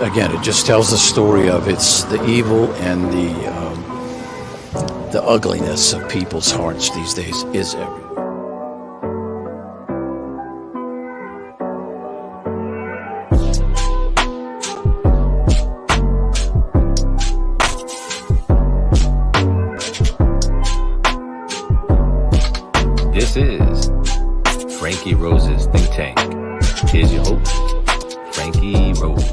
Again, it just tells the story of it's the evil and the ugliness of people's hearts these days is everywhere. This is Franky Rose's Think Tank. Here's your host, Franky Rose.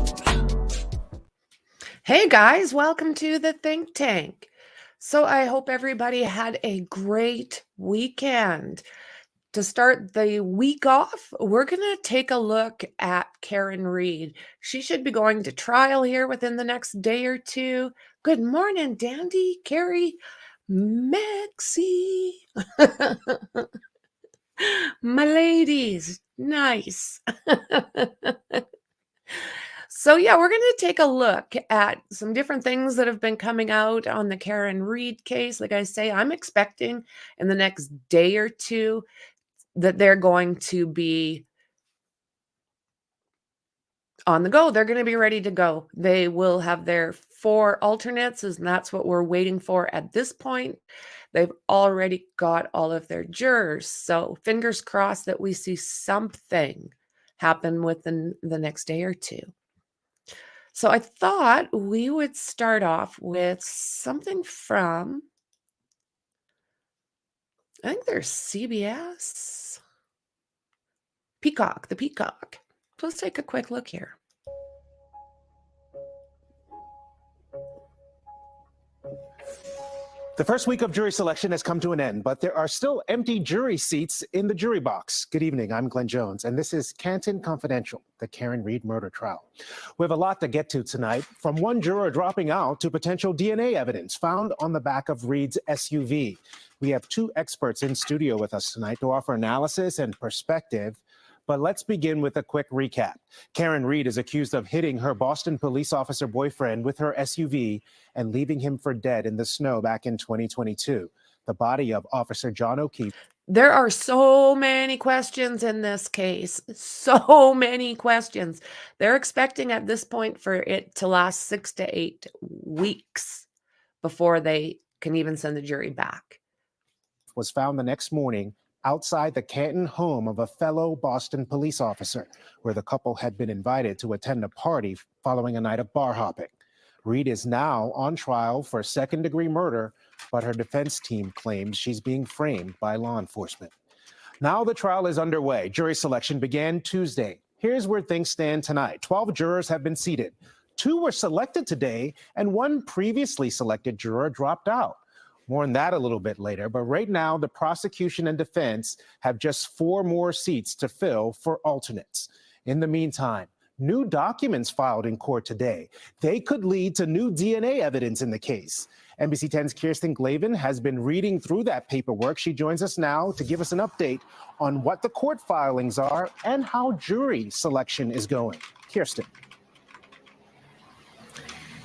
Hey guys, welcome to the Think Tank. So I hope everybody had a great weekend. To start the week off, we're going to take a look at Karen Read. She should be going to trial here within the next day or two. Good morning, Dandy, Carrie, Maxie. My ladies, nice. So yeah, we're going to take a look at some different things that have been coming out on the Karen Read case. Like I say, I'm expecting in the next day or two that they're going to be on the go. They're going to be ready to go. They will have their 4 alternates, and that's what we're waiting for at this point. They've already got all of their jurors. So fingers crossed that we see something happen within the next day or two. So I thought we would start off with something from, I think there's CBS, the Peacock. So let's take a quick look here. The first week of jury selection has come to an end, but there are still empty jury seats in the jury box. Good evening, I'm Glenn Jones, and this is Canton Confidential, the Karen Read murder trial. We have a lot to get to tonight, from one juror dropping out to potential DNA evidence found on the back of Read's SUV. We have 2 experts in studio with us tonight to offer analysis and perspective. But let's begin with a quick recap. Karen Read is accused of hitting her Boston police officer boyfriend with her SUV and leaving him for dead in the snow back in 2022. The body of Officer John O'Keefe. There are so many questions in this case, so many questions. They're expecting at this point for it to last 6 to 8 weeks before they can even send the jury back. Was found the next morning outside the Canton home of a fellow Boston police officer, where the couple had been invited to attend a party following a night of bar hopping. Read is now on trial for second-degree murder, but her defense team claims she's being framed by law enforcement. Now the trial is underway. Jury selection began Tuesday. Here's where things stand tonight. 12 jurors have been seated. 2 were selected today, and 1 previously selected juror dropped out. More on that a little bit later, but right now the prosecution and defense have just 4 more seats to fill for alternates. In the meantime, new documents filed in court today. They could lead to new DNA evidence in the case. NBC 10's Kirsten Glavin has been reading through that paperwork. She joins us now to give us an update on what the court filings are and how jury selection is going. Kirsten.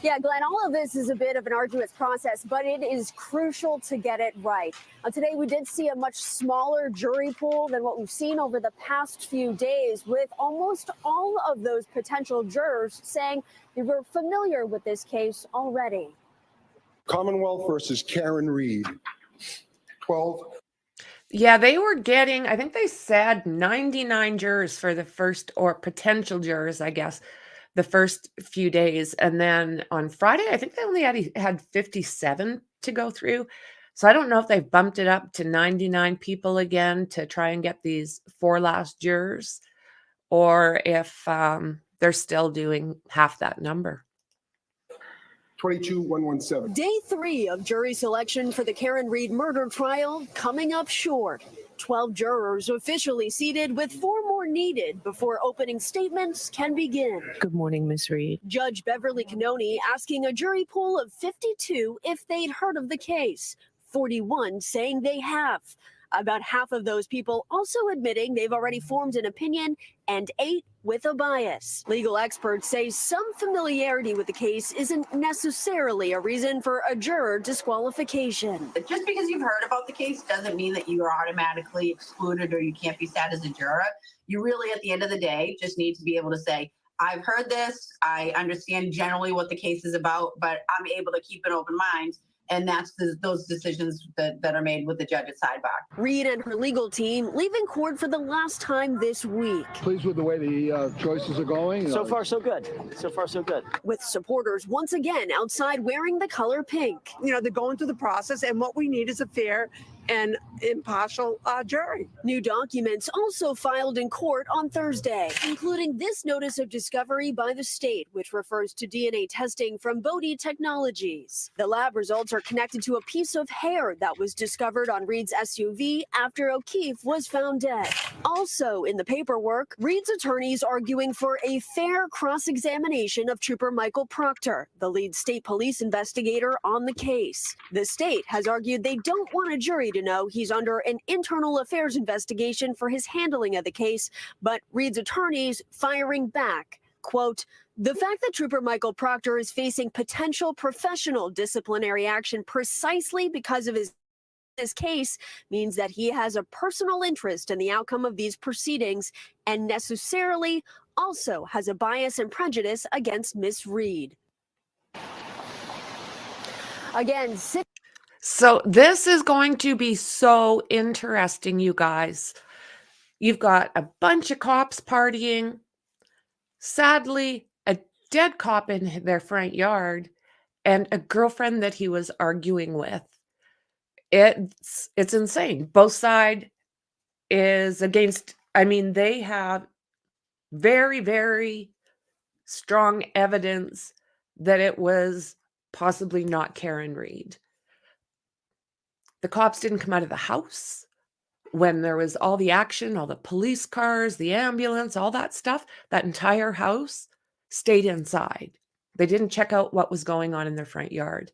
Yeah, Glenn, all of this is a bit of an arduous process, but it is crucial to get it right. Today, we did see a much smaller jury pool than what we've seen over the past few days, with almost all of those potential jurors saying they were familiar with this case already. Commonwealth versus Karen Read, 12. Yeah, they were getting, I think they said 99 jurors for the first, or potential jurors, I guess, the first few days. And then on Friday, I think they only had 57 to go through. So I don't know if they've bumped it up to 99 people again to try and get these 4 last jurors, or if they're still doing half that number. 22-117. Day 3 of jury selection for the Karen Read murder trial coming up short. 12 jurors officially seated, with 4 more needed before opening statements can begin. Good morning, Ms. Read. Judge Beverly Cannoni asking a jury pool of 52 if they'd heard of the case. 41 saying they have. About half of those people also admitting they've already formed an opinion, and 8 with a bias. Legal experts say some familiarity with the case isn't necessarily a reason for a juror disqualification. Just because you've heard about the case doesn't mean that you are automatically excluded or you can't be sat as a juror. You really, at the end of the day, just need to be able to say, I've heard this. I understand generally what the case is about, but I'm able to keep an open mind. And that's those decisions that are made with the judge at sidebar. Reed and her legal team leaving court for the last time this week. Pleased with the way the choices are going? So far, so good. So far, so good. With supporters once again outside wearing the color pink. You know, they're going through the process, and what we need is a fair and impartial jury. New documents also filed in court on Thursday, including this notice of discovery by the state, which refers to DNA testing from Bodie Technologies. The lab results are connected to a piece of hair that was discovered on Reed's SUV after O'Keefe was found dead. Also in the paperwork, Reed's attorneys arguing for a fair cross-examination of Trooper Michael Proctor, the lead state police investigator on the case. The state has argued they don't want a jury to know he's under an internal affairs investigation for his handling of the case, but Reed's attorneys firing back. Quote, the fact that Trooper Michael Proctor is facing potential professional disciplinary action precisely because of his case means that he has a personal interest in the outcome of these proceedings and necessarily also has a bias and prejudice against Miss Reed. Again, So this is going to be so interesting, you guys. You've got a bunch of cops partying. Sadly, a dead cop in their front yard and a girlfriend that he was arguing with. It's insane. Both side is against, I mean, they have very, very strong evidence that it was possibly not Karen Reed. The cops didn't come out of the house when there was all the action, all the police cars, the ambulance, all that stuff. That entire house stayed inside. They didn't check out what was going on in their front yard.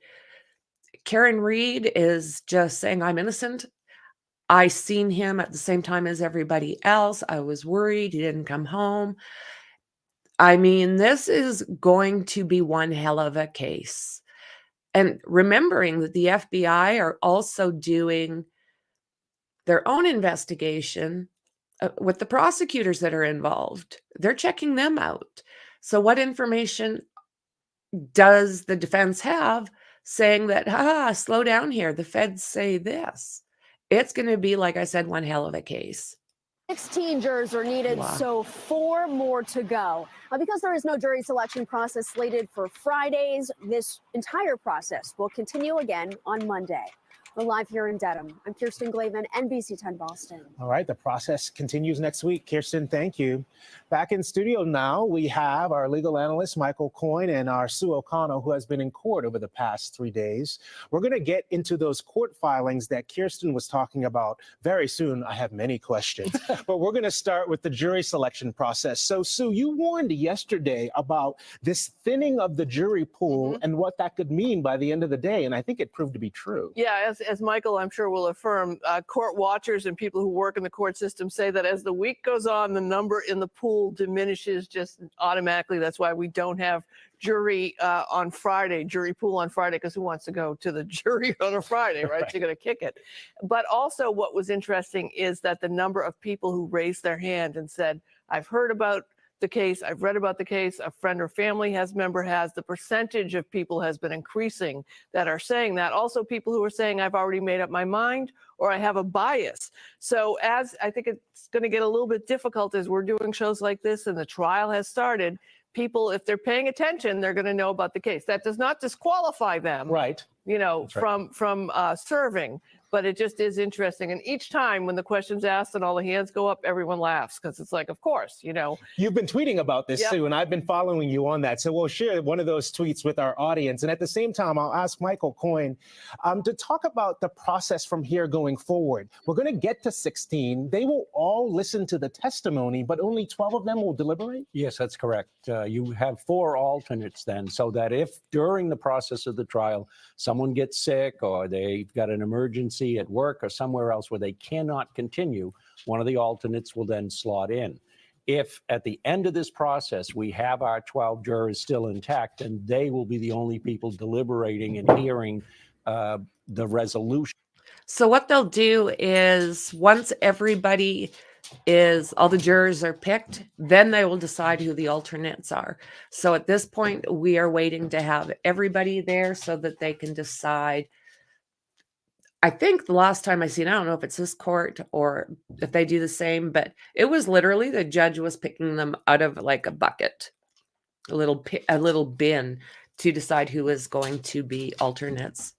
Karen Reed is just saying, I'm innocent. I seen him at the same time as everybody else. I was worried he didn't come home. I mean, this is going to be one hell of a case. And remembering that the FBI are also doing their own investigation with the prosecutors that are involved. They're checking them out. So what information does the defense have saying that, slow down here, the feds say this? It's going to be, like I said, one hell of a case. 16 jurors are needed, Wow. so 4 more to go. Because there is no jury selection process slated for Fridays, this entire process will continue again on Monday. We're live here in Dedham. I'm Kirsten Glavin, NBC 10 Boston. All right, the process continues next week. Kirsten, thank you. Back in studio now, we have our legal analyst, Michael Coyne, and our Sue O'Connell, who has been in court over the past 3 days. We're going to get into those court filings that Kirsten was talking about very soon. I have many questions, but we're going to start with the jury selection process. So, Sue, you warned yesterday about this thinning of the jury pool and what that could mean by the end of the day, and I think it proved to be true. Yeah, as Michael, I'm sure, will affirm, court watchers and people who work in the court system say that as the week goes on, the number in the pool diminishes just automatically. That's why we don't have jury on Friday, jury pool on Friday, because who wants to go to the jury on a Friday, right? You're going to kick it. But also what was interesting is that the number of people who raised their hand and said, I've heard about the case, I've read about the case, a friend or family member has, the percentage of people has been increasing that are saying that. Also people who are saying, I've already made up my mind or I have a bias. So as I think it's going to get a little bit difficult as we're doing shows like this and the trial has started, people, if they're paying attention, they're going to know about the case. That does not disqualify them, Right. You know, right. from serving. But it just is interesting. And each time when the question's asked and all the hands go up, everyone laughs because it's like, of course, you know. You've been tweeting about this, Yep. Sue, and I've been following you on that. So we'll share one of those tweets with our audience. And at the same time, I'll ask Michael Coyne to talk about the process from here going forward. We're going to get to 16. They will all listen to the testimony, but only 12 of them will deliberate? Yes, that's correct. You have 4 alternates then, so that if during the process of the trial, someone gets sick or they've got an emergency at work or somewhere else where they cannot continue, one of the alternates will then slot in. If at the end of this process, we have our 12 jurors still intact, then they will be the only people deliberating and hearing the resolution. So what they'll do is once everybody is all the jurors are picked, then they will decide who the alternates are. So at this point, we are waiting to have everybody there so that they can decide. I think the last time I seen, I don't know if it's this court or if they do the same, but it was literally the judge was picking them out of like a bucket, a little bin to decide who is going to be alternates.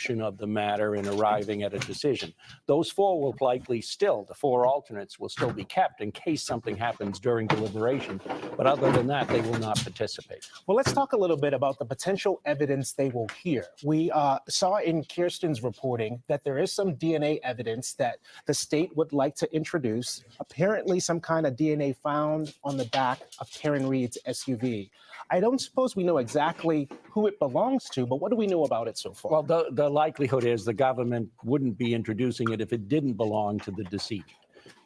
Of the matter in arriving at a decision. Those four will likely still, the four alternates will still be kept in case something happens during deliberation. But other than that, they will not participate. Well, let's talk a little bit about the potential evidence they will hear. We saw in Kirsten's reporting that there is some DNA evidence that the state would like to introduce. Apparently, some kind of DNA found on the back of Karen Reed's SUV. I don't suppose we know exactly who it belongs to, but what do we know about it so far? Well, the likelihood is the government wouldn't be introducing it if it didn't belong to the decedent.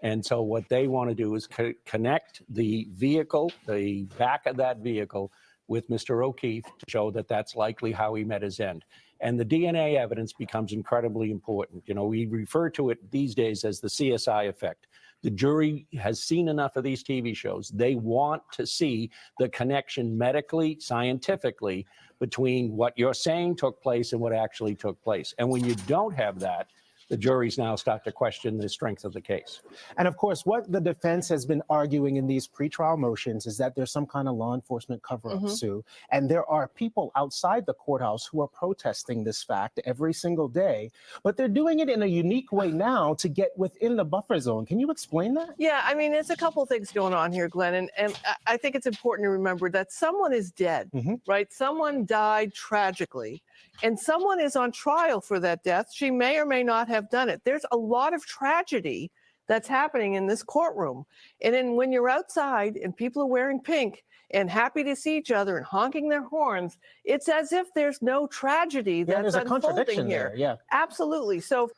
And so what they want to do is connect the vehicle, the back of that vehicle, with Mr. O'Keefe to show that that's likely how he met his end. And the DNA evidence becomes incredibly important. You know, we refer to it these days as the CSI effect. The jury has seen enough of these TV shows. They want to see the connection medically, scientifically, between what you're saying took place and what actually took place. And when you don't have that, the juries now start to question the strength of the case. And of course, what the defense has been arguing in these pretrial motions is that there's some kind of law enforcement cover-up, Sue. And there are people outside the courthouse who are protesting this fact every single day, but they're doing it in a unique way now to get within the buffer zone. Can you explain that? Yeah, I mean, there's a couple things going on here, Glenn, and I think it's important to remember that someone is dead, right? Someone died tragically, and someone is on trial for that death. She may or may not have done it. There's a lot of tragedy that's happening in this courtroom. And then when you're outside and people are wearing pink and happy to see each other and honking their horns, it's as if there's no tragedy that's there's a unfolding contradiction here. there, yeah. Absolutely. So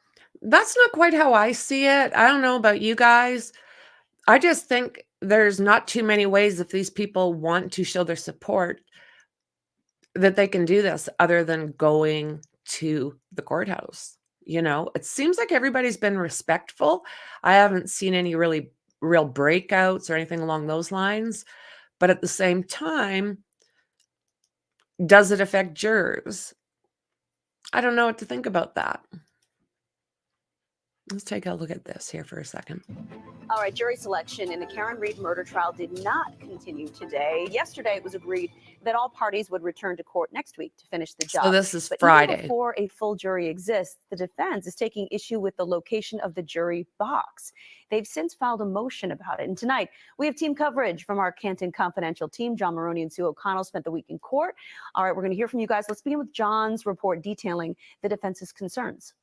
That's not quite how I see it. I don't know about you guys. I just think there's not too many ways if these people want to show their support that they can do this other than going to the courthouse. You know, it seems like everybody's been respectful. I haven't seen any really real breakouts or anything along those lines. But at the same time, does it affect jurors? I don't know what to think about that. Let's take a look at this here for a second. All right, jury selection in the Karen Reed murder trial did not continue today. Yesterday, it was agreed that all parties would return to court next week to finish the job. So this is But Friday. even before a full jury exists, the defense is taking issue with the location of the jury box. They've since filed a motion about it. And tonight, we have team coverage from our Canton Confidential team. John Maroney and Sue O'Connell spent the week in court. All right, we're going to hear from you guys. Let's begin with John's report detailing the defense's concerns.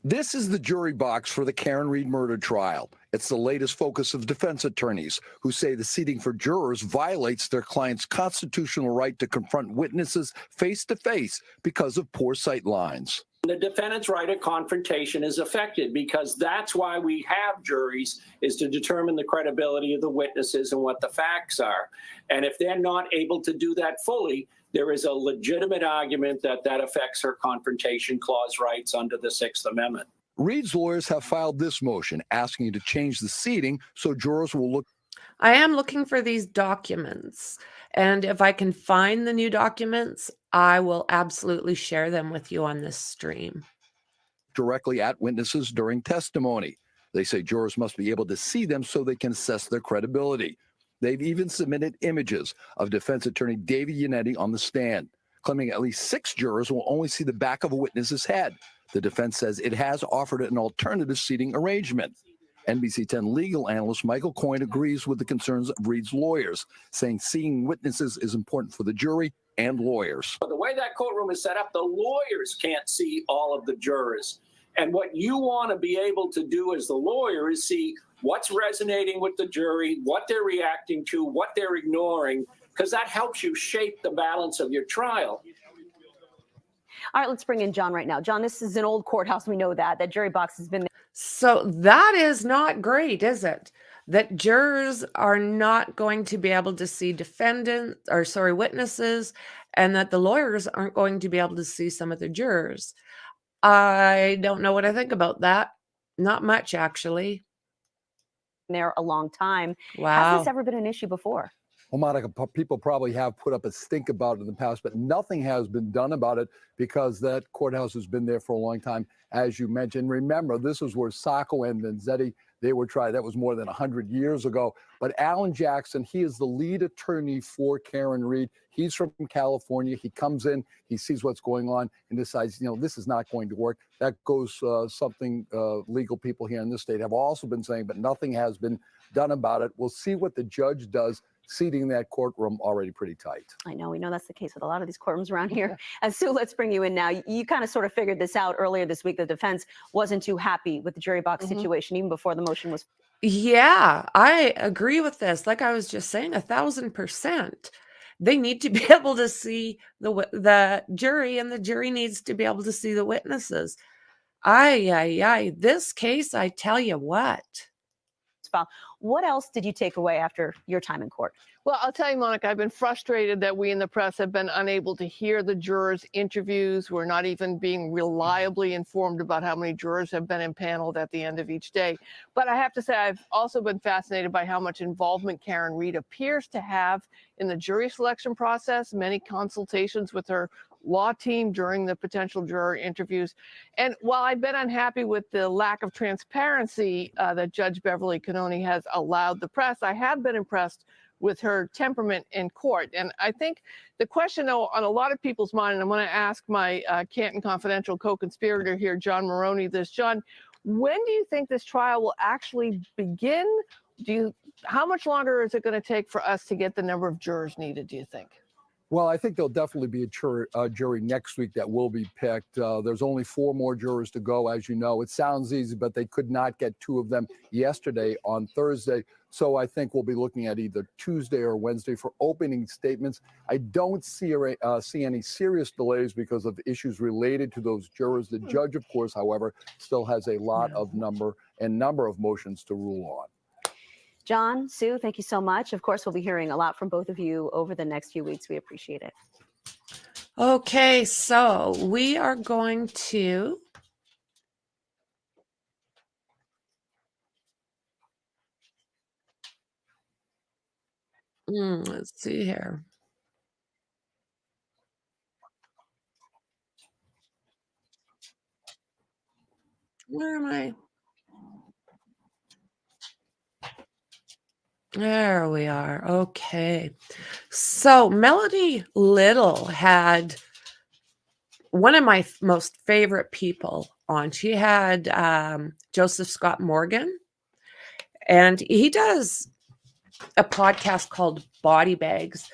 This is the jury box for the Karen Reed murder trial. It's the latest focus of defense attorneys who say the seating for jurors violates their client's constitutional right to confront witnesses face to face because of poor sight lines. The defendant's right of confrontation is affected because that's why we have juries, is to determine the credibility of the witnesses and what the facts are. And if they're not able to do that fully, there is a legitimate argument that that affects her confrontation clause rights under the Sixth Amendment. Reed's lawyers have filed this motion asking to change the seating so jurors will look. I am looking for these documents. And if I can find the new documents, I will absolutely share them with you on this stream. Directly at witnesses during testimony. They say jurors must be able to see them so they can assess their credibility. They've even submitted images of defense attorney David Yannetti on the stand, claiming at least 6 jurors will only see the back of a witness's head. The defense says it has offered an alternative seating arrangement. NBC 10 legal analyst Michael Coyne agrees with the concerns of Reed's lawyers, saying seeing witnesses is important for the jury and lawyers. But the way that courtroom is set up, the lawyers can't see all of the jurors. And what you want to be able to do as the lawyer is see what's resonating with the jury, what they're reacting to, what they're ignoring, because that helps you shape the balance of your trial. All right, let's bring in John right now. John, this is an old courthouse. We know that. That jury box has been there. So that is not great, is it? That jurors are not going to be able to see witnesses, and that the lawyers aren't going to be able to see some of the jurors. I don't know what I think about that. Not much, actually. there a long time. Has Wow. this ever been an issue before? Well, Monica, people probably have put up a stink about it in the past, but nothing has been done about it because that courthouse has been there for a long time, as you mentioned. Remember, this was where Sacco and Vanzetti, they were tried. That was more than 100 years ago. But Alan Jackson, he is the lead attorney for Karen Reed. He's from California. He comes in, he sees what's going on, and decides, this is not going to work. That goes something legal people here in this state have also been saying, but nothing has been done about it. We'll see what the judge does. Seating that courtroom already pretty tight. I know. We know that's the case with a lot of these courtrooms around here. Sue, let's bring you in now. You kind of sort of figured this out earlier this week. The defense wasn't too happy with the jury box situation even before the motion was. Yeah, I agree with this. Like I was just saying, 1,000%. They need to be able to see the jury, and the jury needs to be able to see the witnesses. This case, I tell you what. What else did you take away after your time in court? Well, I'll tell you, Monica, I've been frustrated that we in the press have been unable to hear the jurors' interviews. We're not even being reliably informed about how many jurors have been impaneled at the end of each day. But I have to say, I've also been fascinated by how much involvement Karen Reed appears to have in the jury selection process, many consultations with her law team during the potential juror interviews. And while I've been unhappy with the lack of transparency that Judge Beverly Cannoni has allowed the press, I have been impressed with her temperament in court. And I think the question, though, on a lot of people's mind, and I'm going to ask my Canton Confidential co-conspirator here, John Maroney, this. John, when do you think this trial will actually begin? How much longer is it going to take for us to get the number of jurors needed, do you think? Well, I think there'll definitely be a jury next week that will be picked. There's only 4 more jurors to go, as you know. It sounds easy, but they could not get 2 of them yesterday on Thursday. So I think we'll be looking at either Tuesday or Wednesday for opening statements. I don't see any serious delays because of issues related to those jurors. The judge, of course, however, still has a lot of number of motions to rule on. John, Sue, thank you so much. Of course, we'll be hearing a lot from both of you over the next few weeks. We appreciate it. Okay, so we are going to let's see here. Where am I? There we are. Okay. So Melanie Little had one of my most favorite people on. She had Joseph Scott Morgan, and he does a podcast called Body Bags.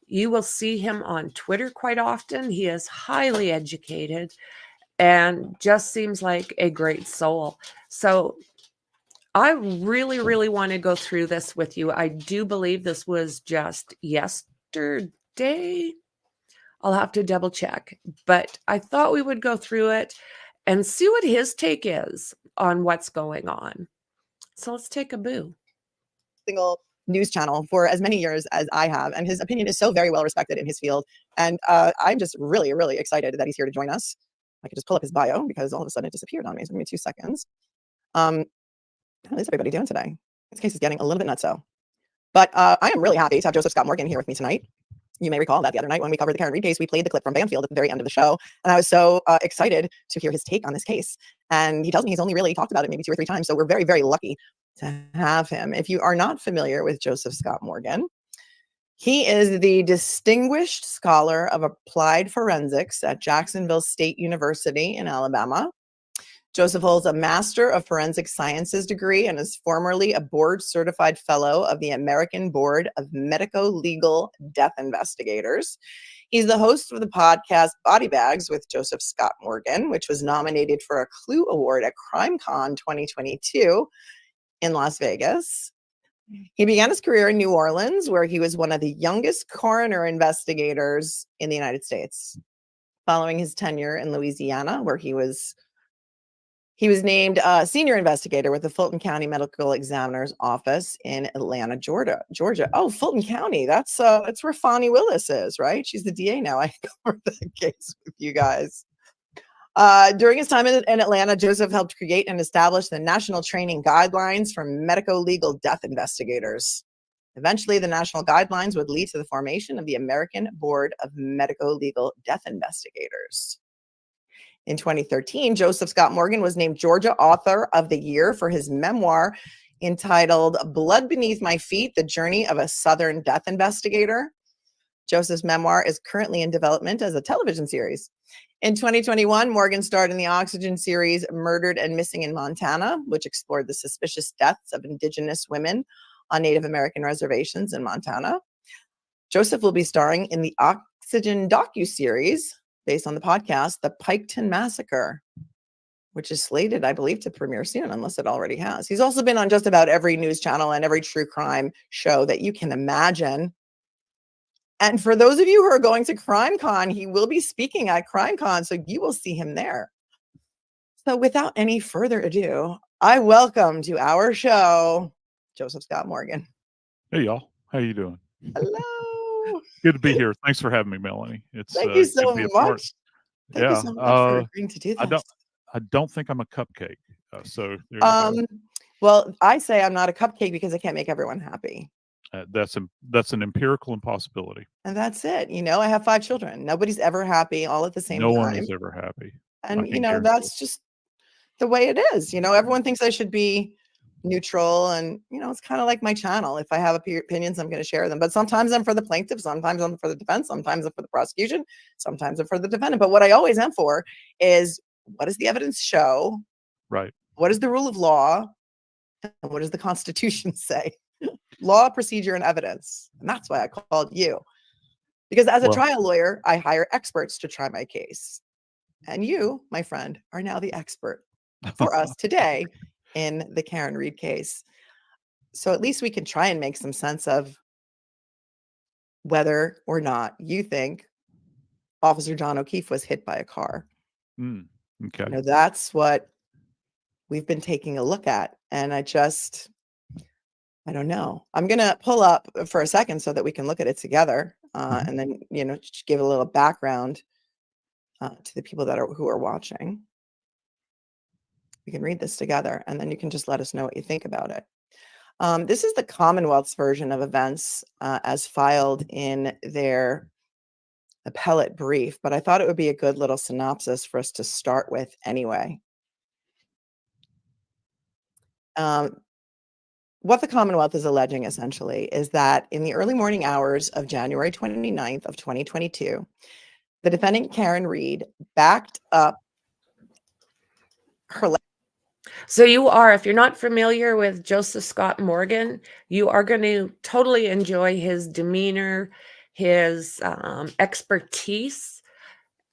You will see him on Twitter quite often. He is highly educated and just seems like a great soul. So I really, really want to go through this with you. I do believe this was just yesterday. I'll have to double check, but I thought we would go through it and see what his take is on what's going on. So let's take a boo. Single news channel for as many years as I have, and his opinion is so very well respected in his field. And I'm just really, really excited that he's here to join us. I could just pull up his bio because all of a sudden it disappeared on me. So give me 2 seconds. How is everybody doing today? This case is getting a little bit nutso. But I am really happy to have Joseph Scott Morgan here with me tonight. You may recall that the other night when we covered the Karen Reed case, we played the clip from Banfield at the very end of the show. And I was so excited to hear his take on this case. And he tells me he's only really talked about it maybe 2 or 3 times. So we're very, very lucky to have him. If you are not familiar with Joseph Scott Morgan, he is the Distinguished Scholar of Applied Forensics at Jacksonville State University in Alabama. Joseph holds a Master of Forensic Sciences degree and is formerly a board-certified fellow of the American Board of Medico-Legal Death Investigators. He's the host of the podcast Body Bags with Joseph Scott Morgan, which was nominated for a Clue Award at CrimeCon 2022 in Las Vegas. He began his career in New Orleans, where he was one of the youngest coroner investigators in the United States. Following his tenure in Louisiana, where he was named senior investigator with the Fulton County Medical Examiner's Office in Atlanta, Georgia. Oh, Fulton County. That's where Fonnie Willis is, right? She's the DA now. I covered that case with you guys. During his time in Atlanta, Joseph helped create and establish the National Training Guidelines for Medico-Legal Death Investigators. Eventually, the national guidelines would lead to the formation of the American Board of Medico-Legal Death Investigators. In 2013, Joseph Scott Morgan was named Georgia Author of the Year for his memoir entitled Blood Beneath My Feet, The Journey of a Southern Death Investigator. Joseph's memoir is currently in development as a television series. In 2021, Morgan starred in the Oxygen series Murdered and Missing in Montana, which explored the suspicious deaths of Indigenous women on Native American reservations in Montana. Joseph will be starring in the Oxygen docuseries based on the podcast, The Piketon Massacre, which is slated, I believe, to premiere soon, unless it already has. He's also been on just about every news channel and every true crime show that you can imagine. And for those of you who are going to CrimeCon, he will be speaking at CrimeCon, so you will see him there. So without any further ado, I welcome to our show, Joseph Scott Morgan. Hey, y'all. How you doing? Hello. Good to be here. Thanks for having me, Melanie. It's Thank you so good to be a part. much. Thank you so much for agreeing to do this. I don't think I'm a cupcake. So there you go. Well, I say I'm not a cupcake because I can't make everyone happy. That's an empirical impossibility. And that's it. You know, I have 5 children. Nobody's ever happy all at the same time. No one is ever happy. And, you know, that's just the way it is. You know, everyone thinks I should be neutral. And, you know, it's kind of like my channel. If I have opinions, I'm going to share them. But sometimes I'm for the plaintiff. Sometimes I'm for the defense. Sometimes I'm for the prosecution. Sometimes I'm for the defendant. But what I always am for is, what does the evidence show? Right. What is the rule of law? And what does the Constitution say? Law, procedure, and evidence. And that's why I called you. Because as a trial lawyer, I hire experts to try my case. And you, my friend, are now the expert for us today in the Karen Reed case. So at least we can try and make some sense of whether or not you think Officer John O'Keefe was hit by a car. Okay. You know, that's what we've been taking a look at. And I don't know. I'm going to pull up for a second so that we can look at it together. And then, you know, just give a little background to the people who are watching. We can read this together, and then you can just let us know what you think about it. This is the Commonwealth's version of events as filed in their appellate brief, but I thought it would be a good little synopsis for us to start with anyway. What the Commonwealth is alleging essentially is that in the early morning hours of January 29th of 2022, the defendant Karen Reed backed up her. So you are, if you're not familiar with Joseph Scott Morgan, you are going to totally enjoy his demeanor, his expertise.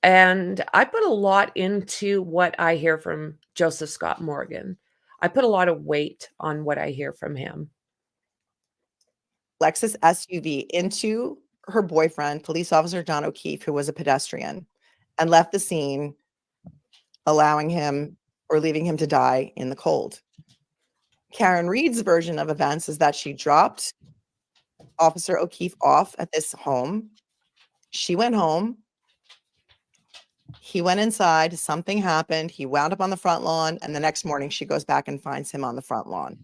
And I put a lot into what I hear from Joseph Scott Morgan. I put a lot of weight on what I hear from him. Lexus SUV into her boyfriend, police officer John O'Keefe, who was a pedestrian, and left the scene, allowing him or leaving him to die in the cold. Karen Reed's version of events is that she dropped Officer O'Keefe off at this home. She went home. He went inside. Something happened. He wound up on the front lawn. And the next morning, she goes back and finds him on the front lawn.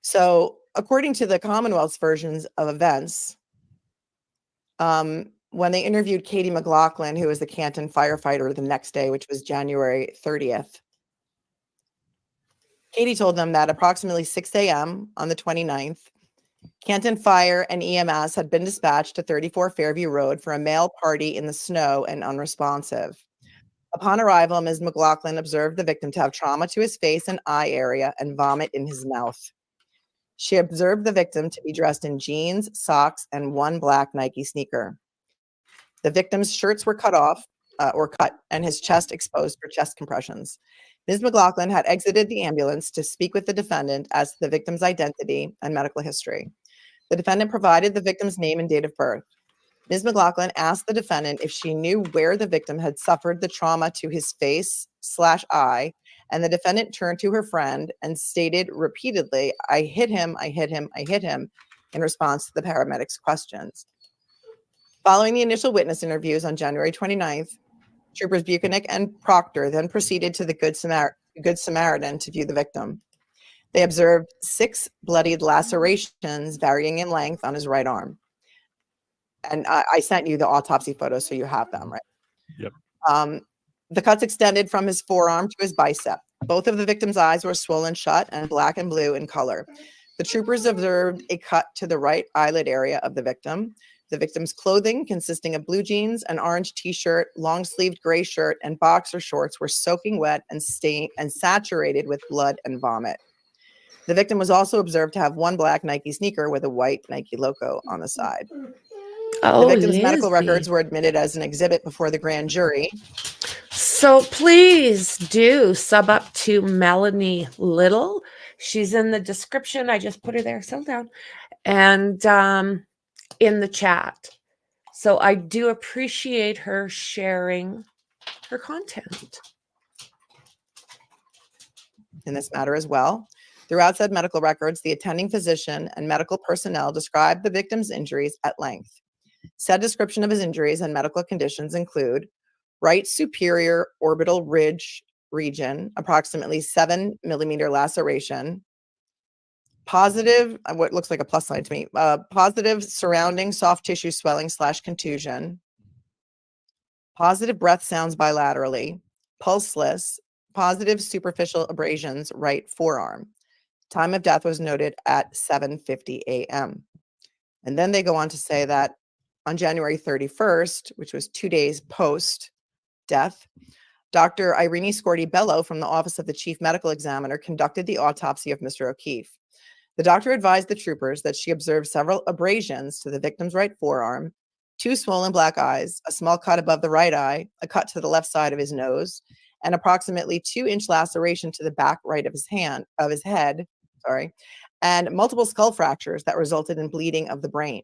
So according to the Commonwealth's versions of events, when they interviewed Katie McLaughlin, who was the Canton firefighter the next day, which was January 30th, Katie told them that approximately 6 a.m. on the 29th, Canton Fire and EMS had been dispatched to 34 Fairview Road for a male party in the snow and unresponsive. Upon arrival, Ms. McLaughlin observed the victim to have trauma to his face and eye area and vomit in his mouth. She observed the victim to be dressed in jeans, socks, and one black Nike sneaker. The victim's shirts were cut, and his chest exposed for chest compressions. Ms. McLaughlin had exited the ambulance to speak with the defendant as to the victim's identity and medical history. The defendant provided the victim's name and date of birth. Ms. McLaughlin asked the defendant if she knew where the victim had suffered the trauma to his face/eye, and the defendant turned to her friend and stated repeatedly, "I hit him, I hit him, I hit him," in response to the paramedics' questions. Following the initial witness interviews on January 29th, Troopers Buchanan and Proctor then proceeded to the Good Samaritan to view the victim. They observed 6 bloodied lacerations varying in length on his right arm. And I sent you the autopsy photos, so you have them, right? Yep. The cuts extended from his forearm to his bicep. Both of the victim's eyes were swollen shut and black and blue in color. The troopers observed a cut to the right eyelid area of the victim. The victim's clothing, consisting of blue jeans, an orange t-shirt, long-sleeved gray shirt, and boxer shorts, were soaking wet and stained and saturated with blood and vomit. The victim was also observed to have one black Nike sneaker with a white Nike logo on the side. Oh, The victim's medical Lizzie. records were admitted as an exhibit before the grand jury. So please do sub up to Melanie Little. She's in the description. I just put her there. Settle down. And in the chat. So I do appreciate her sharing her content In this matter as well. Throughout said medical records, the attending physician and medical personnel described the victim's injuries at length. Said description of his injuries and medical conditions include right superior orbital ridge region, approximately 7 millimeter laceration, positive, what looks like a plus sign to me, positive surrounding soft tissue swelling / contusion, positive breath sounds bilaterally, pulseless, positive superficial abrasions right forearm. Time of death was noted at 7:50 a.m. And then they go on to say that on January 31st, which was 2 days post death, Dr. Irene Scorti-Bello from the Office of the Chief Medical Examiner conducted the autopsy of Mr. O'Keefe. The doctor advised the troopers that she observed several abrasions to the victim's right forearm, 2 swollen black eyes, a small cut above the right eye, a cut to the left side of his nose, and approximately 2-inch laceration to the back right of his head, and multiple skull fractures that resulted in bleeding of the brain.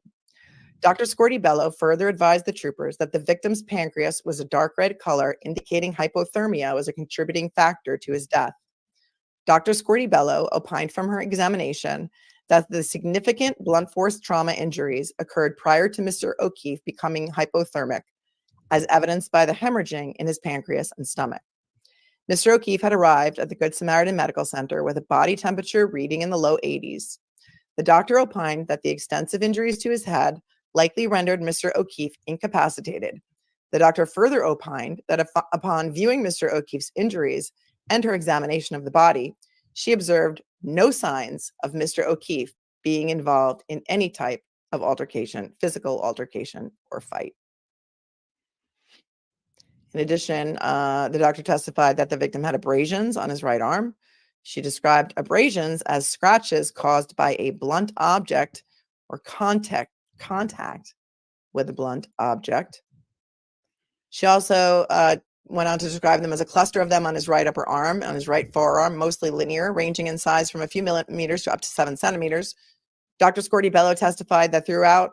Dr. Scorti-Bello further advised the troopers that the victim's pancreas was a dark red color, indicating hypothermia was a contributing factor to his death. Dr. Scorti-Bello opined from her examination that the significant blunt force trauma injuries occurred prior to Mr. O'Keefe becoming hypothermic, as evidenced by the hemorrhaging in his pancreas and stomach. Mr. O'Keefe had arrived at the Good Samaritan Medical Center with a body temperature reading in the low 80s. The doctor opined that the extensive injuries to his head likely rendered Mr. O'Keefe incapacitated. The doctor further opined that upon viewing Mr. O'Keefe's injuries and her examination of the body, she observed no signs of Mr. O'Keefe being involved in any type of altercation, physical altercation, or fight. In addition, the doctor testified that the victim had abrasions on his right arm. She described abrasions as scratches caused by a blunt object or contact with a blunt object. She also went on to describe them as a cluster of them on his right upper arm, on his right forearm, mostly linear, ranging in size from a few millimeters to up to 7 centimeters. Dr. Scorti-Bello testified that throughout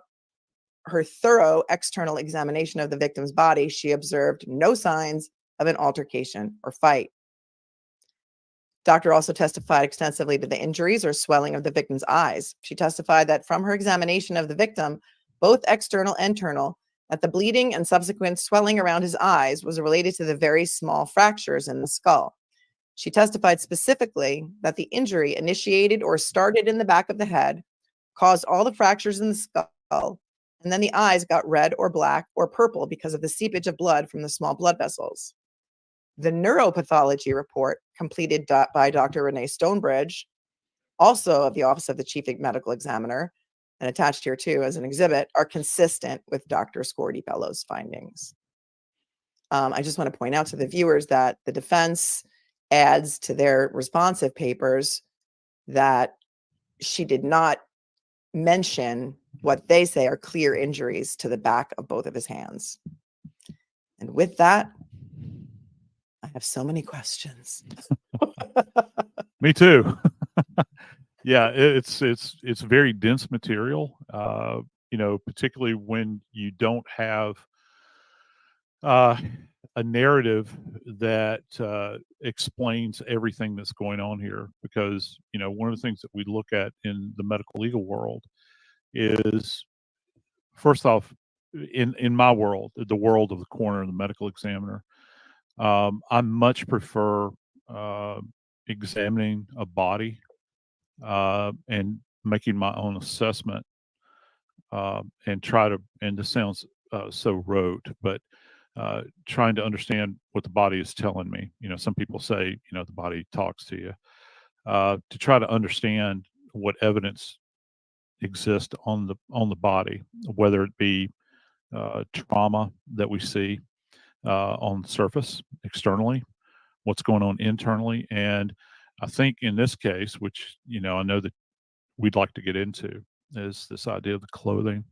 her thorough external examination of the victim's body, she observed no signs of an altercation or fight. Doctor also testified extensively to the injuries or swelling of the victim's eyes. She testified that from her examination of the victim, both external and internal, that the bleeding and subsequent swelling around his eyes was related to the very small fractures in the skull. She testified specifically that the injury initiated or started in the back of the head, caused all the fractures in the skull, and then the eyes got red or black or purple because of the seepage of blood from the small blood vessels. The neuropathology report completed by Dr. Renee Stonebridge, also of the Office of the Chief Medical Examiner, and attached here too as an exhibit, are consistent with Dr. Scorti-Bello's findings. I just want to point out to the viewers that the defense adds to their responsive papers that she did not mention what they say are clear injuries to the back of both of his hands. And with that, I have so many questions. Me too. Yeah, it's very dense material. Particularly when you don't have a narrative that explains everything that's going on here. Because one of the things that we look at in the medical legal world is, first off, in my world, the world of the coroner and the medical examiner, I much prefer examining a body and making my own assessment and try to, and this sounds so rote, but trying to understand what the body is telling me. Some people say, the body talks to you. To try to understand what evidence exists on the body, whether it be trauma that we see on the surface externally, what's going on internally. And I think in this case, which, I know that we'd like to get into, is this idea of the clothing.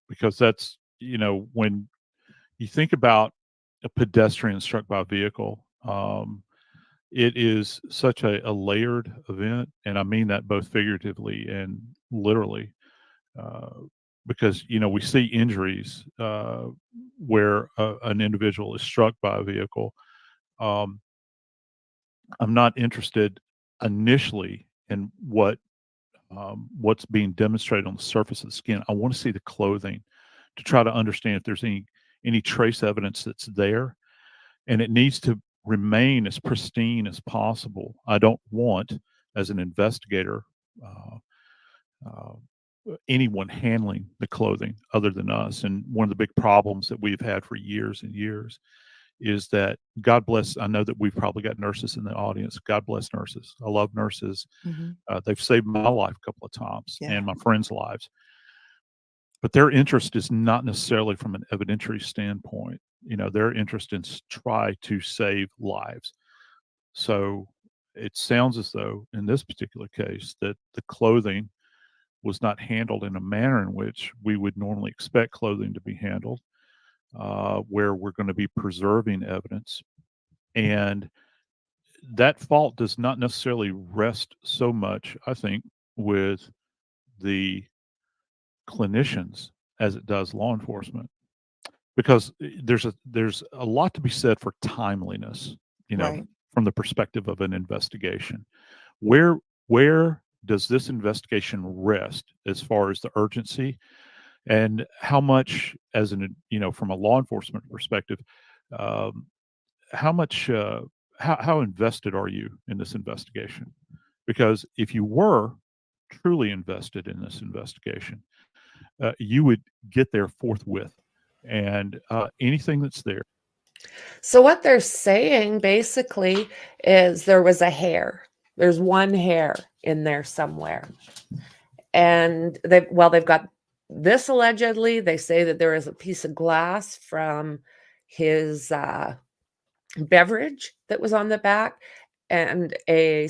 Because that's, when you think about a pedestrian struck by a vehicle, it is such a layered event. And I mean that both figuratively and literally. Because, we see injuries where an individual is struck by a vehicle. I'm not interested initially in what's being demonstrated on the surface of the skin. I want to see the clothing to try to understand if there's any trace evidence that's there, and it needs to remain as pristine as possible. I don't want, as an investigator, anyone handling the clothing other than us. And one of the big problems that we've had for years and years is that, God bless, I know that we've probably got nurses in the audience. God bless nurses. I love nurses. They've saved my life a couple of times and my friends' lives. But their interest is not necessarily from an evidentiary standpoint. Their interest is try to save lives. So it sounds as though in this particular case that the clothing was not handled in a manner in which we would normally expect clothing to be handled, where we're going to be preserving evidence. And that fault does not necessarily rest so much, I think, with the clinicians as it does law enforcement, because there's a lot to be said for timeliness, from the perspective of an investigation. Where does this investigation rest as far as the urgency, and how much, as from a law enforcement perspective, how much how invested are you in this investigation? Because if you were truly invested in this investigation, you would get there forthwith, and anything that's there. So what they're saying basically is there was a hair. There's one hair in there somewhere. And they've got this allegedly. They say that there is a piece of glass from his beverage that was on the back, and a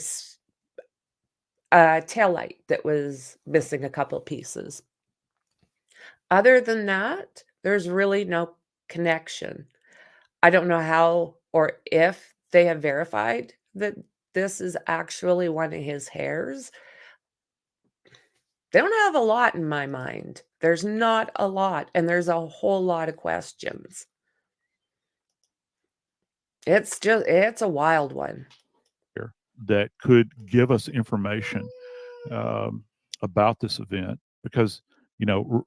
taillight that was missing a couple pieces. Other than that, there's really no connection. I don't know how or if they have verified that this is actually one of his hairs. They don't have a lot in my mind. There's not a lot, and there's a whole lot of questions. It's a wild one. That could give us information about this event, because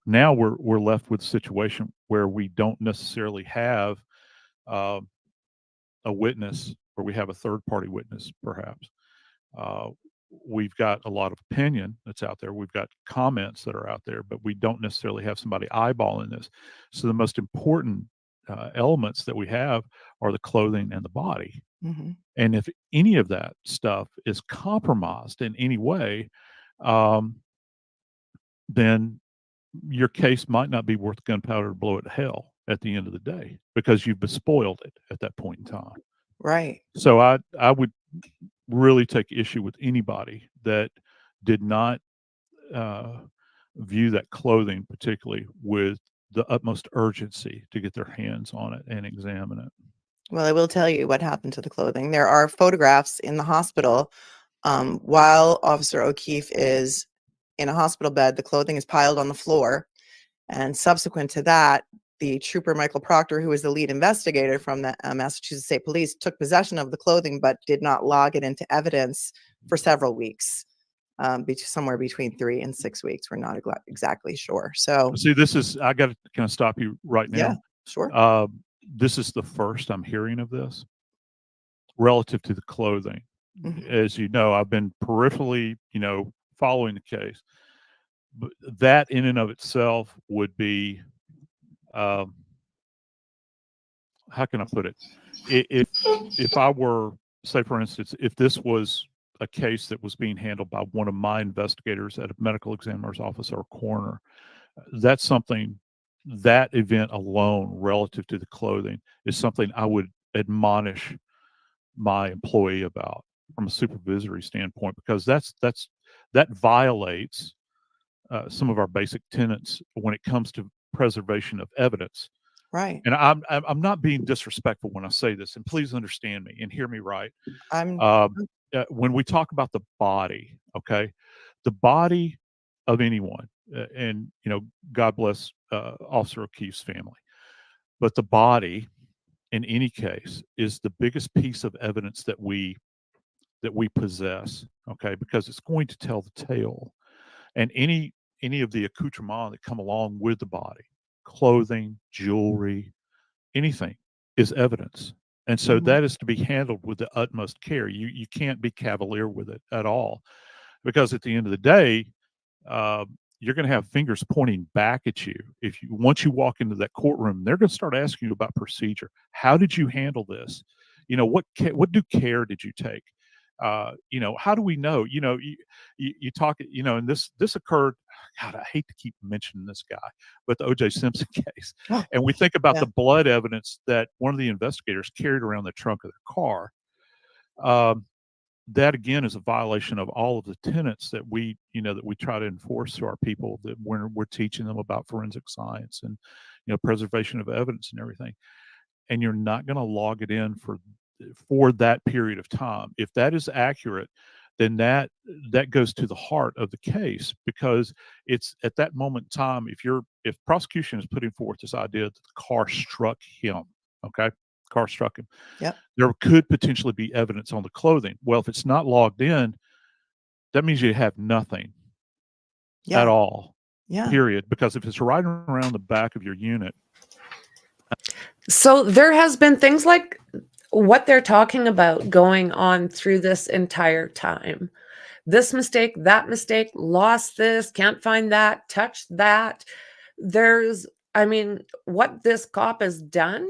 now we're left with a situation where we don't necessarily have a witness, or we have a third party witness, perhaps. We've got a lot of opinion that's out there. We've got comments that are out there, but we don't necessarily have somebody eyeballing this. So the most important elements that we have are the clothing and the body. And if any of that stuff is compromised in any way, then your case might not be worth gunpowder to blow it to hell at the end of the day, because you've bespoiled it at that point in time. Right. So I would really take issue with anybody that did not view that clothing particularly with the utmost urgency to get their hands on it and examine it. Well, I will tell you what happened to the clothing. There are photographs in the hospital while Officer O'Keefe is in a hospital bed. The clothing is piled on the floor. And subsequent to that, the trooper, Michael Proctor, who was the lead investigator from the Massachusetts State Police, took possession of the clothing but did not log it into evidence for several weeks, somewhere between 3 and 6 weeks. We're not exactly sure. So see, I got to kind of stop you right now. Yeah, sure. this is the first I'm hearing of this relative to the clothing. As you know, I've been peripherally, following the case. But that in and of itself would be, how can I put it? If I were, say, for instance, if this was a case that was being handled by one of my investigators at a medical examiner's office or a coroner, that's something, that event alone relative to the clothing is something I would admonish my employee about from a supervisory standpoint, because that violates some of our basic tenets when it comes to preservation of evidence. Right. And I'm not being disrespectful when I say this, and please understand me and hear me right. When we talk about the body, okay, the body of anyone, and God bless Officer O'Keefe's family, but the body, in any case, is the biggest piece of evidence that we possess, okay, because it's going to tell the tale, and any of the accoutrements that come along with the body, clothing, jewelry, anything, is evidence. And so that is to be handled with the utmost care. You can't be cavalier with it at all, because at the end of the day, you're going to have fingers pointing back at you. Once you walk into that courtroom, they're going to start asking you about procedure. How did you handle this? What due care did you take? How do we know? You talk, and this occurred. God, I hate to keep mentioning this guy, but the O.J. Simpson case. And we think about the blood evidence that one of the investigators carried around the trunk of their car. That again is a violation of all of the tenets that we try to enforce to our people, that when we're teaching them about forensic science and preservation of evidence and everything. And you're not going to log it in for that period of time. If that is accurate, then that goes to the heart of the case, because it's at that moment in time, if prosecution is putting forth this idea that the car struck him, okay, car struck him. Yep. There could potentially be evidence on the clothing. Well, if it's not logged in, that means you have nothing at all. Yeah. Period. Because if it's riding around the back of your unit. So there has been things like what they're talking about going on through this entire time. This mistake, that mistake, lost this, can't find that, touched that. What this cop has done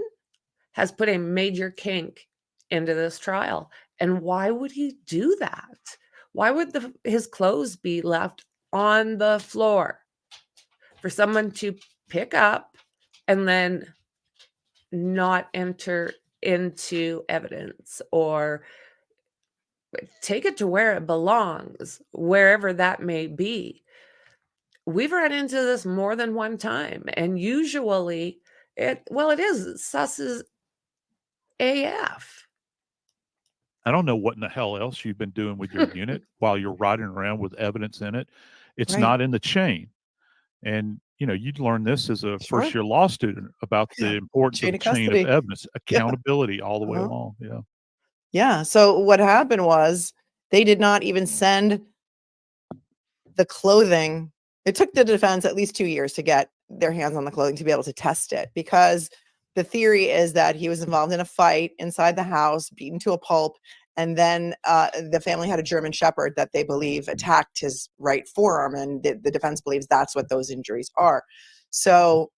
has put a major kink into this trial. And why would he do that? Why would his clothes be left on the floor for someone to pick up and then not enter into evidence or take it to where it belongs, wherever that may be? We've run into this more than one time, and usually it is sus as AF. I don't know what in the hell else you've been doing with your unit while you're riding around with evidence in it. It's not in the chain. And, you'd learn this as a first-year law student about the importance of chain of evidence, accountability all the way along. Yeah. Yeah. So what happened was they did not even send the clothing. It took the defense at least 2 years to get their hands on the clothing to be able to test it, because the theory is that he was involved in a fight inside the house, beaten to a pulp, and then the family had a German Shepherd that they believe attacked his right forearm, and the defense believes that's what those injuries are. So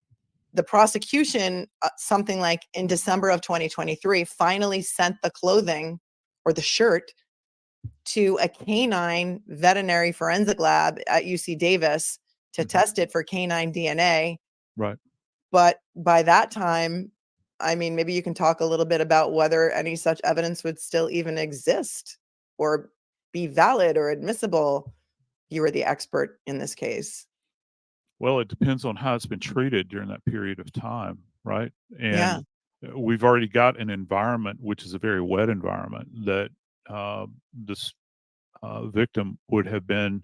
the prosecution, something like in December of 2023, finally sent the clothing or the shirt to a canine veterinary forensic lab at UC Davis to test it for canine DNA. Right. But by that time, maybe you can talk a little bit about whether any such evidence would still even exist or be valid or admissible. You were the expert in this case. Well, it depends on how it's been treated during that period of time, right? And we've already got an environment, which is a very wet environment, that this victim would have been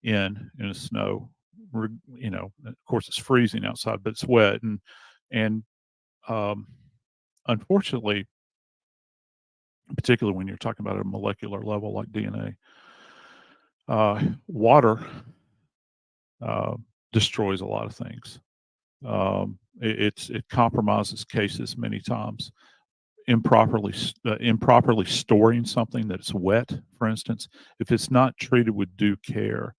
in the snow. Of course, it's freezing outside, but it's wet, and unfortunately, particularly when you're talking about a molecular level like DNA, water destroys a lot of things. It compromises cases many times. Improperly storing something that's wet, for instance, if it's not treated with due care.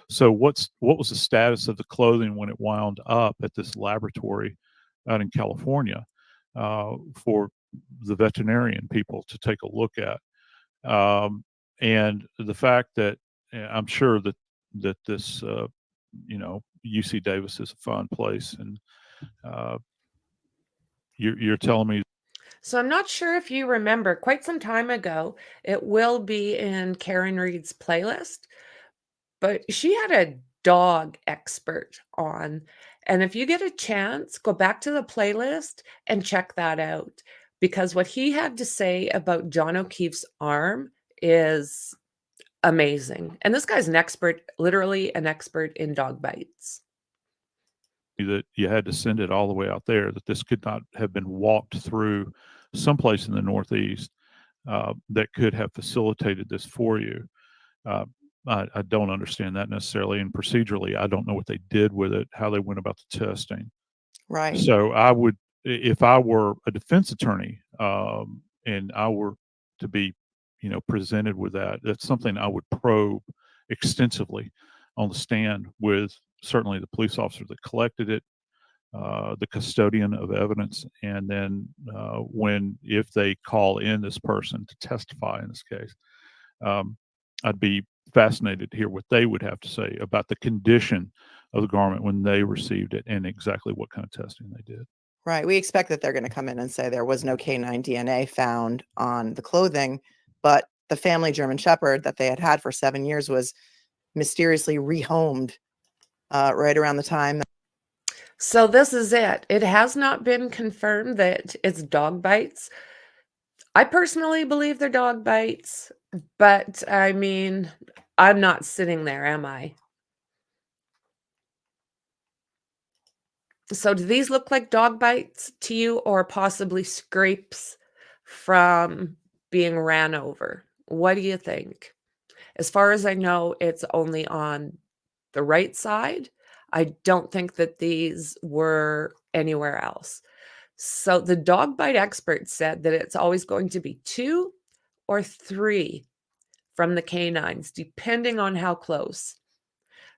So what was the status of the clothing when it wound up at this laboratory out in California for the veterinarian people to take a look at? And the fact that I'm sure that this UC Davis is a fun place, and you're telling me. So I'm not sure if you remember, quite some time ago, it will be in Karen Reed's playlist, but she had a dog expert on. And if you get a chance, go back to the playlist and check that out, because what he had to say about John O'Keefe's arm is amazing. And this guy's an expert, literally an expert in dog bites. That you had to send it all the way out there, that this could not have been walked through someplace in the Northeast that could have facilitated this for you. I don't understand that necessarily, and procedurally, I don't know what they did with it, how they went about the testing. Right. So I would, if I were a defense attorney and I were to be, presented with that, that's something I would probe extensively on the stand with certainly the police officer that collected it, the custodian of evidence, and then if they call in this person to testify in this case, I'd be fascinated to hear what they would have to say about the condition of the garment when they received it and exactly what kind of testing they did. Right. We expect that they're going to come in and say there was no canine DNA found on the clothing, but the family German Shepherd that they had had for 7 years was mysteriously rehomed right around the time. So this is it. It has not been confirmed that it's dog bites. I personally believe they're dog bites, but I mean, I'm not sitting there, am I? So do these look like dog bites to you, or possibly scrapes from being ran over? What do you think? As far as I know, it's only on the right side. I don't think that these were anywhere else. So the dog bite expert said that it's always going to be 2 or 3 from the canines, depending on how close.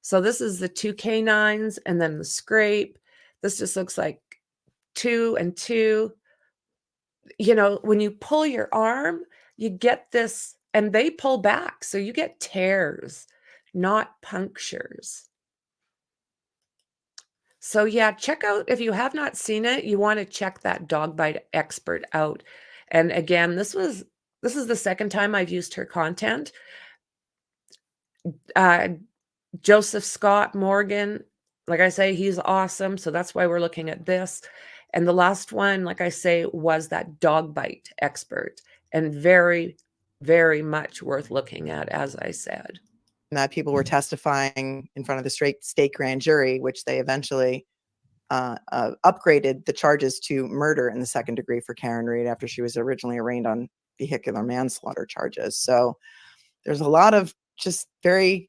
So this is the 2 canines and then the scrape. This just looks like 2 and 2. When you pull your arm, you get this, and they pull back. So you get tears, not punctures. So yeah, check out, if you have not seen it, you want to check that dog bite expert out. And again, this is the second time I've used her content. Joseph Scott Morgan, like I say, he's awesome. So that's why we're looking at this. And the last one, like I say, was that dog bite expert, and very, very much worth looking at, as I said. That people were testifying in front of the state grand jury, which they eventually upgraded the charges to murder in the second degree for Karen Reed after she was originally arraigned on vehicular manslaughter charges. So there's a lot of just very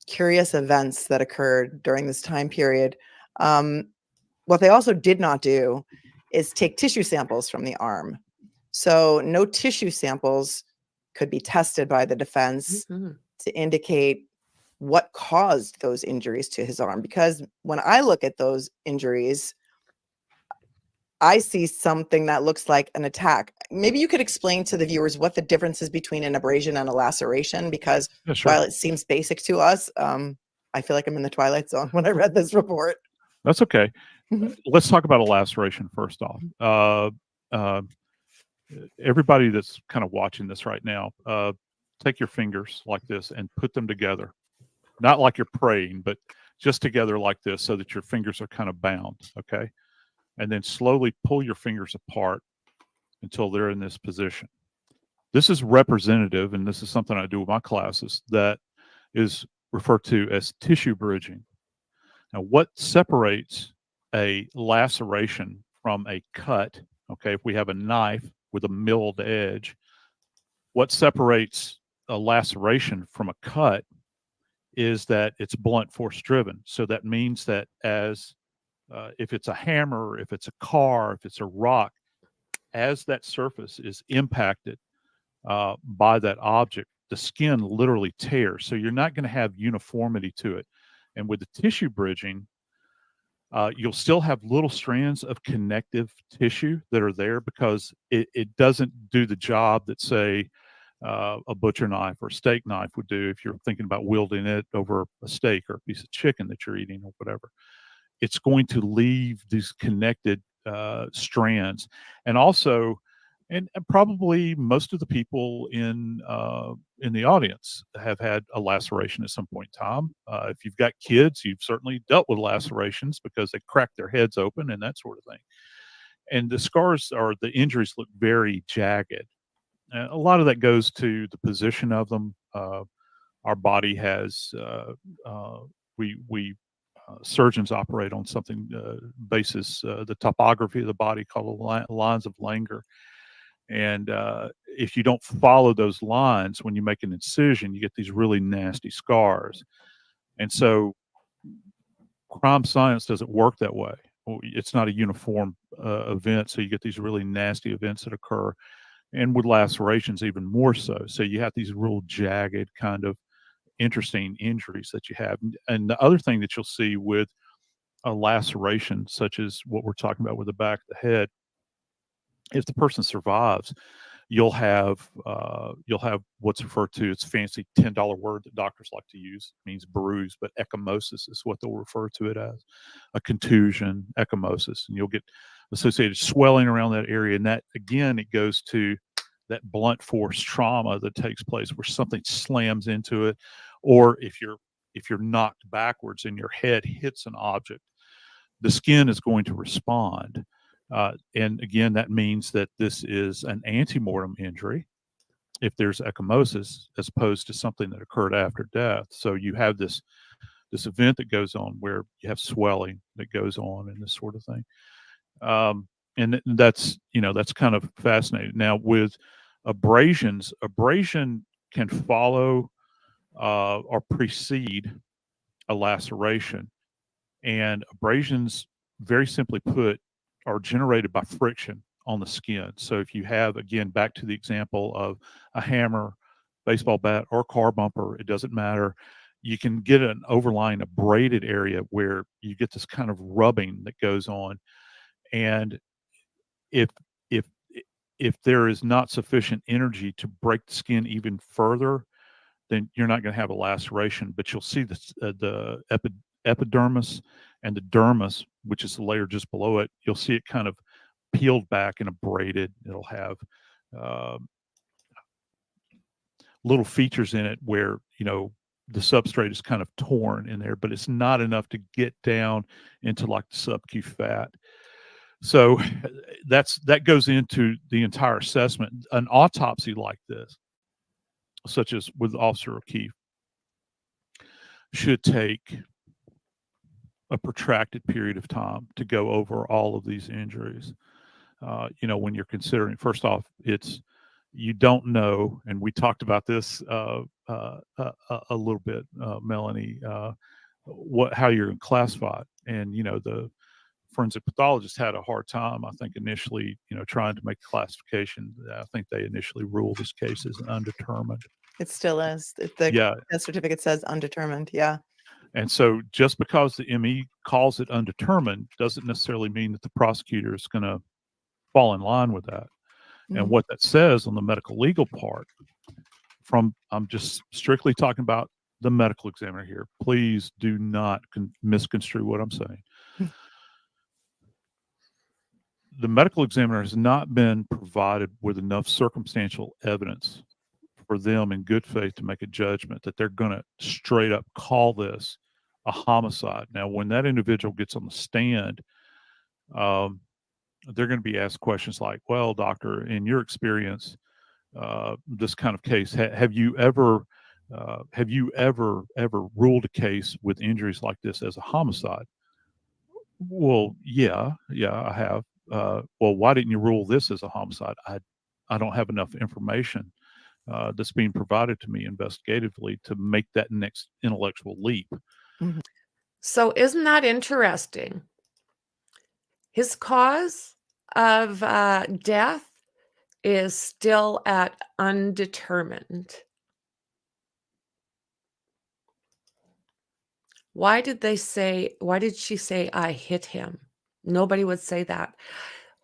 curious events that occurred during this time period. What they also did not do is take tissue samples from the arm. So no tissue samples could be tested by the defense to indicate what caused those injuries to his arm. Because when I look at those injuries, I see something that looks like an attack. Maybe you could explain to the viewers what the difference is between an abrasion and a laceration, because while it seems basic to us, I feel like I'm in the Twilight Zone when I read this report. That's okay. Let's talk about a laceration first off. Everybody that's kind of watching this right now, take your fingers like this and put them together. Not like you're praying, but just together like this so that your fingers are kind of bound, okay? And then slowly pull your fingers apart until they're in this position. This is representative, and this is something I do with my classes, that is referred to as tissue bridging. Now, what separates a laceration from a cut, okay, if we have a knife with a milled edge, what separates a laceration from a cut is that it's blunt force driven. So that means that as if it's a hammer, if it's a car, if it's a rock, as that surface is impacted by that object, the skin literally tears. So you're not going to have uniformity to it. And with the tissue bridging, you'll still have little strands of connective tissue that are there because it doesn't do the job that, say, a butcher knife or steak knife would do if you're thinking about wielding it over a steak or a piece of chicken that you're eating or whatever. It's going to leave these connected strands. And also, and probably most of the people in the audience have had a laceration at some point in time. If you've got kids, you've certainly dealt with lacerations because they crack their heads open and that sort of thing. And the scars or the injuries look very jagged. A lot of that goes to the position of them. Our body has surgeons operate on something basis the topography of the body called lines of Langer. And if you don't follow those lines when you make an incision, you get these really nasty scars. And so crime science doesn't work that way. It's not a uniform event, so you get these really nasty events that occur. And with lacerations, even more so. So you have these real jagged kind of interesting injuries that you have. And the other thing that you'll see with a laceration, such as what we're talking about with the back of the head, if the person survives, you'll have what's referred to, it's a fancy $10 word that doctors like to use. It means bruise, but ecchymosis is what they'll refer to it as. A contusion, ecchymosis, and you'll get associated swelling around that area. And that, again, it goes to that blunt force trauma that takes place where something slams into it, or if you're knocked backwards and your head hits an object, the skin is going to respond. And again, that means that this is an antemortem injury if there's ecchymosis, as opposed to something that occurred after death. So you have this event that goes on where you have swelling that goes on and this sort of thing. And that's kind of fascinating. Now with abrasions, abrasion can follow or precede a laceration. And abrasions, very simply put, are generated by friction on the skin. So if you have, again, back to the example of a hammer, baseball bat, or car bumper, it doesn't matter. You can get an overlying abraded area where you get this kind of rubbing that goes on. And if there is not sufficient energy to break the skin even further, then you're not going to have a laceration. But you'll see the epidermis and the dermis, which is the layer just below it. You'll see it kind of peeled back and abraded. It'll have little features in it where the substrate is kind of torn in there, but it's not enough to get down into like the sub-Q fat. So that goes into the entire assessment. An autopsy like this, such as with Officer O'Keefe, should take a protracted period of time to go over all of these injuries. When you're considering, first off, you don't know, and we talked about this a little bit, Melanie, how you're going to classify it. And the forensic pathologist had a hard time, I think, initially, trying to make a classification. I think they initially ruled this case as undetermined. It still is. The death certificate says undetermined. Yeah. And so just because the ME calls it undetermined doesn't necessarily mean that the prosecutor is going to fall in line with that. Mm-hmm. And what that says on the medical legal part, I'm just strictly talking about the medical examiner here. Please do not misconstrue what I'm saying. The medical examiner has not been provided with enough circumstantial evidence for them in good faith to make a judgment that they're going to straight up call this a homicide. Now, when that individual gets on the stand, they're going to be asked questions like, well, doctor, in your experience, this kind of case, have you ever ruled a case with injuries like this as a homicide? Well, yeah, I have. Well, why didn't you rule this as a homicide? I don't have enough information that's being provided to me investigatively to make that next intellectual leap. Mm-hmm. So isn't that interesting His cause of death is still at undetermined. Why did she say I hit him? Nobody would say that.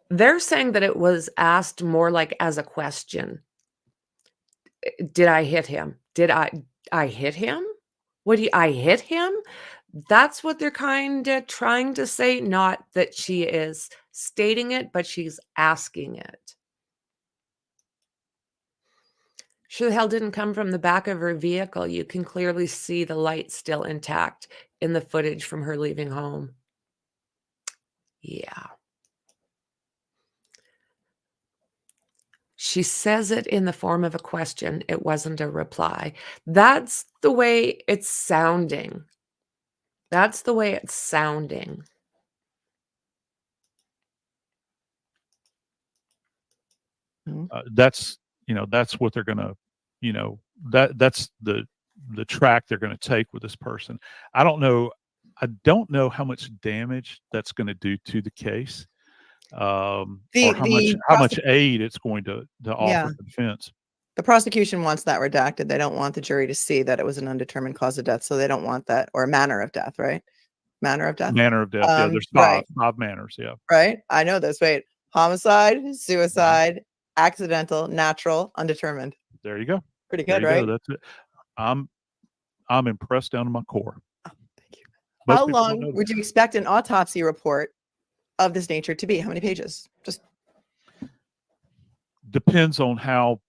They're saying that it was asked more like as a question. Did I hit him? Did I hit him? I hit him? That's what they're kind of trying to say, not that she is stating it, but she's asking it. Sure the hell didn't come from the back of her vehicle. You can clearly see the light still intact in the footage from her leaving home. Yeah. She says it in the form of a question. It wasn't a reply. That's the way it's sounding. That's the way it's sounding. That's that's what they're gonna, that's the track they're gonna take with this person. I don't know how much damage that's going to do to the case, or how much aid it's going to offer the defense. The prosecution wants that redacted. They don't want the jury to see that it was an undetermined cause of death, so they don't want that, or manner of death, right? Manner of death. Manner of death. Yeah, there's five manners. Yeah. Right. I know this. Wait, homicide, suicide, accidental, natural, undetermined. There you go. Pretty good, right? That's it. I'm impressed down to my core. Oh, thank you. How long would you expect an autopsy report of this nature to be? How many pages? Just depends on how.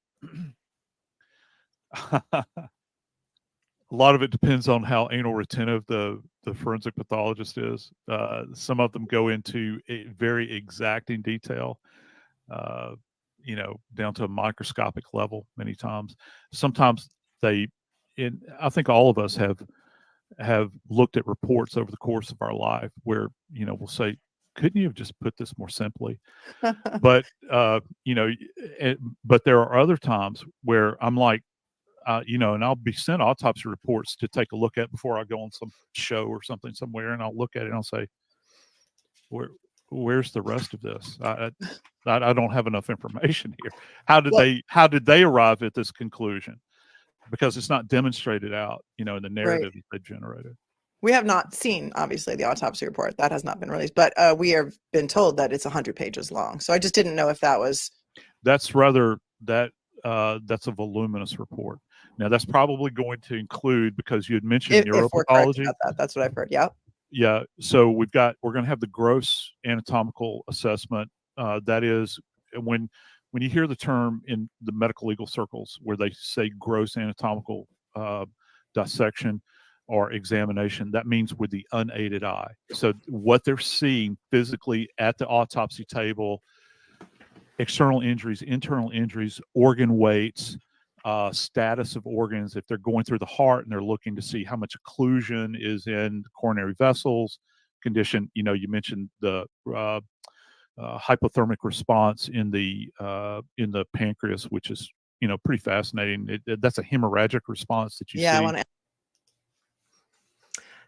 A lot of it depends on how anal retentive the forensic pathologist is. Some of them go into a very exacting detail, down to a microscopic level many times. Sometimes I think all of us have looked at reports over the course of our life where, we'll say, couldn't you have just put this more simply? But, but there are other times where I'm like, and I'll be sent autopsy reports to take a look at before I go on some show or something somewhere, and I'll look at it and I'll say, where's the rest of this? I don't have enough information here. How did they arrive at this conclusion? Because it's not demonstrated out, in the narrative that they generated. We have not seen, obviously, the autopsy report. That has not been released, but we have been told that it's 100 pages long. So I just didn't know if that was. That's a voluminous report. Now that's probably going to include, because you had mentioned neuropathology. That's what I've heard. Yeah. Yeah. So we're going to have the gross anatomical assessment. That is when you hear the term in the medical legal circles where they say gross anatomical dissection or examination, that means with the unaided eye. So what they're seeing physically at the autopsy table, external injuries, internal injuries, organ weights, status of organs. If they're going through the heart and they're looking to see how much occlusion is in the coronary vessels, condition. You mentioned the hypothermic response in the pancreas, which is pretty fascinating. That's a hemorrhagic response that you see.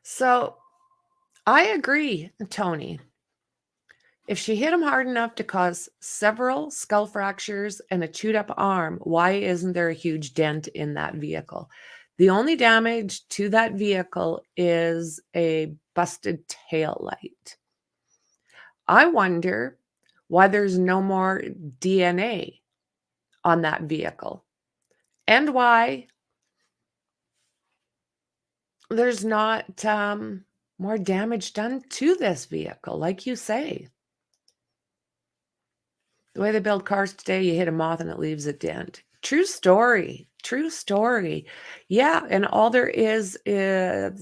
So I agree, Tony. If she hit him hard enough to cause several skull fractures and a chewed up arm, why isn't there a huge dent in that vehicle? The only damage to that vehicle is a busted tail light. I wonder why there's no more DNA on that vehicle and why there's not more damage done to this vehicle, like you say. The way they build cars today, you hit a moth and it leaves a dent. True story. True story. Yeah, and all there is a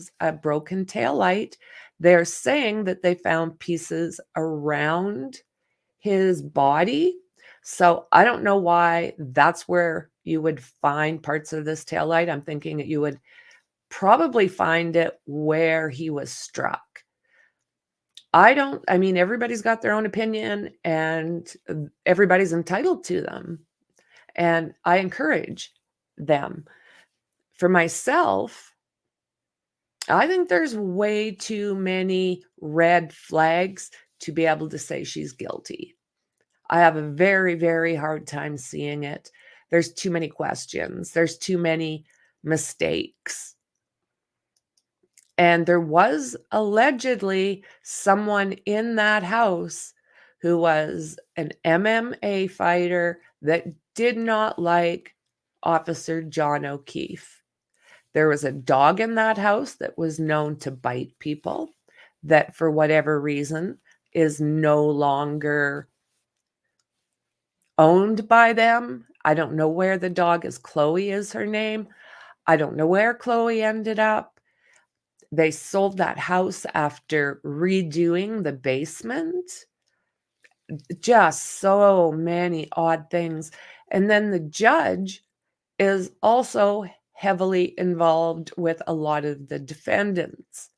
broken tail light. They're saying that they found pieces around his body. So I don't know why that's where you would find parts of this tail light. I'm thinking that you would probably find it where he was struck. Everybody's got their own opinion and everybody's entitled to them. And I encourage them. For myself, I think there's way too many red flags to be able to say she's guilty. I have a very, very hard time seeing it. There's too many questions. There's too many mistakes. And there was allegedly someone in that house who was an MMA fighter that did not like Officer John O'Keefe. There was a dog in that house that was known to bite people, that for whatever reason is no longer owned by them. I don't know where the dog is. Chloe is her name. I don't know where Chloe ended up. They sold that house after redoing the basement. Just so many odd things. And then the judge is also heavily involved with a lot of the defendants.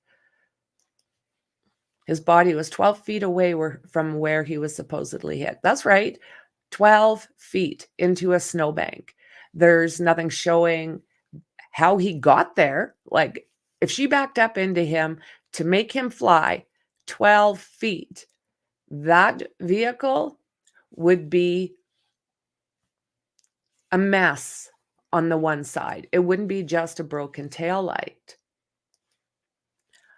His body was 12 feet away from where he was supposedly hit. That's right, 12 feet into a snowbank. There's nothing showing how he got there. Like, if she backed up into him to make him fly 12 feet, that vehicle would be a mess on the one side. It wouldn't be just a broken taillight.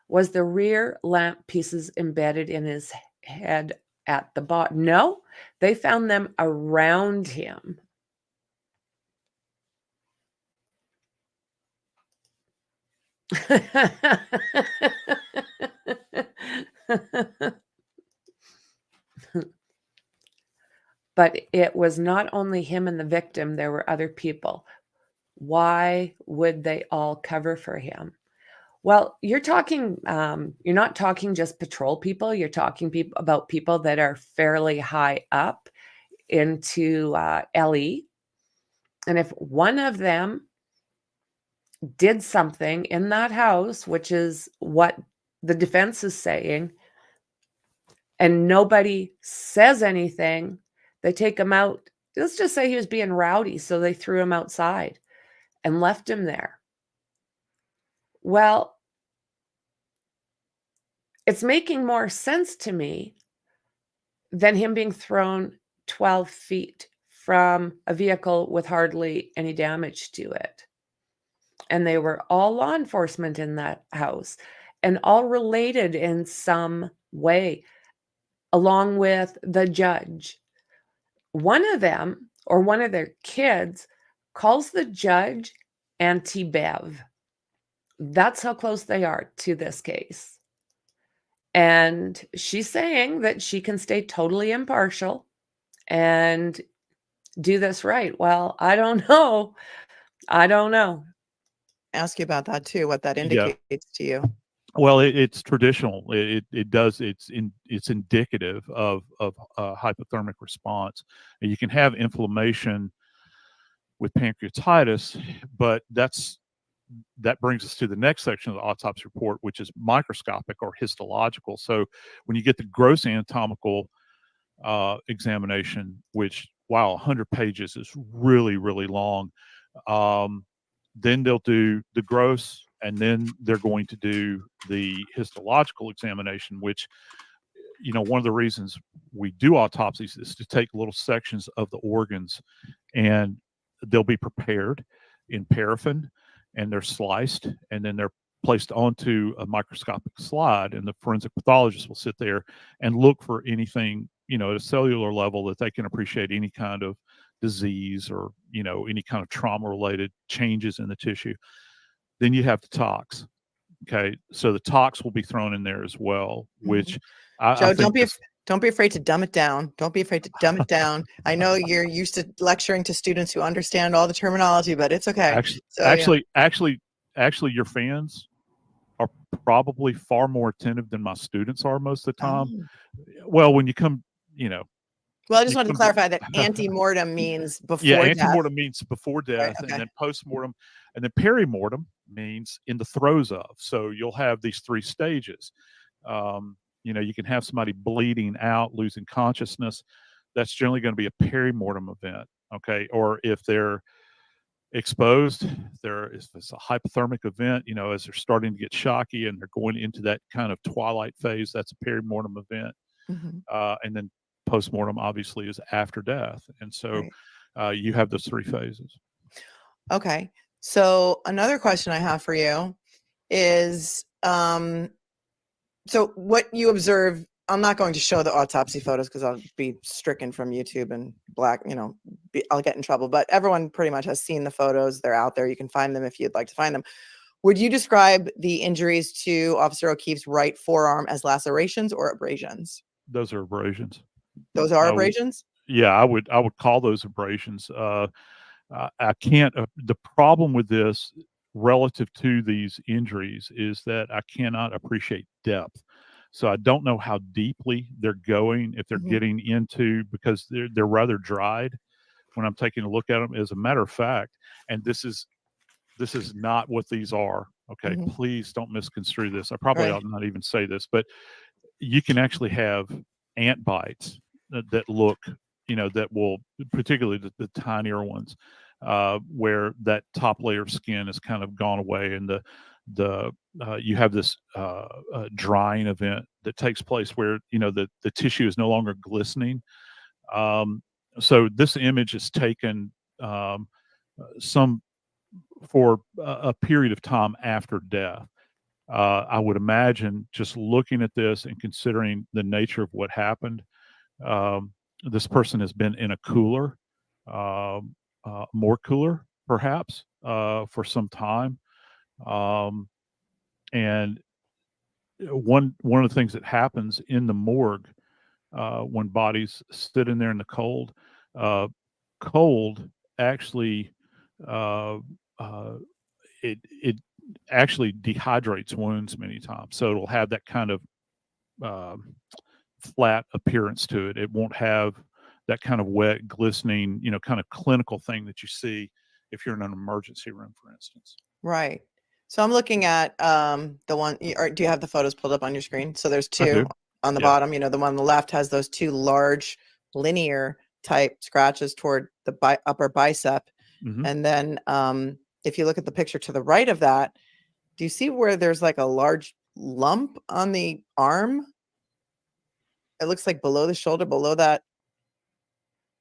Was the rear lamp pieces embedded in his head at the bottom? No, they found them around him. But it was not only him and the victim, there were other people. Why would they all cover for him? Well, you're not talking just patrol people. You're talking about people that are fairly high up into LE. And if one of them did something in that house, which is what the defense is saying, and nobody says anything, they take him out. Let's just say he was being rowdy, so they threw him outside and left him there. Well, it's making more sense to me than him being thrown 12 feet from a vehicle with hardly any damage to it. And they were all law enforcement in that house and all related in some way, along with the judge. One of them, or one of their kids, calls the judge Auntie Bev. That's how close they are to this case. And she's saying that she can stay totally impartial and do this right. Well, I don't know. I don't know. Ask you about that too, what that Yeah. indicates to you. Well, it's traditional. It does. It's indicative of hypothermic response. And you can have inflammation with pancreatitis, but that brings us to the next section of the autopsy report, which is microscopic or histological. So when you get the gross anatomical examination, which, wow, 100 pages is really, really long. Then they'll do the gross, and then they're going to do the histological examination, which, one of the reasons we do autopsies is to take little sections of the organs, and they'll be prepared in paraffin, and they're sliced, and then they're placed onto a microscopic slide, and the forensic pathologist will sit there and look for anything, at a cellular level that they can appreciate any kind of disease or, any kind of trauma-related changes in the tissue. Then you have the tox. Okay, so the tox will be thrown in there as well, which Joe, don't be afraid to dumb it down. Don't be afraid to dumb it down. I know you're used to lecturing to students who understand all the terminology, but it's okay. Actually, your fans are probably far more attentive than my students are most of the time. Well, when you come, Well, I just wanted to clarify that ante-mortem means before death. Ante-mortem means before death, Right, okay. and then post-mortem, and then perimortem means in the throes of. So you'll have these three stages. You can have somebody bleeding out, losing consciousness. That's generally going to be a perimortem event, okay? Or if they're exposed, if it's a hypothermic event, as they're starting to get shocky and they're going into that kind of twilight phase, that's a perimortem event. And then postmortem obviously is after death. And so you have those 3 phases. Okay. So another question I have for you is, so what you observe, I'm not going to show the autopsy photos because I'll be stricken from YouTube and I'll get in trouble, but everyone pretty much has seen the photos. They're out there. You can find them if you'd like to find them. Would you describe the injuries to Officer O'Keefe's right forearm as lacerations or abrasions? Those are abrasions. Those are abrasions? Yeah, I would call those abrasions. I can't. The problem with this relative to these injuries is that I cannot appreciate depth. So I don't know how deeply they're going, if they're getting into, because they're rather dried when I'm taking a look at them. As a matter of fact, and this is not what these are. Okay, please don't misconstrue this. I probably ought not even say this, but you can actually have ant bites that look, that will, particularly the tinier ones, where that top layer of skin has kind of gone away, and you have this drying event that takes place where the tissue is no longer glistening. So this image is taken for a period of time after death. I would imagine, just looking at this and considering the nature of what happened, this person has been in a cooler, more cooler perhaps, for some time. And one of the things that happens in the morgue, when bodies sit in there in the cold actually, it actually dehydrates wounds many times. So it'll have that kind of flat appearance to it. It won't have that kind of wet, glistening, kind of clinical thing that you see if you're in an emergency room, for instance. Right. So I'm looking at the one, or do you have the photos pulled up on your screen? So there's 2 on the bottom. The one on the left has those 2 large linear type scratches toward the upper bicep. And then if you look at the picture to the right of that, do you see where there's like a large lump on the arm? It looks like below the shoulder, below that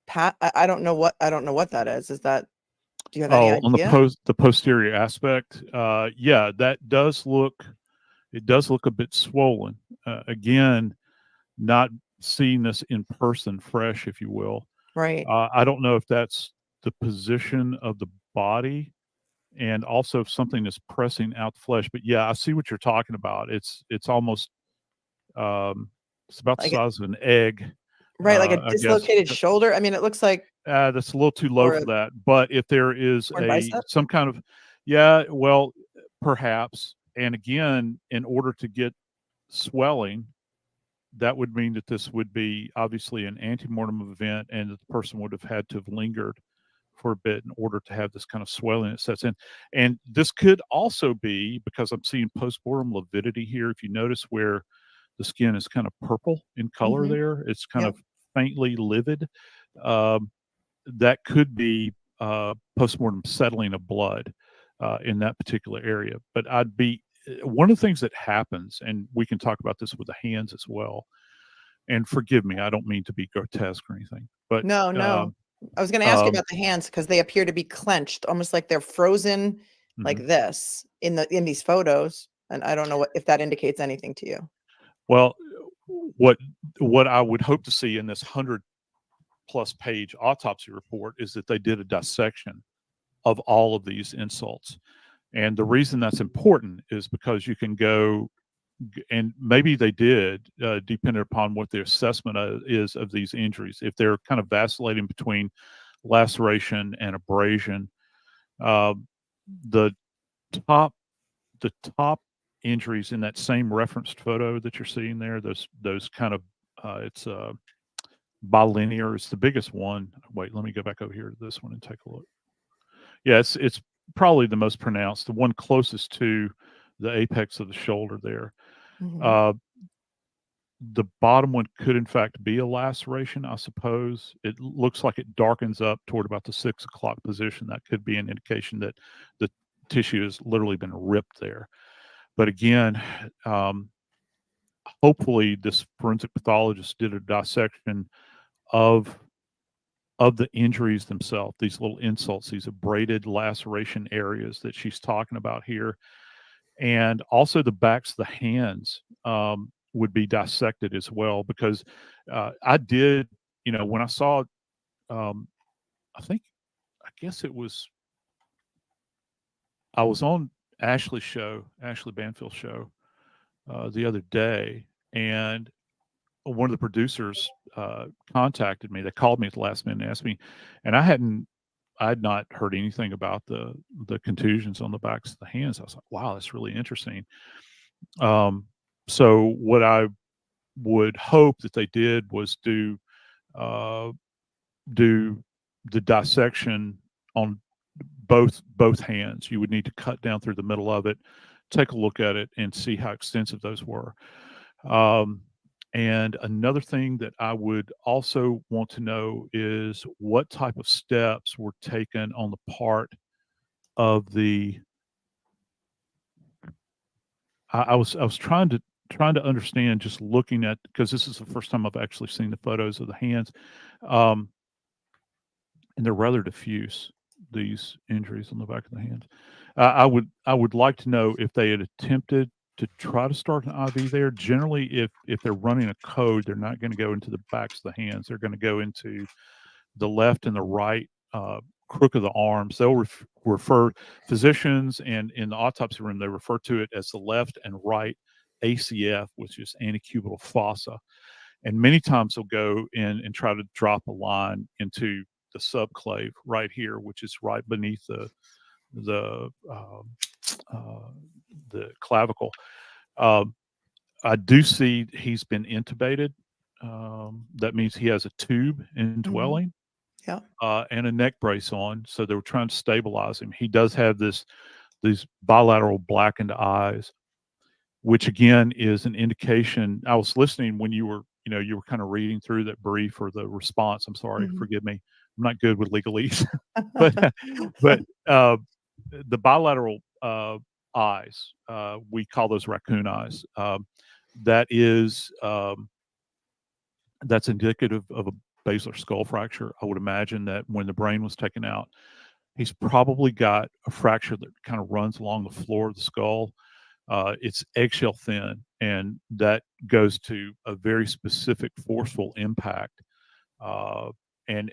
pat. I don't know what that is. Is that, do you have any idea? On the posterior aspect, that does look a bit swollen. Again, not seeing this in person, fresh, if you will. Right. I don't know if that's the position of the body, and also if something is pressing out the flesh. But yeah, I see what you're talking about. It's almost it's about the size of an egg. Right, like a dislocated shoulder. I mean, it looks like that's a little too low for that. But if there is some kind of, well, perhaps. And again, in order to get swelling, that would mean that this would be obviously an antemortem event, and that the person would have had to have lingered for a bit in order to have this kind of swelling that sets in. And this could also be, because I'm seeing postmortem lividity here. If you notice where the skin is kind of purple in color there, it's kind of faintly livid. That could be postmortem settling of blood in that particular area. But one of the things that happens, and we can talk about this with the hands as well, and forgive me, I don't mean to be grotesque or anything, but no. I was going to ask you about the hands, because they appear to be clenched, almost like they're frozen like this in these photos. And I don't know if that indicates anything to you. Well, what I would hope to see in this 100+ page autopsy report is that they did a dissection of all of these insults. And the reason that's important is because you can go, and maybe they did, depending upon what their assessment is of these injuries. If they're kind of vacillating between laceration and abrasion, the top injuries in that same referenced photo that you're seeing there, those kind of, it's bilinear is the biggest one. Wait, let me go back over here to this one and take a look. Yeah, it's probably the most pronounced, the one closest to the apex of the shoulder there. The bottom one could in fact be a laceration, I suppose. It looks like it darkens up toward about the 6 o'clock position. That could be an indication that the tissue has literally been ripped there. But again, hopefully this forensic pathologist did a dissection of the injuries themselves, these little insults, these abraded laceration areas that she's talking about here. And also the backs of the hands would be dissected as well, because I did, when I saw, I guess it was, I was on Ashley Banfield's show the other day, and one of the producers contacted me. They called me at the last minute and asked me, and I had not heard anything about the contusions on the backs of the hands. I was like, wow, that's really interesting. So what I would hope that they did was do the dissection on both hands. You would need to cut down through the middle of it, take a look at it, and see how extensive those were. And another thing that I would also want to know is what type of steps were taken on the part of the. I was trying to understand, just looking at, because this is the first time I've actually seen the photos of the hands, and they're rather diffuse, these injuries on the back of the hands. I would like to know if they had attempted to try to start an IV there. Generally, if they're running a code, they're not going to go into the backs of the hands. They're going to go into the left and the right crook of the arms. They'll refer, physicians and in the autopsy room, they refer to it as the left and right ACF, which is antecubital fossa. And many times they'll go in and try to drop a line into the subclave right here, which is right beneath the clavicle. I do see he's been intubated. That means he has a tube indwelling, and a neck brace on. So they were trying to stabilize him. He does have these bilateral blackened eyes, which again is an indication. I was listening when you were kind of reading through that brief or the response. I'm sorry, forgive me. I'm not good with legalese, but the bilateral eyes, we call those raccoon eyes. That's indicative of a basilar skull fracture. I would imagine that when the brain was taken out, he's probably got a fracture that kind of runs along the floor of the skull. It's eggshell thin, and that goes to a very specific forceful impact. And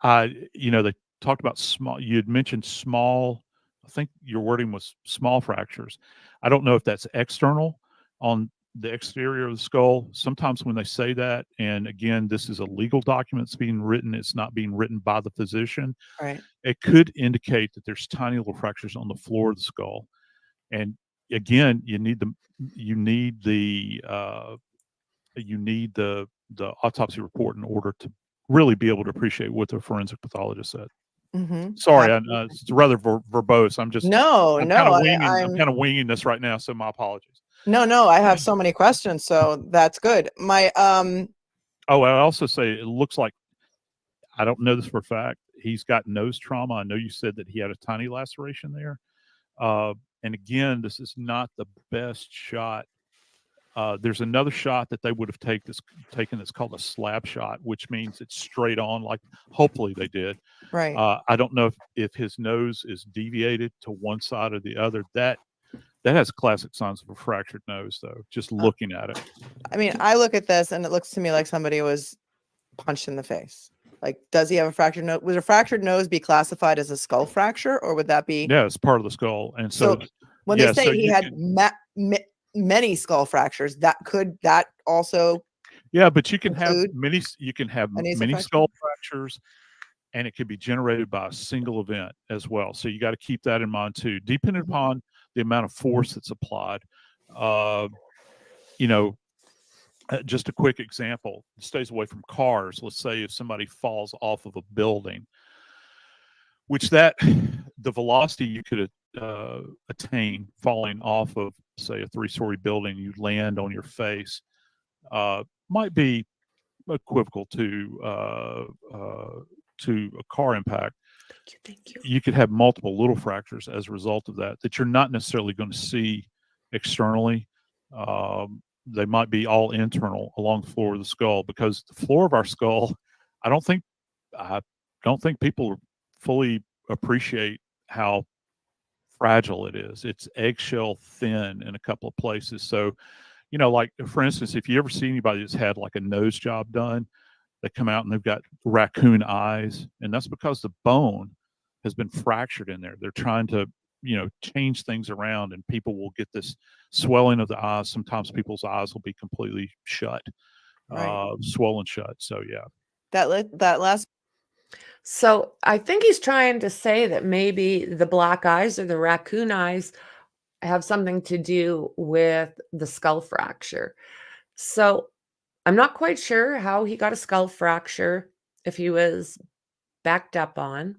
they talked about small. You had mentioned small. I think your wording was small fractures. I don't know if that's external on the exterior of the skull. Sometimes when they say that, and again, this is a legal document that's being written, it's not being written by the physician. Right. It could indicate that there's tiny little fractures on the floor of the skull. And again, you need the autopsy report in order to really be able to appreciate what the forensic pathologist said. Sorry, it's rather verbose. I'm kind of winging this right now, so my apologies. No, I have so many questions, so that's good. I also say it looks like, I don't know this for a fact, he's got nose trauma. I know you said that he had a tiny laceration there. And again, this is not the best shot. There's another shot that they would have taken that's called a slab shot, which means it's straight on, like hopefully they did. Right. I don't know if his nose is deviated to one side or the other. That has classic signs of a fractured nose, though, just looking at it. I mean, I look at this and it looks to me like somebody was punched in the face. Like, does he have a fractured nose? Would a fractured nose be classified as a skull fracture, or would that be? Yeah, it's part of the skull. And so when they say he had many skull fractures, that also. Yeah, but you can have many skull fractures, and it could be generated by a single event as well. So you got to keep that in mind too, depending upon the amount of force that's applied. Just a quick example, stays away from cars. Let's say if somebody falls off of a building, which the velocity you could attain falling off of, say, a 3-story building, you land on your face, might be equivocal to a car impact. Thank you. You could have multiple little fractures as a result of that you're not necessarily going to see externally. They might be all internal along the floor of the skull, because the floor of our skull, I don't think people fully appreciate how fragile it is. It's eggshell thin in a couple of places. So, like for instance, if you ever see anybody that's had like a nose job done, they come out and they've got raccoon eyes, and that's because the bone has been fractured in there. They're trying to, change things around, and people will get this swelling of the eyes. Sometimes people's eyes will be completely shut, Right. swollen shut. So yeah. That last So I think he's trying to say that maybe the black eyes or the raccoon eyes have something to do with the skull fracture. So I'm not quite sure how he got a skull fracture, if he was backed up on.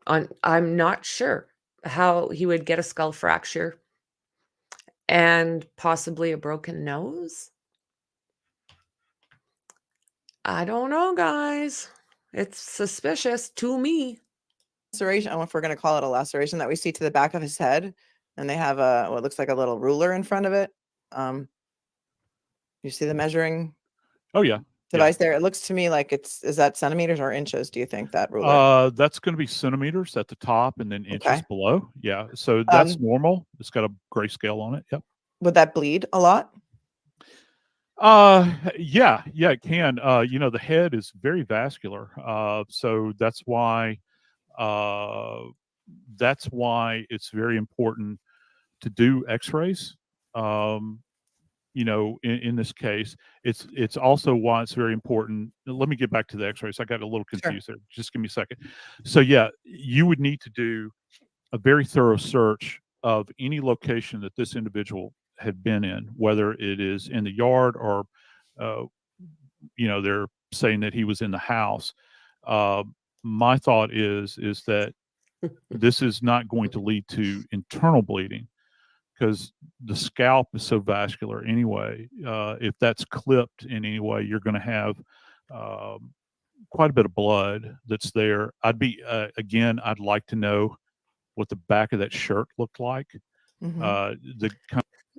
I'm not sure how he would get a skull fracture and possibly a broken nose. I don't know, guys. It's suspicious to me. laceration, I don't know if we're going to call it a laceration, that we see to the back of his head, and they have what looks like a little ruler in front of it. You see the measuring Oh yeah. device there? It looks to me like is that centimeters or inches, do you think, that ruler? That's going to be centimeters at the top and then inches Okay. below. Yeah. So that's normal. It's got a grayscale on it. Yep. Would that bleed a lot? Yeah, it can. The head is very vascular. So that's why it's very important to do x-rays. In this case, it's also why it's very important. Let me get back to the x-rays. I got a little confused there. Just give me a second. So yeah, you would need to do a very thorough search of any location that this individual had been in, whether it is in the yard or, they're saying that he was in the house. My thought is that this is not going to lead to internal bleeding, because the scalp is so vascular anyway. If that's clipped in any way, you're going to have quite a bit of blood that's there. I'd like to know what the back of that shirt looked like.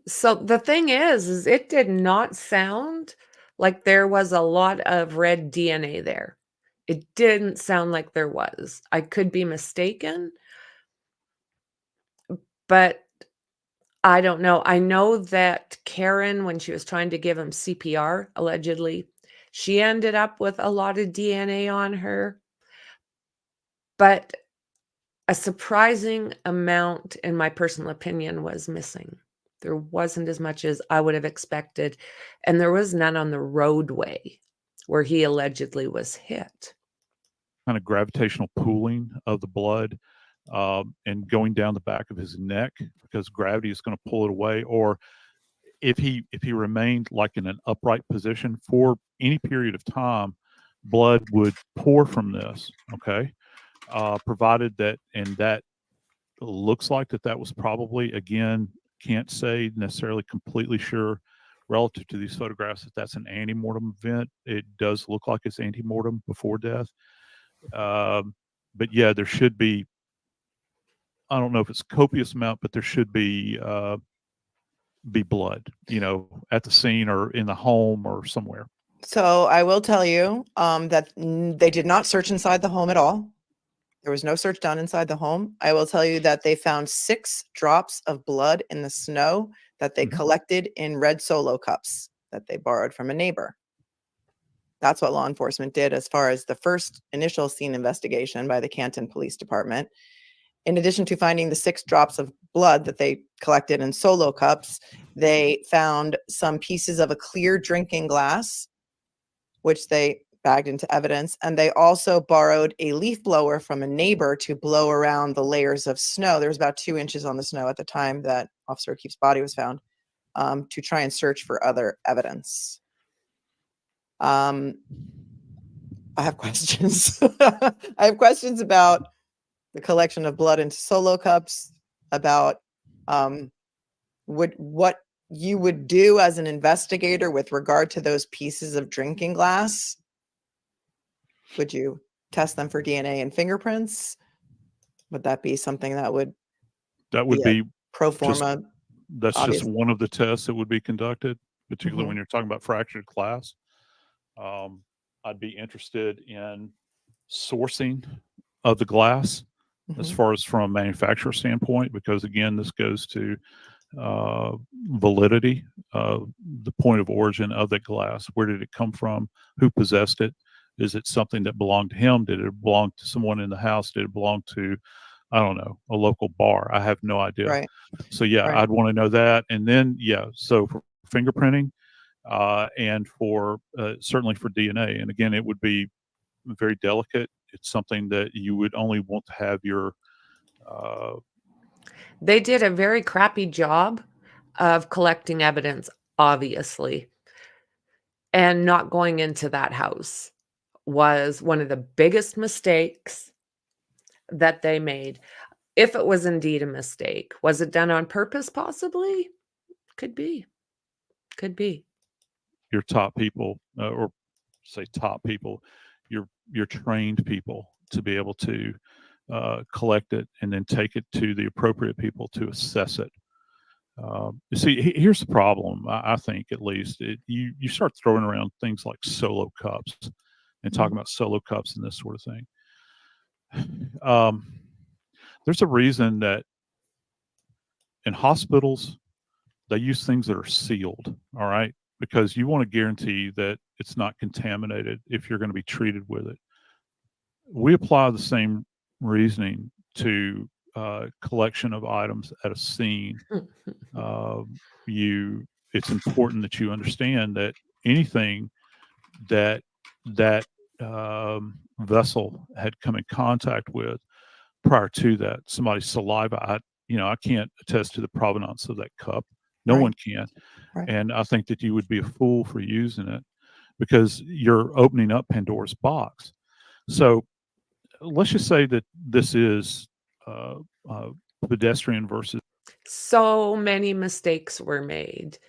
So the thing is it did not sound like there was a lot of red DNA there. It didn't sound like there was. I could be mistaken, but I don't know. I know that Karen, when she was trying to give him CPR, allegedly, she ended up with a lot of DNA on her. But a surprising amount, in my personal opinion, was missing. There wasn't as much as I would have expected, and there was none on the roadway where he allegedly was hit. Kind of gravitational pooling of the blood and going down the back of his neck, because gravity is going to pull it away. Or if he remained like in an upright position for any period of time, blood would pour from this. Okay. Provided that, and that looks like that was probably, again, can't say necessarily completely sure relative to these photographs that's an antemortem event. It does look like it's antemortem before death. But yeah, there should be, I don't know if it's copious amount, but there should be blood, at the scene or in the home or somewhere. So I will tell you that they did not search inside the home at all. There was no search done inside the home. I will tell you that they found 6 drops of blood in the snow that they collected in red Solo cups that they borrowed from a neighbor. That's what law enforcement did as far as the first initial scene investigation by the Canton Police Department. In addition to finding the 6 drops of blood that they collected in Solo cups, they found some pieces of a clear drinking glass, which they bagged into evidence. And they also borrowed a leaf blower from a neighbor to blow around the layers of snow. There was about 2 inches on the snow at the time that Officer O'Keefe's body was found, to try and search for other evidence. I have questions. I have questions about the collection of blood into Solo cups, about what you would do as an investigator with regard to those pieces of drinking glass. Would you test them for DNA and fingerprints? Would that be something that would be pro forma? That's just Obviously. one of the tests that would be conducted, particularly Mhm. when you're talking about fractured glass. I'd be interested in sourcing of the glass as Mhm. far as from a manufacturer standpoint, because again, this goes to validity, the point of origin of the glass. Where did it come from? Who possessed it? Is it something that belonged to him? Did it belong to someone in the house? Did it belong to, I don't know, a local bar? I have no idea. Right. So yeah, Right. I'd want to know that. And then yeah, so for fingerprinting, and for certainly for DNA. And again, it would be very delicate. It's something that you would only want to have your uh, They did a very crappy job of collecting evidence, obviously, and not going into that house was one of the biggest mistakes that they made. If it was indeed a mistake, was it done on purpose? Possibly. Could be. Could be. your top people, or say top people, your trained people to be able to collect it and then take it to the appropriate people to assess it. You see, here's the problem. I think, at least, you start throwing around things like solo cups and talking Mhm. about solo cups and this sort of thing. There's a reason that in hospitals they use things that are sealed. All right, because you want to guarantee that it's not contaminated if you're going to be treated with it. We apply the same reasoning to collection of items at a scene. You, it's important that you understand that anything that that vessel had come in contact with prior to that, somebody's saliva, I can't attest to the provenance of that cup. No one Right. can. Right. And I think that you would be a fool for using it because you're opening up Pandora's box. So let's just say that this is uh, uh, pedestrian versus. So many mistakes were made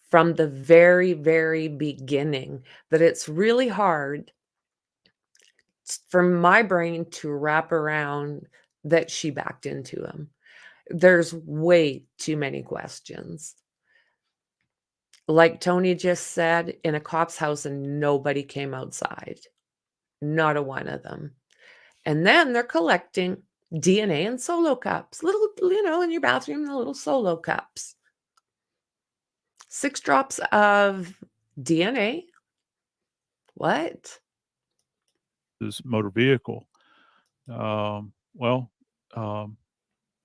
from the very, very beginning that it's really hard for my brain to wrap around that she backed into him. There's way too many questions. Like Tony just said, in a cop's house and nobody came outside. Not a one of them. And then they're collecting DNA in solo cups, little, in your bathroom, the little solo cups. 6 drops of DNA. What? This motor vehicle. Well,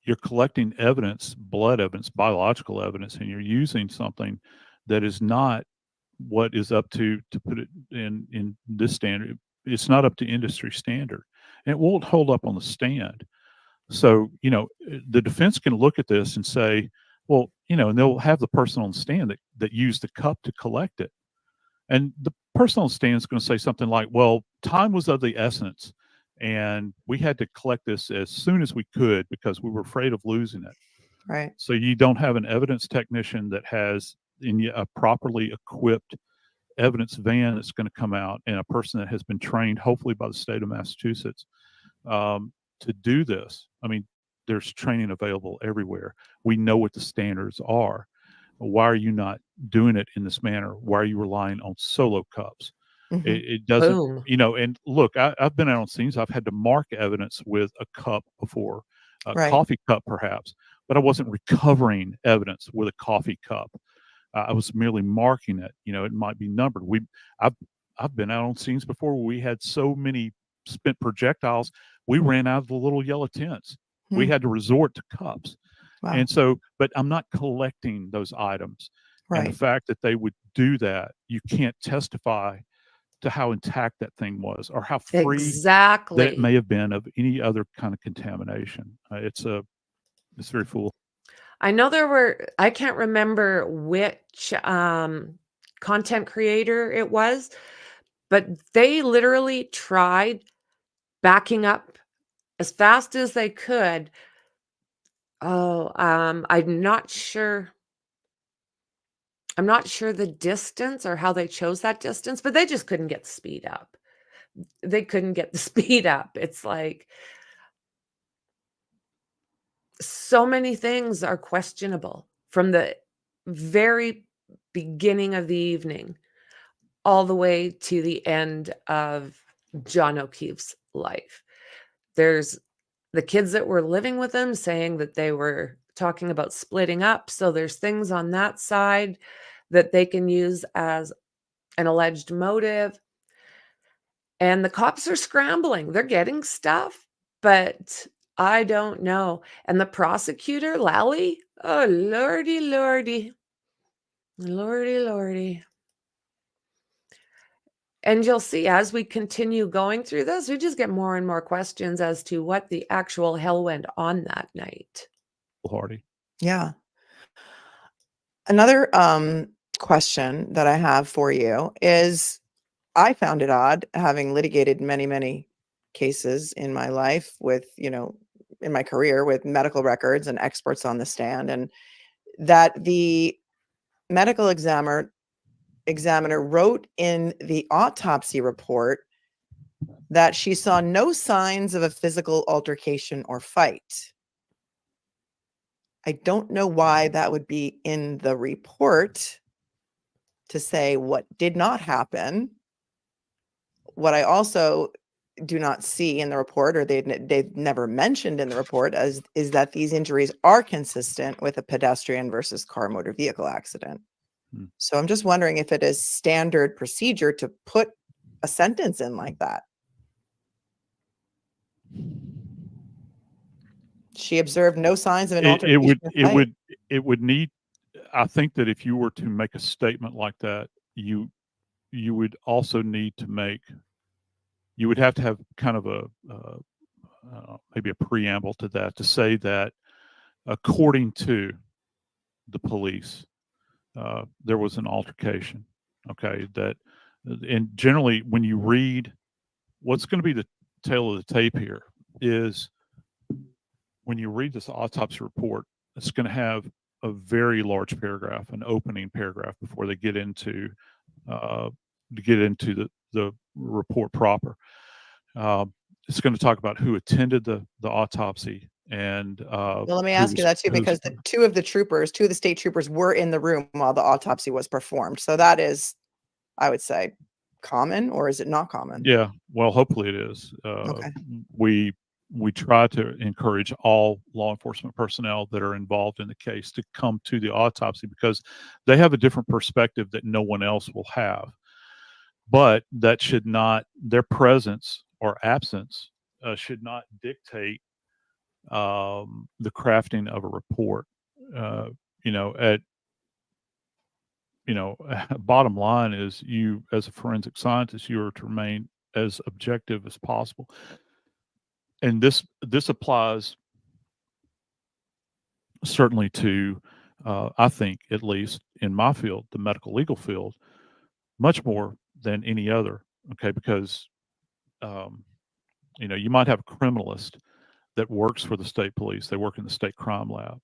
you're collecting evidence, blood evidence, biological evidence, and you're using something that is not what is up to put it in this standard. It's not up to industry standard, and it won't hold up on the stand. So the defense can look at this and say, well, and they'll have the person on the stand that used the cup to collect it. And the person on the stand is going to say something like, well, time was of the essence, and we had to collect this as soon as we could because we were afraid of losing it. Right. So you don't have an evidence technician that has a properly equipped evidence van that's going to come out, and a person that has been trained, hopefully by the state of Massachusetts, to do this. I mean, there's training available everywhere. We know what the standards are. Why are you not doing it in this manner? Why are you relying on solo cups? Mhm. It doesn't, Boom. and look, I've been out on scenes. I've had to mark evidence with a cup before, a Right. coffee cup perhaps, but I wasn't recovering evidence with a coffee cup. I was merely marking it. It might be numbered. I've been out on scenes before where we had so many spent projectiles, we ran out of the little yellow tents. We Hmm. had to resort to cups. Wow. And so, but I'm not collecting those items. And the Right. fact that they would do that, you can't testify to how intact that thing was or how free that it Exactly. may have been of any other kind of contamination. It's very foolish. I know I can't remember which content creator it was, but they literally tried backing up as fast as they could. Oh, I'm not sure the distance or how they chose that distance, but they just couldn't get the speed up. They couldn't get the speed up. It's like so many things are questionable from the very beginning of the evening all the way to the end of John O'Keefe's life. There's the kids that were living with him saying that they were talking about splitting up. So there's things on that side that they can use as an alleged motive. And the cops are scrambling. They're getting stuff, but I don't know. And the prosecutor, Lally, oh, lordy, lordy. Lordy, lordy. And you'll see as we continue going through this, we just get more and more questions as to what the actual hell went on that night. Hardy. Yeah. Another question that I have for you is, I found it odd, having litigated many, many cases in my life with, in my career with medical records and experts on the stand, and that the medical examiner wrote in the autopsy report that she saw no signs of a physical altercation or fight. I don't know why that would be in the report to say what did not happen. What I also do not see in the report, or they've never mentioned in the report, is that these injuries are consistent with a pedestrian versus car motor vehicle accident. So I'm just wondering if it is standard procedure to put a sentence in like that. She observed no signs of an altercation or fight. It would need. I think that if you were to make a statement like that, you would also need to make. You would have to have kind of maybe a preamble to that, to say that according to the police, there was an altercation. Okay, and generally when you read, what's going to be the tail of the tape here is when you read this autopsy report, it's going to have a very large paragraph, an opening paragraph, before they get into the report proper. It's going to talk about who attended the autopsy and well, let me ask you that too, because two of the state troopers were in the room while the autopsy was performed. So that is, I would say, common, or is it not common? Yeah, well, hopefully it is. Okay. We try to encourage all law enforcement personnel that are involved in the case to come to the autopsy, because they have a different perspective that no one else will have. But that should not, their presence or absence should not dictate the crafting of a report. Bottom line is, you, as a forensic scientist, you are to remain as objective as possible. And this applies certainly to, I think, at least in my field, the medical legal field, much more than any other. Okay, because you might have a criminalist that works for the state police. They work in the state crime lab.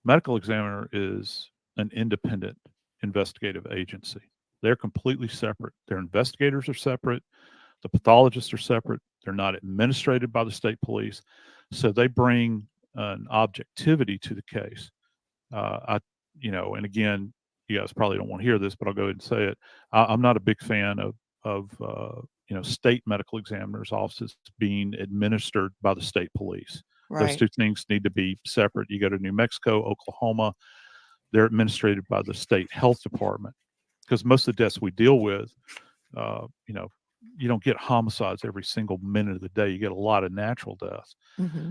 Medical examiner is an independent investigative agency. They're completely separate. Their investigators are separate. The pathologists are separate. They're not administrated by the state police. So they bring an objectivity to the case. And again, you guys probably don't want to hear this, but I'll go ahead and say it. I'm not a big fan of state medical examiners' offices being administered by the state police. Right. Those two things need to be separate. You go to New Mexico, Oklahoma, they're administered by the state health department, because most of the deaths we deal with, you don't get homicides every single minute of the day. You get a lot of natural deaths. Mm-hmm.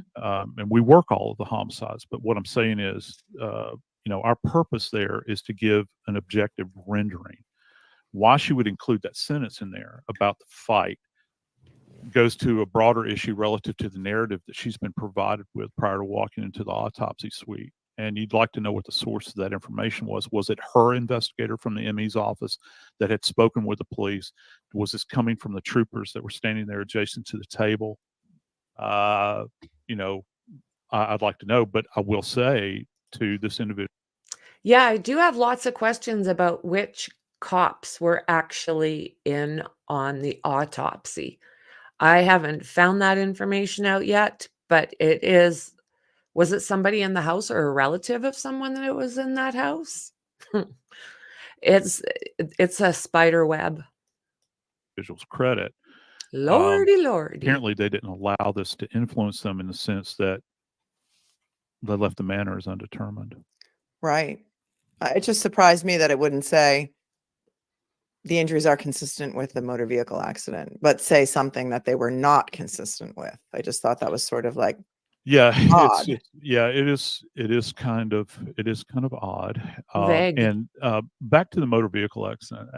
And we work all of the homicides. But what I'm saying is, our purpose there is to give an objective rendering. Why she would include that sentence in there about the fight goes to a broader issue relative to the narrative that she's been provided with prior to walking into the autopsy suite. And you'd like to know what the source of that information was. Was it her investigator from the ME's office that had spoken with the police? Was this coming from the troopers that were standing there adjacent to the table? I'd like to know, but I will say to this individual. Yeah, I do have lots of questions about which cops were actually in on the autopsy. I haven't found that information out yet, but it is Was it somebody in the house or a relative of someone that was in that house? It's it's a spider web. Individuals credit. Lordy, lordy. Apparently, they didn't allow this to influence them in the sense that they left the manner as undetermined. Right. It just surprised me that it wouldn't say the injuries are consistent with the motor vehicle accident, but say something that they were not consistent with. I just thought that was sort of like Yeah, odd. it is kind of odd. Vague. And back to the motor vehicle accident.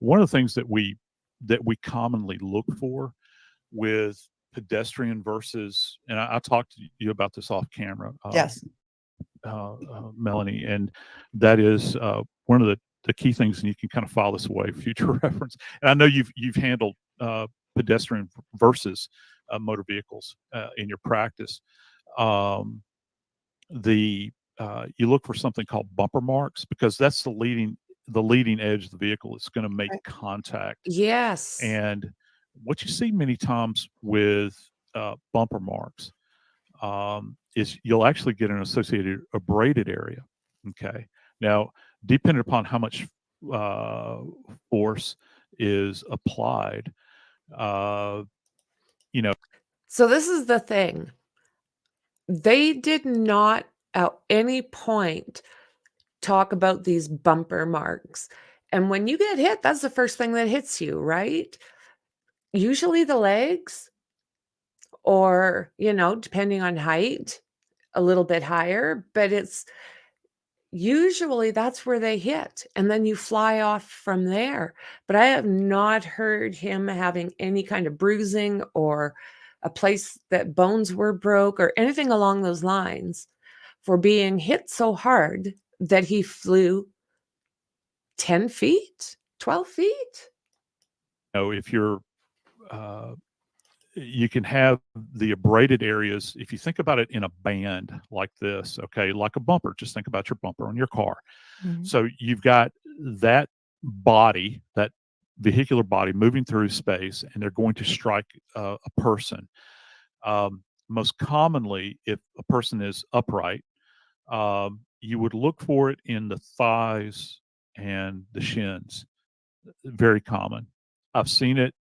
One of the things that we commonly look for with pedestrian versus, and I talked to you about this off camera. Yes. Melanie, and that is one of the key things, and you can kind of file this away, future reference. And I know you've handled pedestrian versus motor vehicles in your practice. You look for something called bumper marks, because that's the leading edge of the vehicle. It's going to make contact. Yes. And what you see many times with bumper marks is you'll actually get an associated abraded area. Okay. Now, depending upon how much force is applied, So this is the thing. They did not at any point talk about these bumper marks. And when you get hit, that's the first thing that hits you, right? Usually the legs, or, depending on height, a little bit higher, but it's usually that's where they hit, and then you fly off from there. But I have not heard him having any kind of bruising or a place that bones were broke or anything along those lines for being hit so hard that he flew 10 feet, 12 feet. If you're you can have the abraded areas. If you think about it in a band like this, okay, like a bumper, just think about your bumper on your car. Mhm. So you've got that body, that vehicular body moving through space, and they're going to strike a person. Most commonly, if a person is upright, you would look for it in the thighs and the shins. Very common. I've seen it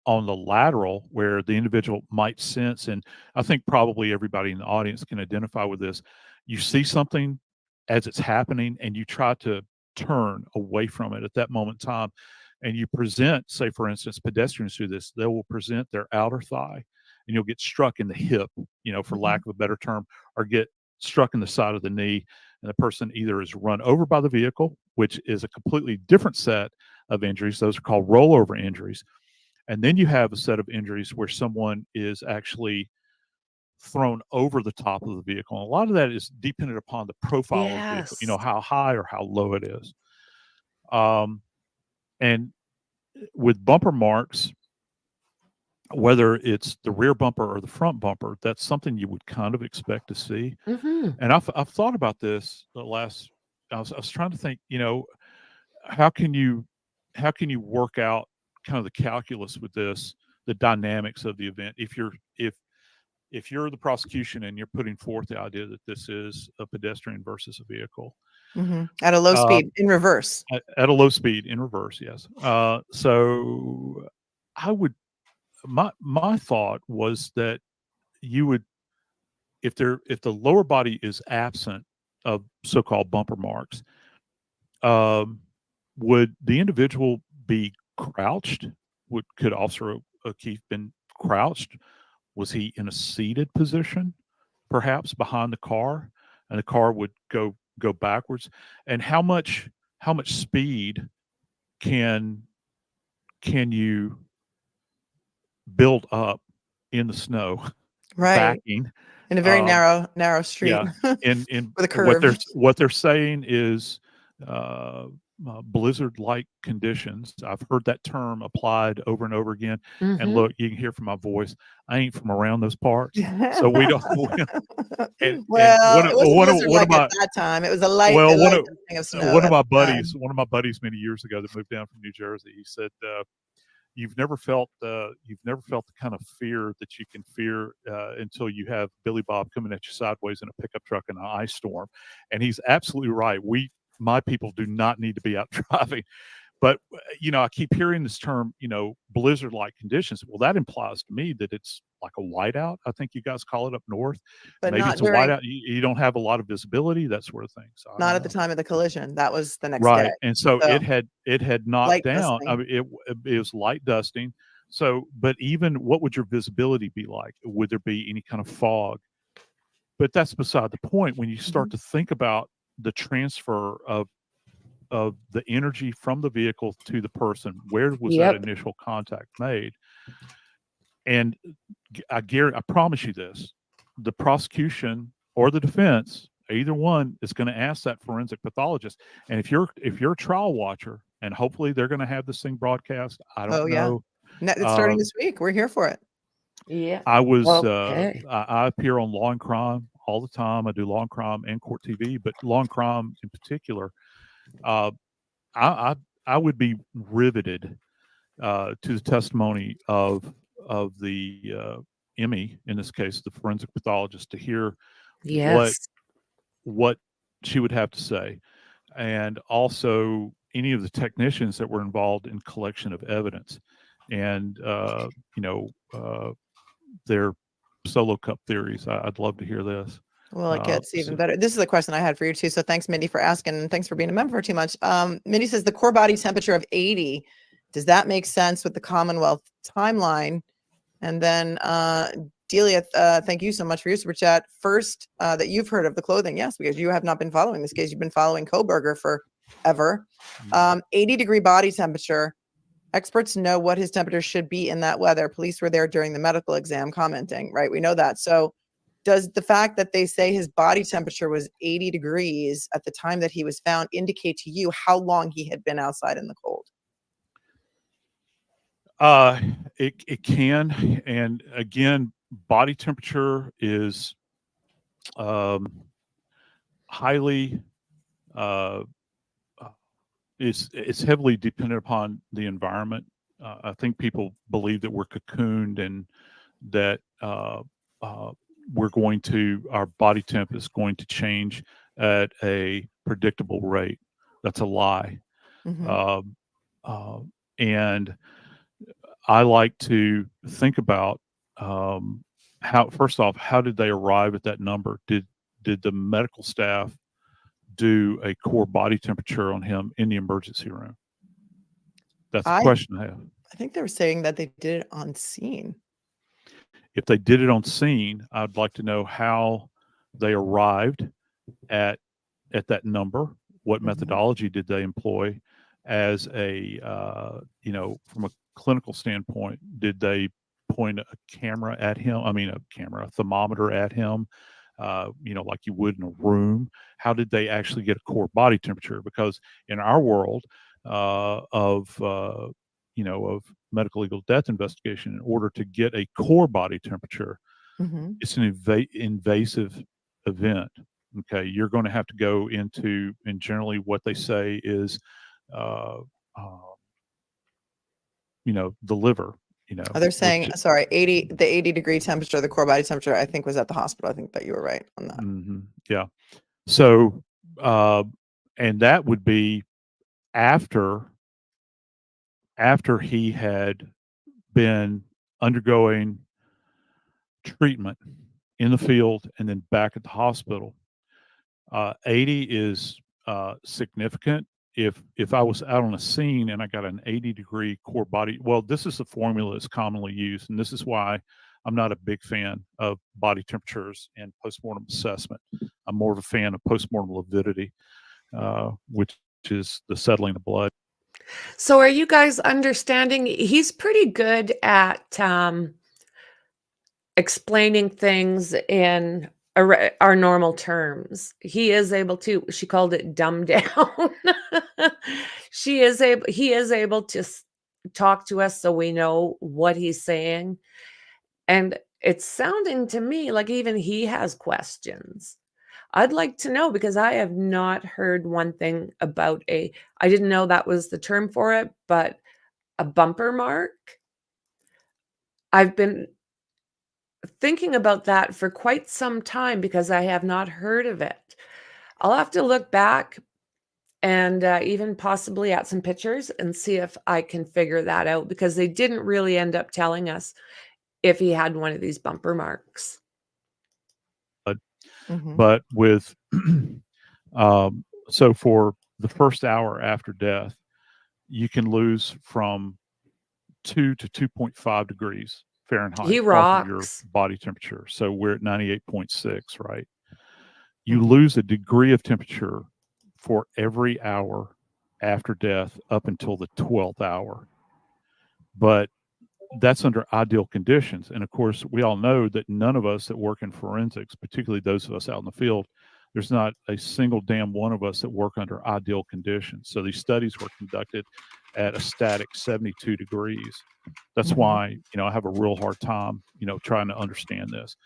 on the lateral where the individual might sense, and I think probably everybody in the audience can identify with this. You see something as it's happening and you try to turn away from it at that moment in time, and you present, say for instance, pedestrians do this, they will present their outer thigh and you'll get struck in the hip, for lack of a better term, or get struck in the side of the knee, and the person either is run over by the vehicle, which is a completely different set of injuries. Those are called rollover injuries. And then you have a set of injuries where someone is actually thrown over the top of the vehicle. And a lot of that is dependent upon the profile of the vehicle, Yes. how high or how low it is. And with bumper marks, whether it's the rear bumper or the front bumper, that's something you would kind of expect to see. Mhm. And I've thought about this I was trying to think, how can you work out kind of the calculus with this, the dynamics of the event, if you're the prosecution and you're putting forth the idea that this is a pedestrian versus a vehicle. Mhm. At a low speed in reverse. At a low speed in reverse, yes. So I would, my thought was that you would, if the lower body is absent of so-called bumper marks, would the individual be crouched? Could Officer O'Keefe been crouched? Was he in a seated position, perhaps behind the car, and the car would go backwards? And how much speed can you build up in the snow, Right. backing In a very narrow street. Yeah, in with a curve. what they're saying is blizzard-like conditions. I've heard that term applied over and over again. And Mhm. look, you can hear from my voice, I ain't from around those parts, so we don't. Well, it wasn't one blizzard-like at that time. It was a light thing of snow. One of my buddies many years ago that moved down from New Jersey, he said, you've never felt the kind of fear that you can fear until you have Billy Bob coming at you sideways in a pickup truck in an ice storm. And he's absolutely right. My people do not need to be out driving. But I keep hearing this term, blizzard-like conditions. Well, that implies to me that it's like a whiteout. I think you guys call it up north. But Maybe not it's a during, whiteout. You don't have a lot of visibility, that sort of thing. So I not don't at the know. time of the collision. That was the next day. Right, and so So it had knocked light down. I dusting. mean, it was light dusting. So, but even what would your visibility be like? Would there be any kind of fog? But that's beside the point. When you start to think about the transfer of the energy from the vehicle to the person, where was that Yep. initial contact made? And I promise you this: the prosecution or the defense, either one, is going to ask that forensic pathologist. And if you're a trial watcher, and hopefully they're going to have this thing broadcast, I don't Oh yeah. know. It's starting this week. We're here for it. Yeah. I was Okay. I appear on Law and Crime all the time. I do Law and Crime and Court TV, but Law and Crime in particular. I would be riveted to the testimony of the Emmy, in this case, the forensic pathologist, to hear Yes. what she would have to say, and also any of the technicians that were involved in collection of evidence, and their solo cup theories. I'd love to hear this. Well, it gets even better. This is a question I had for you too. So thanks, Mindy, for asking, and thanks for being a member for too much. Mindy says the core body temperature of 80. Does that make sense with the Commonwealth timeline? And then Delia, thank you so much for your super chat. First, that you've heard of the clothing. Yes, because you have not been following this case. You've been following Koberger forever. 80-degree body temperature. Experts know what his temperature should be in that weather. Police were there during the medical exam commenting, right? We know that. So does the fact that they say his body temperature was 80 degrees at the time that he was found indicate to you how long he had been outside in the cold? It can, and again, body temperature is highly it's heavily dependent upon the environment. I think people believe that we're cocooned and that our body temp is going to change at a predictable rate. That's a lie. And I like to think about first off, how did they arrive at that number? Did the medical staff do a core body temperature on him in the emergency room? That's a question I have. I think they were saying that they did it on scene. If they did it on scene, I'd like to know how they arrived at that number. What methodology did they employ? As from a clinical standpoint, did they point a camera at him? A thermometer at him, like you would in a room? How did they actually get a core body temperature? Because in our world of medical legal death investigation, in order to get a core body temperature, it's an invasive event. Okay, you're going to have to go into, and generally what they say is, the liver. They're saying, sorry, the 80-degree temperature, the core body temperature, I think was at the hospital. I think that you were right on that. Yeah. So, and that would be after he had been undergoing treatment in the field and then back at the hospital. 80 is significant. If I was out on a scene and I got an 80-degree core body, well, this is the formula that's commonly used, and this is why I'm not a big fan of body temperatures and postmortem assessment. I'm more of a fan of postmortem lividity, which is the settling of blood. So are you guys understanding? He's pretty good at explaining things in our normal terms. He is able to, she called it dumb down. He is able to talk to us so we know what he's saying. And it's sounding to me like even he has questions. I'd like to know, because I have not heard one thing about I didn't know that was the term for it, but a bumper mark. I've been thinking about that for quite some time because I have not heard of it. I'll have to look back and even possibly at some pictures and see if I can figure that out, because they didn't really end up telling us if he had one of these bumper marks. But with so for the first hour after death, you can lose from 2 to 2.5 degrees Fahrenheit He off of your rocks. body temperature. So we're at 98.6, right? Mm-hmm. You lose a degree of temperature for every hour after death up until the 12th hour. But that's under ideal conditions. And of course, we all know that none of us that work in forensics, particularly those of us out in the field, there's not a single damn one of us that work under ideal conditions. So these studies were conducted at a static 72 degrees. That's why, I have a real hard time, trying to understand this.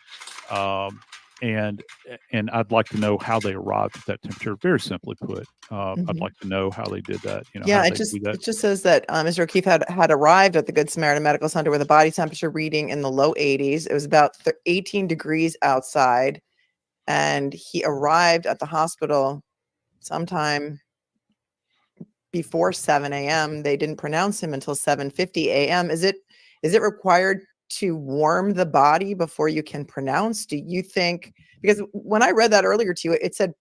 And I'd like to know how they arrived at that temperature. Very simply put, I'd like to know how they did that. Yeah, how it they just do that. it just says that Mr. O'Keefe had arrived at the Good Samaritan Medical Center with a body temperature reading in the low 80s. It was about 18 degrees outside, and he arrived at the hospital sometime before 7 a.m. They didn't pronounce him until 7:50 a.m. Is it required to warm the body before you can pronounce? Do you think? Because when I read that earlier to you, it said,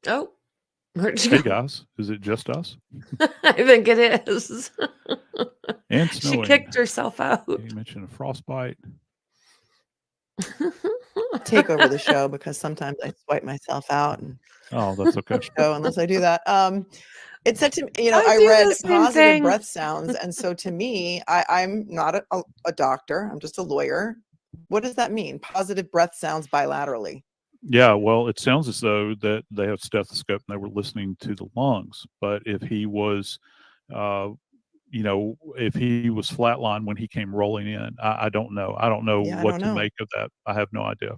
Oh, where'd you Hey go? guys, is it just us? I think it is. And She snowing. kicked herself out. You mentioned a frostbite. take over the show, because sometimes I swipe myself out and Oh, that's okay. show unless I do that. It said to me, I I do read the same positive thing. breath sounds. And so to me, I'm not a doctor. I'm just a lawyer. What does that mean? Positive breath sounds bilaterally. Yeah, well, it sounds as though that they have stethoscope and they were listening to the lungs. But if he was, if he was flatline when he came rolling in, I don't know. I don't know Yeah, I what don't to know. make of that. I have no idea.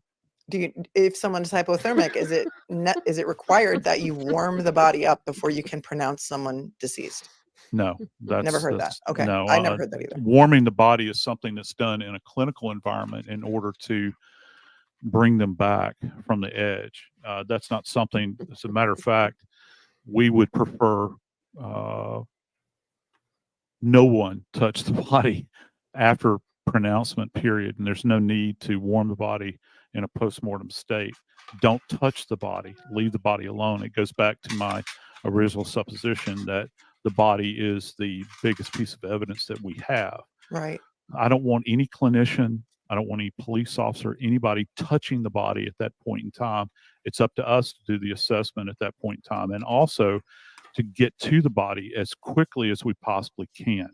If someone's hypothermic, is it required that you warm the body up before you can pronounce someone deceased? No, Never heard that. Okay, No, I never heard that either. warming the body is something that's done in a clinical environment in order to bring them back from the edge. That's not something, as a matter of fact, we would prefer no one touch the body after pronouncement, period. And there's no need to warm the body in a postmortem state. Don't touch the body. Leave the body alone. It goes back to my original supposition that the body is the biggest piece of evidence that we have. Right. I don't want any clinician, I don't want any police officer, anybody touching the body at that point in time. It's up to us to do the assessment at that point in time, and also to get to the body as quickly as we possibly can.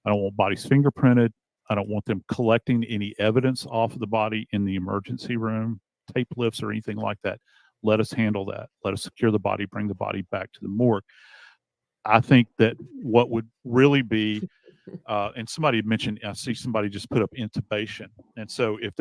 I don't want bodies fingerprinted. I don't want them collecting any evidence off of the body in the emergency room, tape lifts or anything like that. Let us handle that. Let us secure the body, bring the body back to the morgue. I think that what would really be, and somebody had mentioned, I see somebody just put up intubation. And so if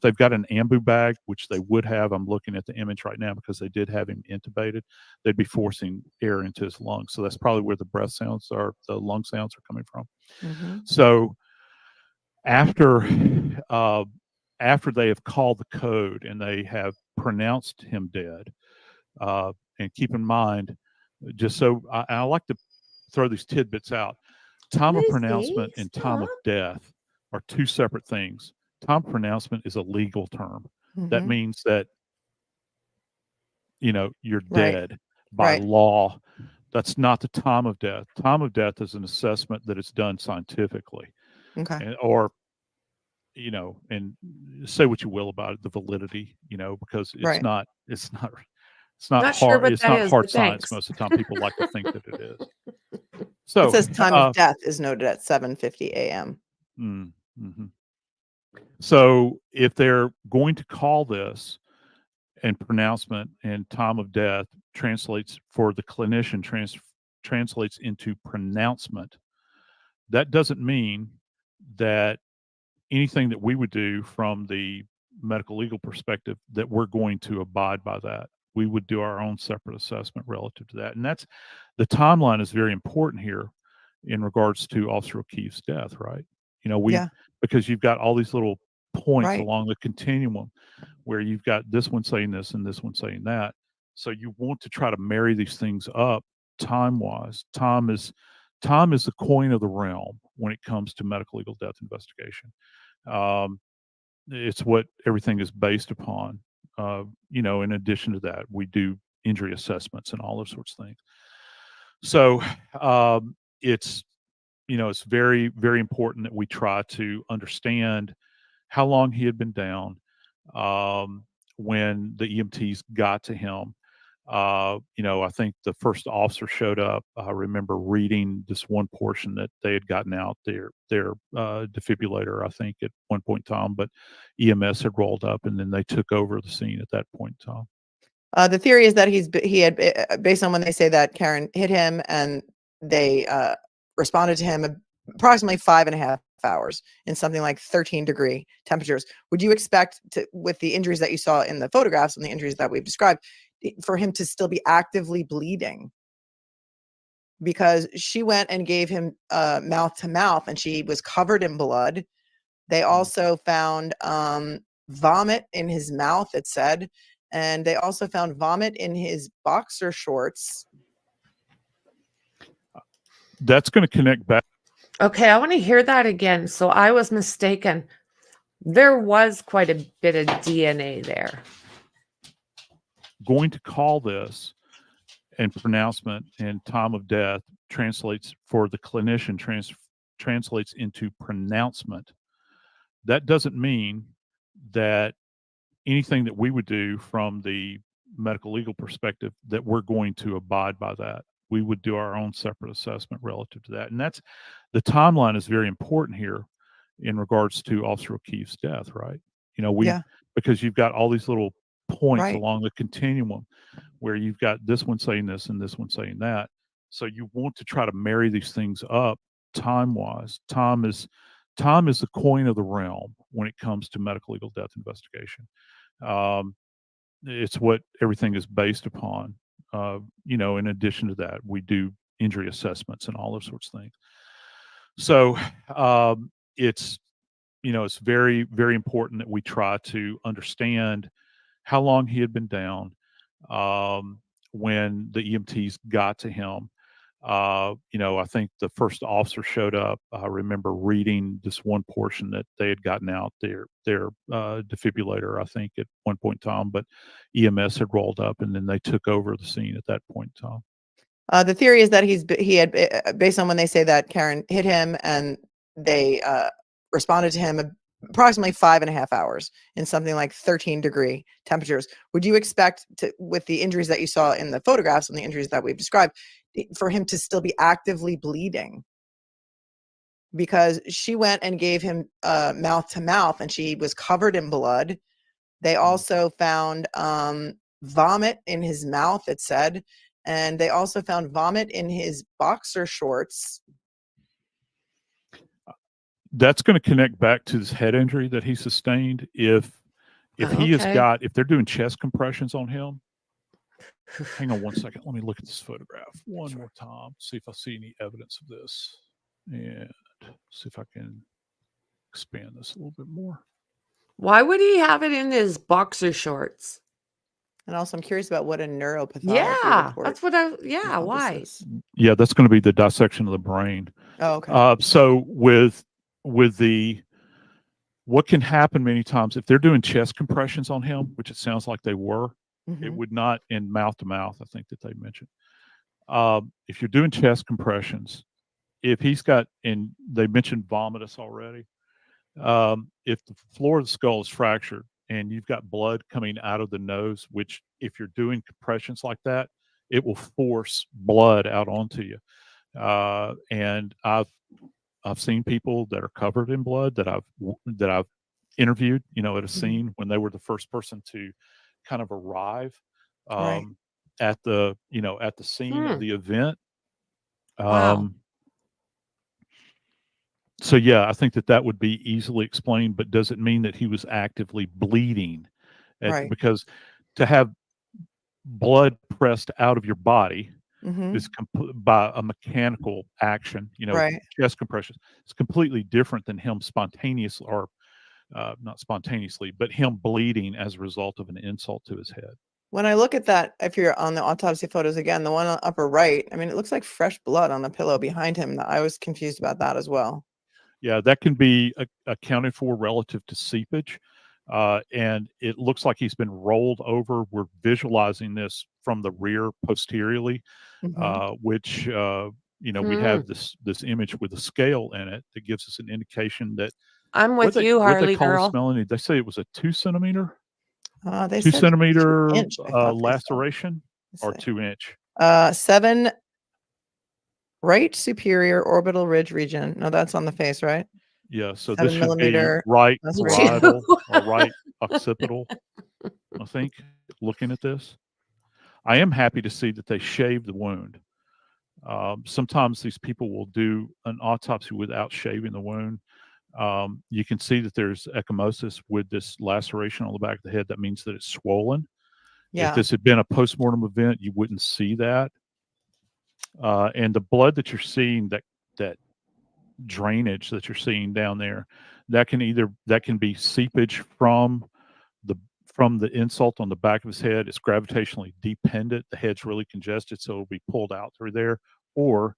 they've got an ambu bag, which they would have, I'm looking at the image right now because they did have him intubated, they'd be forcing air into his lungs. So that's probably where the breath sounds are, the lung sounds are coming from. So after they have called the code and they have pronounced him dead, and keep in mind, just so I like to throw these tidbits out. Time of pronouncement and time of death are two separate things. Time of pronouncement is a legal term. That means that, you're dead by law. That's not the time of death. Time of death is an assessment that is done scientifically. Okay. And say what you will about it, the validity, because it's not Not sure hard. what It's that not is, hard but science. thanks. Most of the time, people like to think that it is. So it says time of death is noted at 7:50 a.m. So if they're going to call this, and pronouncement and time of death translates for the clinician translates into pronouncement, that doesn't mean that anything that we would do from the medical legal perspective that we're going to abide by that. we would do our own separate assessment relative to that. And that's the timeline is very important here in regards to Officer O'Keefe's death, right? You know, Yeah. because you've got all these little points Right. along the continuum where you've got this one saying this and this one saying that. So you want to try to marry these things up time-wise. Time is the coin of the realm when it comes to medical legal death investigation. It's what everything is based upon. You know, in addition to that, we do injury assessments and all those sorts of things. So it's, you know, it's very, very important that we try to understand how long he had been down when the EMTs got to him. You know, I think the first officer showed up. I remember reading this one portion that they had gotten out their defibrillator, I think, at one point in time, but EMS had rolled up and then they took over the scene at that point in time. The theory is that he had, based on when they say that Karen hit him and they responded to him approximately 5.5 hours in something like 13-degree temperatures. Would you expect to, with the injuries that you saw in the photographs and the injuries that we've described, for him to still be actively bleeding? Because she went and gave him mouth to mouth and she was covered in blood. They also found vomit in his mouth, it said, and they also found vomit in his boxer shorts. That's going to connect back. Okay, I want to hear that again. So I was mistaken. There was quite a bit of DNA there. Going to call this and pronouncement and time of death translates for the clinician translates into pronouncement. That doesn't mean that anything that we would do from the medical legal perspective that we're going to abide by that. We would do our own separate assessment relative to that. And that's the timeline is very important here in regards to Officer O'Keefe's death, right? You know, because you've got all these little points along the continuum where you've got this one saying this and this one saying that. So you want to try to marry these things up time-wise. Time is the coin of the realm when it comes to medical legal death investigation. It's what everything is based upon. You know, in addition to that, we do injury assessments and all those sorts of things. So it's, you know, it's very, very important that we try to understand how long he had been down when the EMTs got to him. You know, I think the first officer showed up. I remember reading this one portion that they had gotten out their defibrillator, I think, at one point in time, but EMS had rolled up and then they took over the scene at that point in time. The theory is that he had, based on when they say that Karen hit him and they responded to him approximately 5.5 hours in something like 13-degree temperatures. Would you expect to, with the injuries that you saw in the photographs and the injuries that we've described, for him to still be actively bleeding? Because she went and gave him mouth to mouth and she was covered in blood. They also found vomit in his mouth, it said, and they also found vomit in his boxer shorts. That's going to connect back to this head injury that he sustained. If he has got, if they're doing chest compressions on him, hang on one second. Let me look at this photograph one more time, see if I see any evidence of this, and see if I can expand this a little bit more. Why would he have it in his boxer shorts? And also, I'm curious about what a neuropathology report. That's what why? Yeah, that's going to be the dissection of the brain. Oh, okay. So with the, what can happen many times if they're doing chest compressions on him, which it sounds like they were, it would not, in mouth to mouth, I think that they mentioned. If you're doing chest compressions, if he's got, and they mentioned vomitus already, if the floor of the skull is fractured and you've got blood coming out of the nose, which if you're doing compressions like that, it will force blood out onto you. And I've seen people that are covered in blood that I've interviewed, you know, at a scene when they were the first person to kind of arrive at the, you know, at the scene of the event. So yeah, I think that would be easily explained, but does it mean that he was actively bleeding? Because to have blood pressed out of your body Mhm. is by a mechanical action, Right. chest compression. It's completely different than him spontaneously, or not spontaneously, but him bleeding as a result of an insult to his head. When I look at that, if you're on the autopsy photos again, the one on the upper right, I mean, it looks like fresh blood on the pillow behind him. I was confused about that as well. Yeah, that can be accounted for relative to seepage. And it looks like he's been rolled over. We're visualizing this from the rear posteriorly, which we Hmm. have this image with a scale in it that gives us an indication that I'm with you, what they Harley call this, girl. Melanie? They say it was a 2 centimeter, They two said 2 centimeter inch, I thought they said. laceration, or Let's see. 2 inch. 7 right superior orbital ridge region. No, that's on the face, right? Yeah, so 7 this should be millimeter right laceration. parietal or right occipital, I think, looking at this. I am happy to see that they shaved the wound. Sometimes these people will do an autopsy without shaving the wound. You can see that there's ecchymosis with this laceration on the back of the head. That means that it's swollen. If Yeah. this had been a postmortem event, you wouldn't see that. And the blood that you're seeing, that drainage that you're seeing down there, that can be seepage from the insult on the back of his head. It's gravitationally dependent. The head's really congested, so it'll be pulled out through there. Or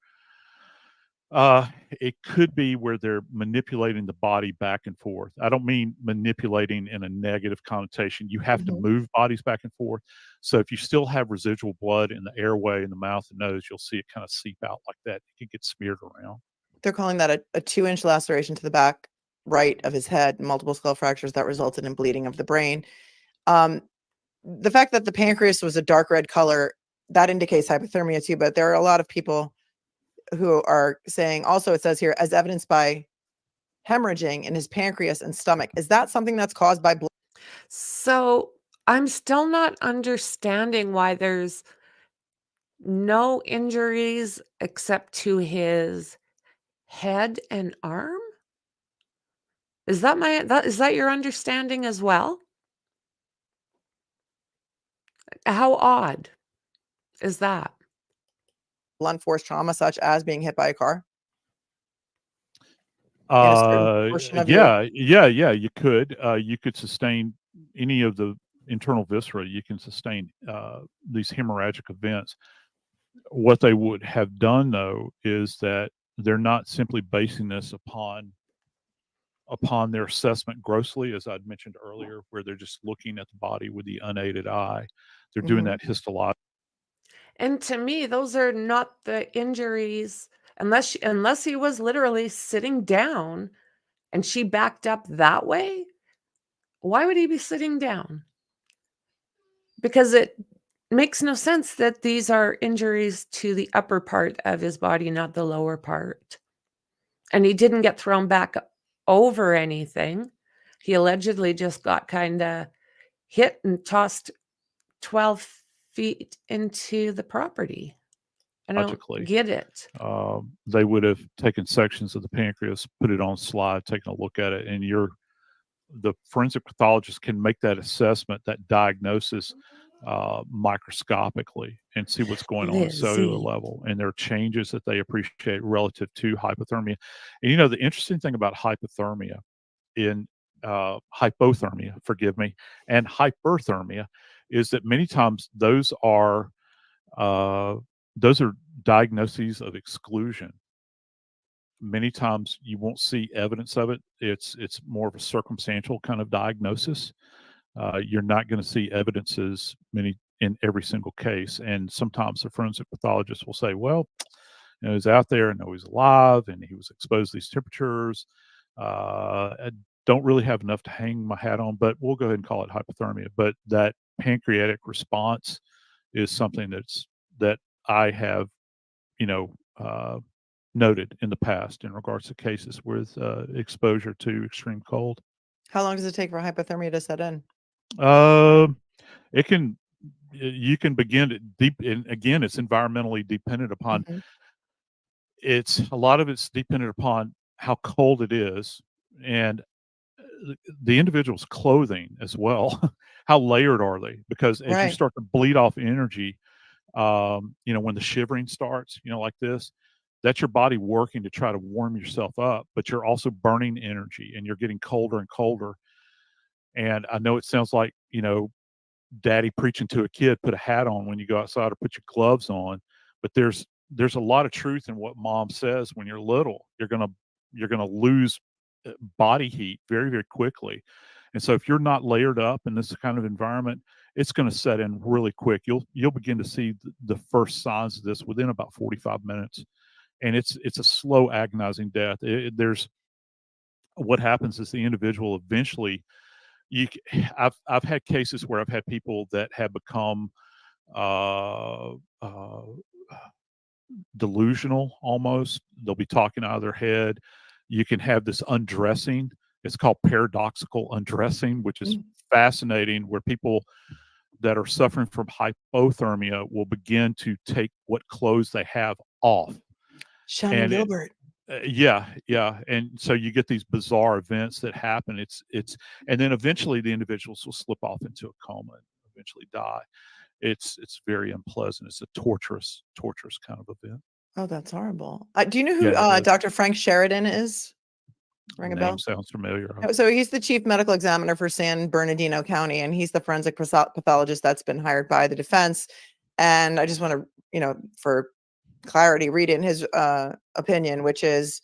it could be where they're manipulating the body back and forth. I don't mean manipulating in a negative connotation. You have to move bodies back and forth. So if you still have residual blood in the airway, in the mouth and nose, you'll see it kind of seep out like that. It can get smeared around. They're calling that a 2-inch laceration to the back right of his head, multiple skull fractures that resulted in bleeding of the brain. The fact that the pancreas was a dark red color, that indicates hypothermia too, but there are a lot of people who are saying, also it says here, as evidenced by hemorrhaging in his pancreas and stomach. Is that something that's caused by blood? So I'm still not understanding why there's no injuries except to his head and arm. Is that your understanding as well? How odd is that? Blunt force trauma, such as being hit by a car? In a certain portion of your You could sustain any of the internal viscera. You can sustain these hemorrhagic events. What they would have done, though, is that they're not simply basing this upon their assessment grossly, as I'd mentioned earlier, where they're just looking at the body with the unaided eye. They're doing that histologically. And to me, those are not the injuries unless he was literally sitting down and she backed up that way. Why would he be sitting down? Because it makes no sense that these are injuries to the upper part of his body, not the lower part. And he didn't get thrown back over anything. He allegedly just got kind of hit and tossed 12 feet into the property. I don't Logically, get it. they would have taken sections of the pancreas, put it on a slide, taken a look at it, and the forensic pathologist can make that assessment, that diagnosis, microscopically, and see what's going on at cellular Lizzie. level. And there are changes that they appreciate relative to hypothermia. And the interesting thing about hypothermia in hypothermia, forgive me, and hyperthermia is that many times those are diagnoses of exclusion. Many times you won't see evidence of it. It's more of a circumstantial kind of diagnosis. You're not going to see evidences in every single case. And sometimes the forensic pathologist will say, well, he's out there and he's alive and he was exposed to these temperatures. I don't really have enough to hang my hat on, but we'll go ahead and call it hypothermia. But that pancreatic response is something that I have, noted in the past in regards to cases with exposure to extreme cold. How long does it take for hypothermia to set in? You can begin it deep, and again, it's environmentally dependent upon. A lot of it's dependent upon how cold it is, and the individual's clothing as well. How layered are they? Because as you Right. start to bleed off energy, when the shivering starts, like this, that's your body working to try to warm yourself up, but you're also burning energy and you're getting colder and colder. And I know it sounds like, daddy preaching to a kid, put a hat on when you go outside or put your gloves on, but there's a lot of truth in what mom says. When you're little, you're going to lose body heat very, very quickly. And so if you're not layered up in this kind of environment, it's going to set in really quick. You'll begin to see the first signs of this within about 45 minutes. And it's a slow, agonizing death. There's what happens is the individual eventually, I've had cases where I've had people that have become delusional almost. They'll be talking out of their head. You can have this undressing. It's called paradoxical undressing, which is fascinating, where people that are suffering from hypothermia will begin to take what clothes they have off. Shannon Gilbert. Yeah. And so you get these bizarre events that happen. And then eventually the individuals will slip off into a coma and eventually die. It's very unpleasant. It's a torturous kind of event. Oh, that's horrible. Do you know who Yeah, it is. Dr. Frank Sheridan is? Ring a bell? Name sounds familiar. So he's the chief medical examiner for San Bernardino County, and he's the forensic pathologist that's been hired by the defense. And I just want to, for clarity, read in his opinion, which is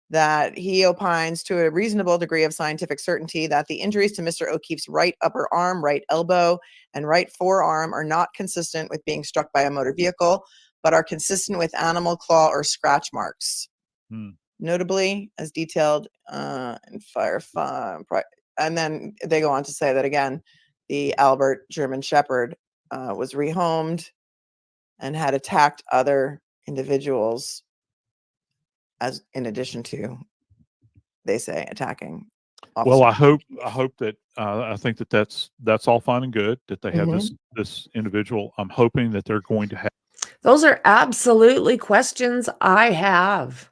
that he opines to a reasonable degree of scientific certainty that the injuries to Mr. O'Keefe's right upper arm, right elbow, and right forearm are not consistent with being struck by a motor vehicle, but are consistent with animal claw or scratch marks. Notably, as detailed in and then they go on to say that again, the Albert German Shepherd was rehomed and had attacked other individuals, as in addition to, they say, attacking officers. Well, I hope that I think that's all fine and good that they have this individual. I'm hoping that they're going to have. Those are absolutely questions I have.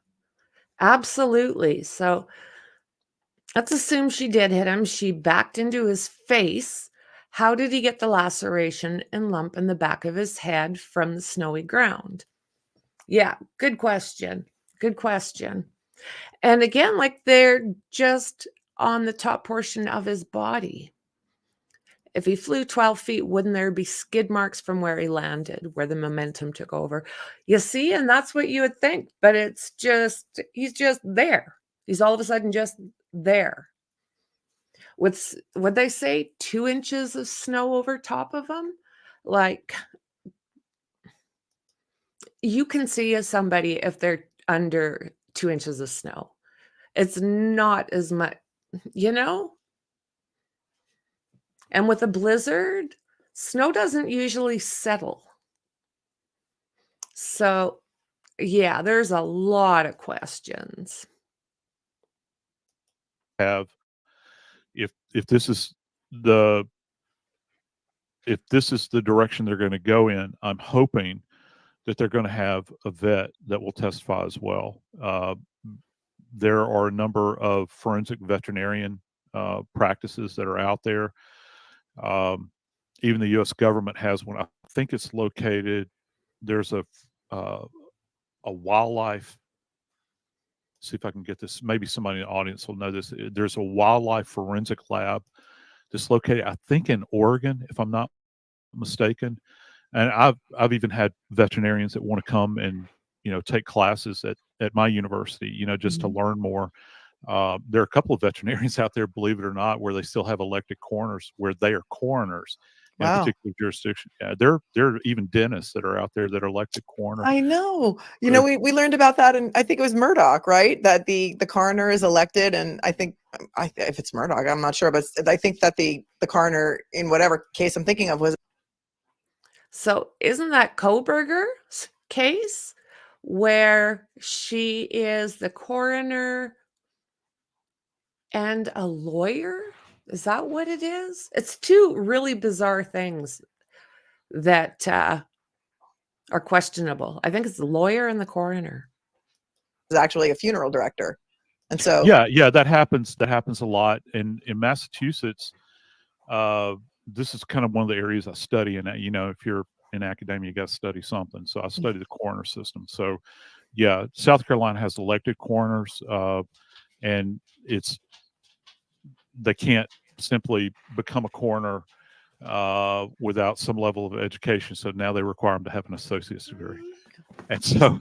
Absolutely. So let's assume she did hit him. She backed into his face. How did he get the laceration and lump in the back of his head from the snowy ground? Yeah, good question. Good question. And again, like they're just on the top portion of his body. If he flew 12 feet, wouldn't there be skid marks from where he landed, where the momentum took over? You see, and that's what you would think, but it's just, he's just there. He's all of a sudden just there. Would they say 2 inches of snow over top of him? Like, you can see as somebody if they're under 2 inches of snow. It's not as much, And with a blizzard, snow doesn't usually settle. So, yeah, there's a lot of questions. Have if this is the direction they're going to go in, I'm hoping that they're going to have a vet that will testify as well. There are a number of forensic veterinarian practices that are out there. Even the U.S. government has one. I think it's located. There's a wildlife. See if I can get this. Maybe somebody in the audience will know this. There's a wildlife forensic lab that's located, I think, in Oregon, if I'm not mistaken. And I've even had veterinarians that want to come and take classes at my university, just to learn more. There are a couple of veterinarians out there, believe it or not, where they still have elected coroners, where they are coroners in a particular jurisdiction. Yeah, there are even dentists that are out there that are elected coroners. I know. We learned about that, and I think it was Murdoch, right? That the coroner is elected, and I think if it's Murdoch, I'm not sure, but I think that the coroner in whatever case I'm thinking of was. So isn't that Koberger's case where she is the coroner and a lawyer? Is that what it is? It's 2 really bizarre things that are questionable. I think it's the lawyer and the coroner. Was actually a funeral director And so, yeah, that happens. That happens a lot. And in Massachusetts, this is kind of one of the areas I study. And if you're in academia, you got to study something. So I study the coroner system. So yeah, South Carolina has elected coroners, and they can't simply become a coroner without some level of education. So now they require them to have an associate's degree. And so,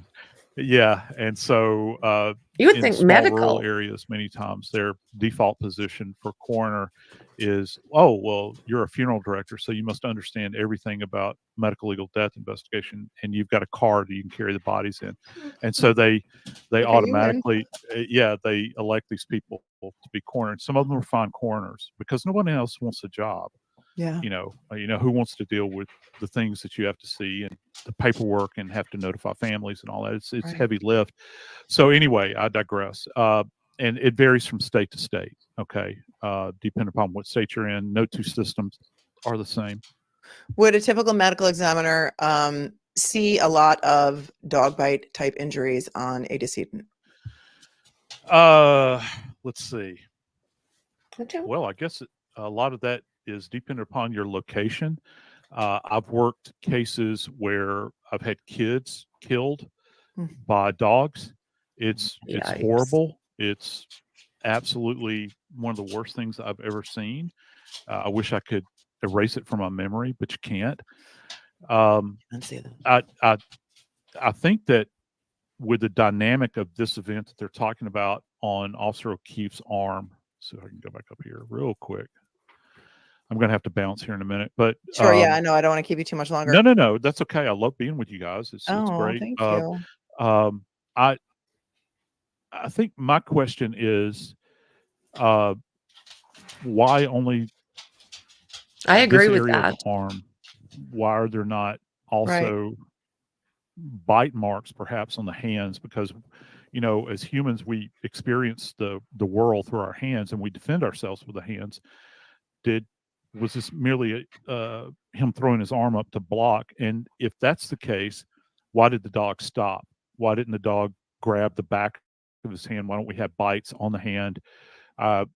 yeah. And so You would in think small rural medical. areas, many times their default position for coroner is, oh, well, you're a funeral director, so you must understand everything about medical legal death investigation, and you've got a car that you can carry the bodies in. And so they Okay, automatically, they elect these people to be coroner. Some of them are fine coroners because no one else wants a job. yeah. Who wants to deal with the things that you have to see and the paperwork and have to notify families and all that. It's Right. heavy lift. So anyway, I digress. And it varies from state to state. Okay, depending upon what state you're in. No two systems are the same. Would a typical medical examiner see a lot of dog bite type injuries on a decedent? Let's see. Okay. Well, I guess a lot of that is dependent upon your location. I've worked cases where I've had kids killed by dogs. It's Yikes. horrible. It's absolutely one of the worst things I've ever seen. I wish I could erase it from my memory, but you can't. Let's see that. I think that with the dynamic of this event that they're talking about on Officer O'Keefe's arm, so I can go back up here real quick. I'm going to have to bounce here in a minute, but Sure. Yeah, I know. I don't want to keep you too much longer. No, that's okay. I love being with you guys. It's great. Thank you. I think my question is, why only I agree this with area that. of harm? Why are there not also bite marks perhaps on the hands? Because as humans, we experience the world through our hands and we defend ourselves with the hands. Was this merely him throwing his arm up to block? And if that's the case, why did the dog stop? Why didn't the dog grab the back of his hand? Why don't we have bites on the hand?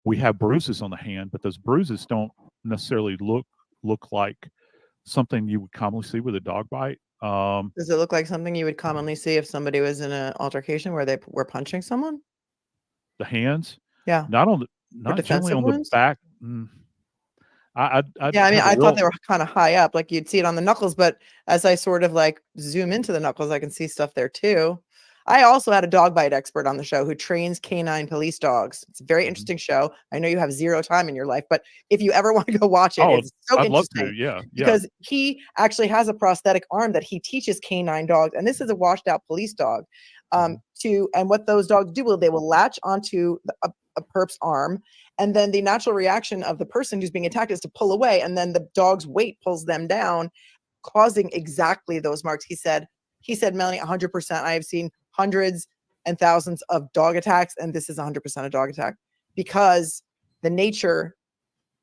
We have bruises on the hand, but those bruises don't necessarily look like something you would commonly see with a dog bite. Does it look like something you would commonly see if somebody was in an altercation where they were punching someone? The hands, Yeah. not generally defensive on wounds? the back. Yeah, I mean, I thought they were kind of high up, like you'd see it on the knuckles, but as I sort of like zoom into the knuckles, I can see stuff there too. I also had a dog bite expert on the show who trains canine police dogs. It's a very interesting show. I know you have zero time in your life, but if you ever want to go watch it, it's so I'd love interesting. to. Yeah. Because he actually has a prosthetic arm that he teaches canine dogs, and this is a washed out police dog. And what those dogs do, they will latch onto a perp's arm, and then the natural reaction of the person who's being attacked is to pull away, and then the dog's weight pulls them down, causing exactly those marks. He said, Melanie, 100%. I have seen hundreds and thousands of dog attacks, and this is 100% a dog attack because the nature.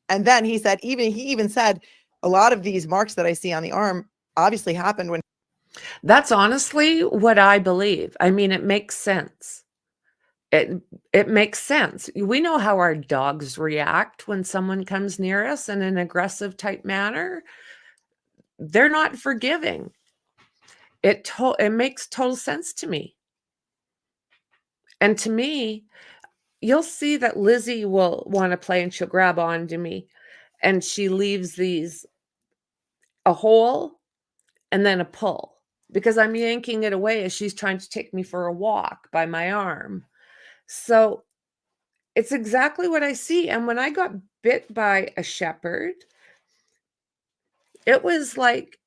And then he said, he even said, a lot of these marks that I see on the arm obviously happened when. That's honestly what I believe. I mean, it makes sense. It makes sense. We know how our dogs react when someone comes near us in an aggressive type manner. They're not forgiving. It makes total sense to me. And to me, you'll see that Lizzie will want to play and she'll grab onto me, and she leaves a hole and then a pull because I'm yanking it away as she's trying to take me for a walk by my arm. So it's exactly what I see. And when I got bit by a shepherd, it was like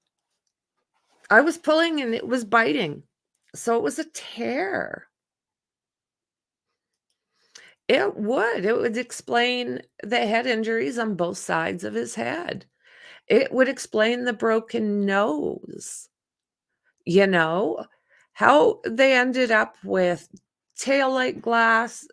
I was pulling and it was biting. So it was a tear. It would explain the head injuries on both sides of his head. It would explain the broken nose. How they ended up with taillight glass,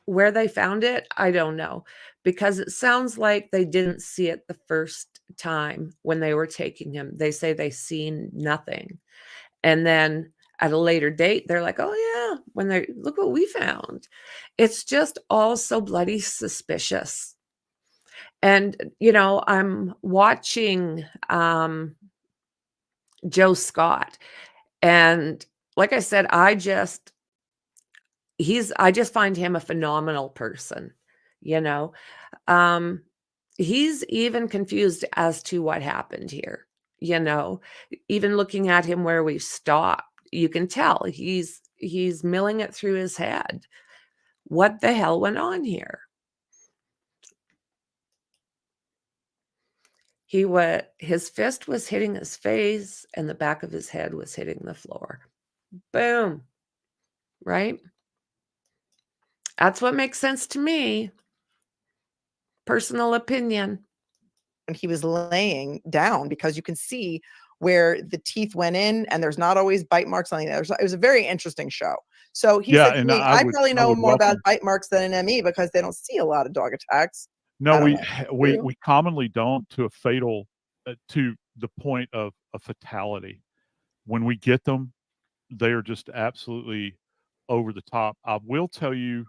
where they found it, I don't know, because it sounds like they didn't see it the first time when they were taking him. They say they seen nothing. And then at a later date, they're like, oh when they look what we found. It's just all so bloody suspicious. And, you know, I'm watching Joe Scott. And like I said, I just find him a phenomenal person, you know. He's even confused as to what happened here, you know. Even looking at him where we stopped, you can tell he's milling it through his head. What the hell went on here? His fist was hitting his face and the back of his head was hitting the floor. Boom. Right? That's what makes sense to me. Personal opinion. And he was laying down, because you can see where the teeth went in, and there's not always bite marks on the other side. It was a very interesting show. So he said to me, I probably know more about bite marks than an ME because they don't see a lot of dog attacks. No, we commonly don't, to a fatal, to the point of a fatality. When we get them, they are just absolutely over the top. I will tell you,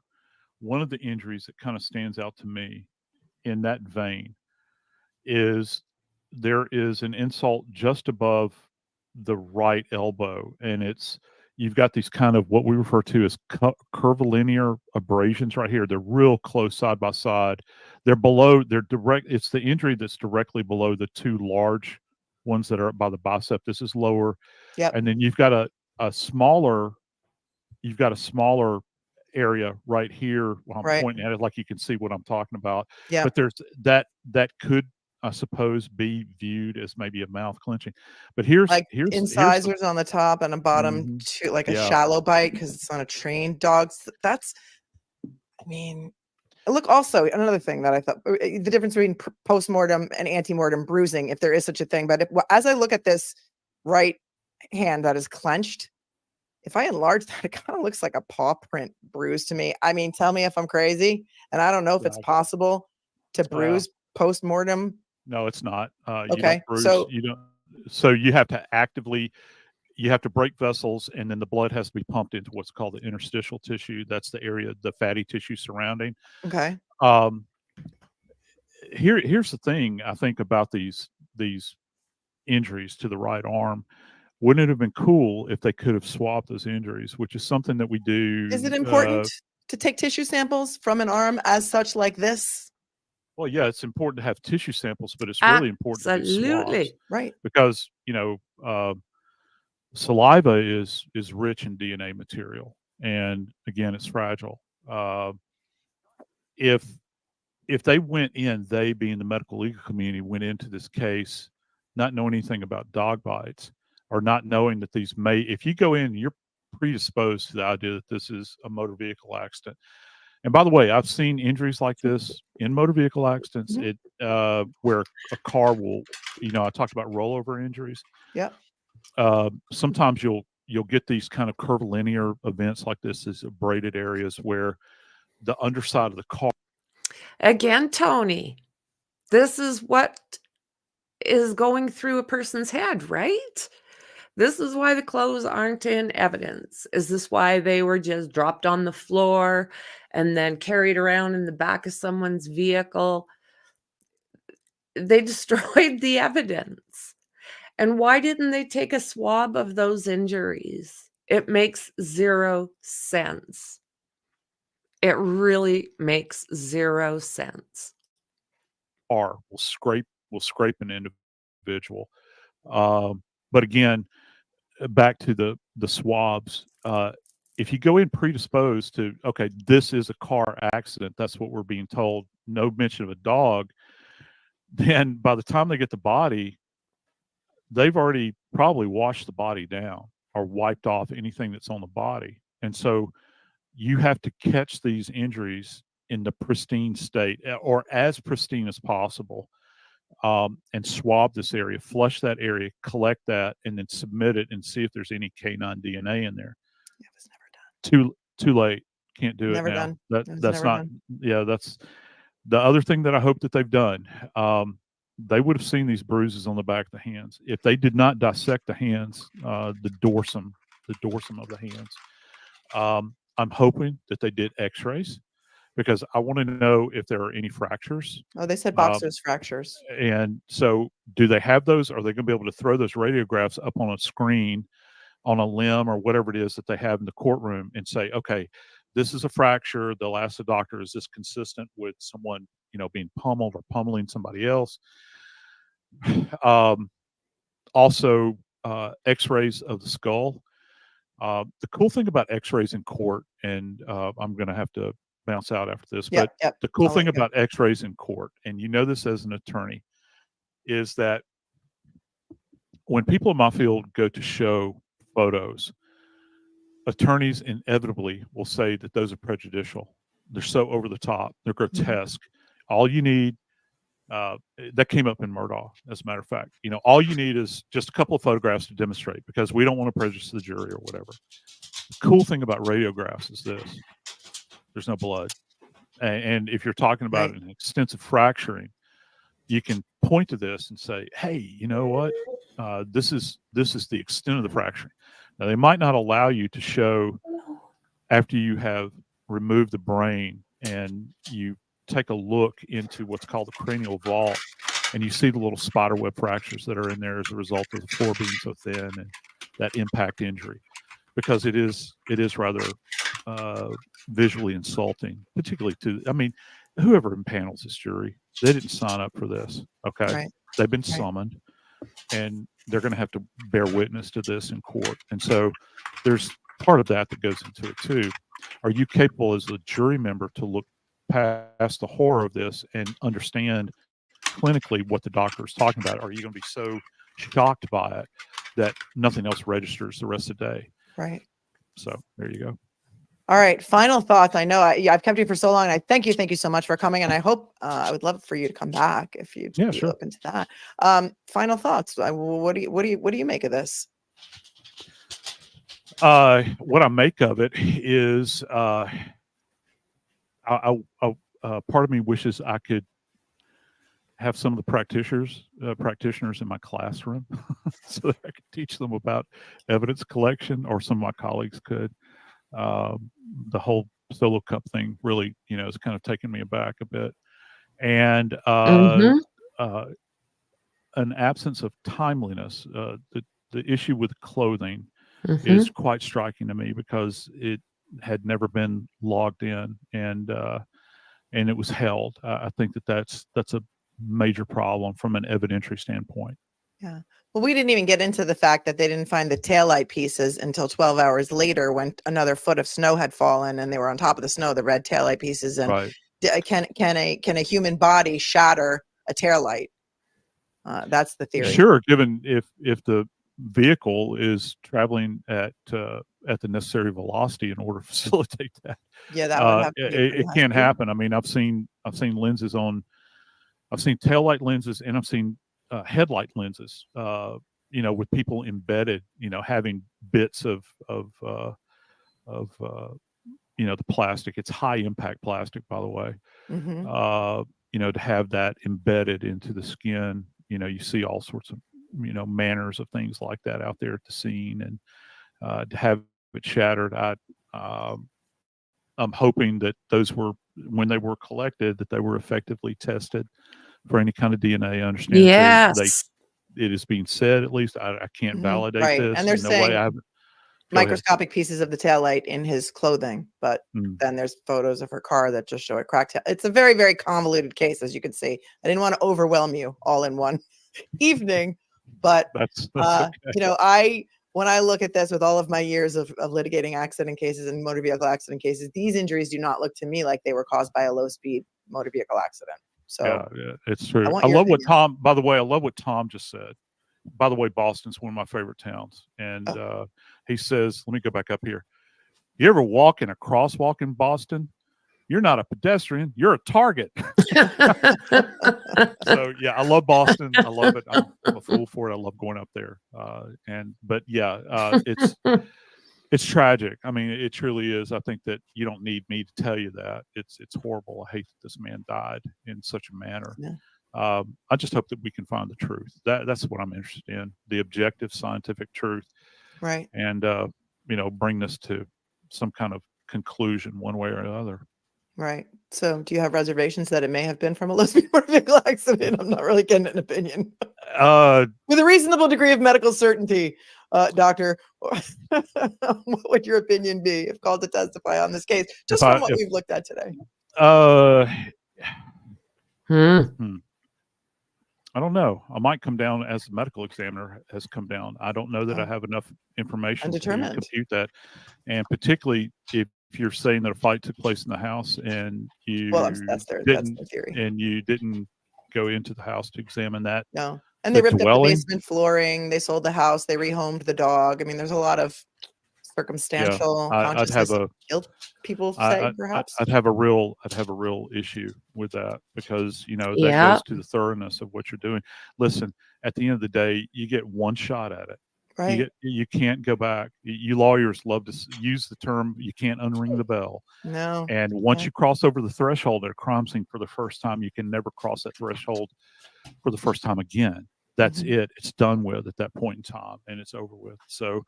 one of the injuries that kind of stands out to me in that vein is there is an insult just above the right elbow, and you've got these kind of what we refer to as curvilinear abrasions right here. They're real close side by side. They're direct. It's the injury that's directly below the two large ones that are by the bicep. This is lower. Yep. And then you've got a smaller area right here. While I'm pointing at it, like you can see what I'm talking about. Yeah. But there's that could, I suppose, be viewed as maybe a mouth clenching. But here's incisors on the top and a bottom, like a shallow bite because it's on a trained dog. That's, I mean, look, also another thing that I thought, the difference between postmortem and antemortem bruising, if there is such a thing. But as I look at this right hand that is clenched, if I enlarge that, it kind of looks like a paw print bruise to me. I mean, tell me if I'm crazy. And I don't know if it's possible to bruise post-mortem. No, it's not. You Okay, don't bruise, so you have to actively, you have to break vessels, and then the blood has to be pumped into what's called the interstitial tissue. That's the area, the fatty tissue surrounding. Okay. Here's the thing I think about these injuries to the right arm. Wouldn't it have been cool if they could have swabbed those injuries, which is something that we do. Is it important to take tissue samples from an arm as such like this? Well, yeah, it's important to have tissue samples, but it's really important to do swabs, right? Because saliva is rich in DNA material, and again, it's fragile. If they went in, they being the medical legal community, went into this case not knowing anything about dog bites, or not knowing that these if you go in, you're predisposed to the idea that this is a motor vehicle accident. And by the way, I've seen injuries like this in motor vehicle accidents, where a car will, I talked about rollover injuries. Yeah. Sometimes you'll get these kind of curvilinear events like this, these abraded areas where the underside of the car. Again, Tony, this is what is going through a person's head, right? This is why the clothes aren't in evidence. Is this why they were just dropped on the floor and then carried around in the back of someone's vehicle? They destroyed the evidence. And why didn't they take a swab of those injuries? It makes zero sense. It really makes zero sense. Will scrape an individual. But again, back to the swabs. If you go in predisposed to, okay, this is a car accident, that's what we're being told, no mention of a dog, then by the time they get the body, they've already probably washed the body down or wiped off anything that's on the body. And so you have to catch these injuries in the pristine state, or as pristine as possible, and swab this area, flush that area, collect that, and then submit it and see if there's any canine DNA in there. It was never done. Too late. Can't do Never it now. done. That's not. Done. Yeah, that's the other thing that I hope that they've done. They would have seen these bruises on the back of the hands if they did not dissect the hands, the dorsum of the hands. I'm hoping that they did X-rays because I want to know if there are any fractures. Oh, they said Um, boxers fractures. and so, do they have those? Are they going to be able to throw those radiographs up on a screen, on a limb, or whatever it is that they have in the courtroom, and say, okay, this is a fracture. They'll ask the doctor, is this consistent with someone, being pummeled or pummeling somebody else? Also, X-rays of the skull. The cool thing about X-rays in court, and I'm going to have to bounce out after this, but Yep. the cool I'll let thing you go. about X-rays in court, and this as an attorney, is that when people in my field go to show photos, attorneys inevitably will say that those are prejudicial. They're so over the top. They're grotesque. All you need, that came up in Murdaugh, as a matter of fact. All you need is just a couple of photographs to demonstrate, because we don't want to prejudice the jury or whatever. The cool thing about radiographs is this: there's no blood, and if you're talking about an extensive fracturing, you can point to this and say, hey, you know what? This is the extent of the fracturing. Now, they might not allow you to show after you have removed the brain and you take a look into what's called the cranial vault, and you see the little spiderweb fractures that are in there as a result of the floor being so thin and that impact injury, because it is rather visually insulting, particularly whoever impanels this jury, they didn't sign up for this. Okay. Right. They've been summoned, and they're going to have to bear witness to this in court. And so there's part of that goes into it too. Are you capable as a jury member to look past the horror of this and understand clinically what the doctor is talking about? Are you going to be so shocked by it that nothing else registers the rest of the day? Right. So there you go. All right. Final thoughts. I know I've kept you for so long, and I thank you so much for coming. And I hope I would love for you to come back if you'd be open to that. Final thoughts. What do you make of this? What I make of it is, part of me wishes I could have some of the practitioners in my classroom so that I could teach them about evidence collection, or some of my colleagues could. The whole solo cup thing really, is kind of taking me aback a bit. And an absence of timeliness. The issue with clothing is quite striking to me, because it had never been logged in, and it was held. I think that's a major problem from an evidentiary standpoint. Yeah. Well, we didn't even get into the fact that they didn't find the taillight pieces until 12 hours later, when another foot of snow had fallen and they were on top of the snow, the red taillight pieces. And right. Can a human body shatter a taillight? That's the theory. Sure. Given if the vehicle is traveling at the necessary velocity in order to facilitate that. Yeah, that would have to be it can't happen. I mean, I've seen lenses I've seen taillight lenses, and I've seen headlight lenses, with people embedded, having bits of the plastic. It's high impact plastic, by the way. To have that embedded into the skin, you see all sorts of, manners of things like that out there at the scene, and to have it shattered, I'm hoping that those were, when they were collected, that they were effectively tested for any kind of DNA. I understand it is being said, at least. I can't validate this. And they're saying way. microscopic pieces of the taillight in his clothing, but then there's photos of her car that just show a cracked tail. It's a very, very convoluted case, as you can see. I didn't want to overwhelm you all in one evening, but that's okay. When I look at this with all of my years of litigating accident cases and motor vehicle accident cases, these injuries do not look to me like they were caused by a low speed motor vehicle accident. So yeah, it's true. I love what Tom, by the way, I love what Tom just said. By the way, Boston's one of my favorite towns. And he says, let me go back up here. You ever walk in a crosswalk in Boston? You're not a pedestrian, you're a target. So yeah, I love Boston. I love it. I'm a fool for it. I love going up there. It's tragic. I mean, it truly is. I think that you don't need me to tell you that. It's horrible. I hate that this man died in such a manner. Yeah. I just hope that we can find the truth. That's what I'm interested in, the objective scientific truth. Right. And bring this to some kind of conclusion one way or another. Right. So do you have reservations that it may have been from a lesbian motor vehicle accident? I'm not really getting an opinion. With a reasonable degree of medical certainty, doctor, what would your opinion be if called to testify on this case, just from what we've looked at today? I don't know. I might come down as the medical examiner has come down. I don't know that I have enough information to compute that. And particularly if you're saying that a fight took place in the house and you that's their theory. And you didn't go into the house to examine that. No. And they ripped up the basement flooring. They sold the house. They rehomed the dog. I mean, there's a lot of circumstantial consciousness guilt people say, perhaps. I'd have a real issue with that because, you know, that goes to the thoroughness of what you're doing. Listen, at the end of the day, you get one shot at it. Right. You can't go back. You lawyers love to use the term, you can't unring the bell. No. And once you cross over the threshold at a crime scene for the first time, you can never cross that threshold for the first time again. That's it. It's done with at that point in time, and it's over with. So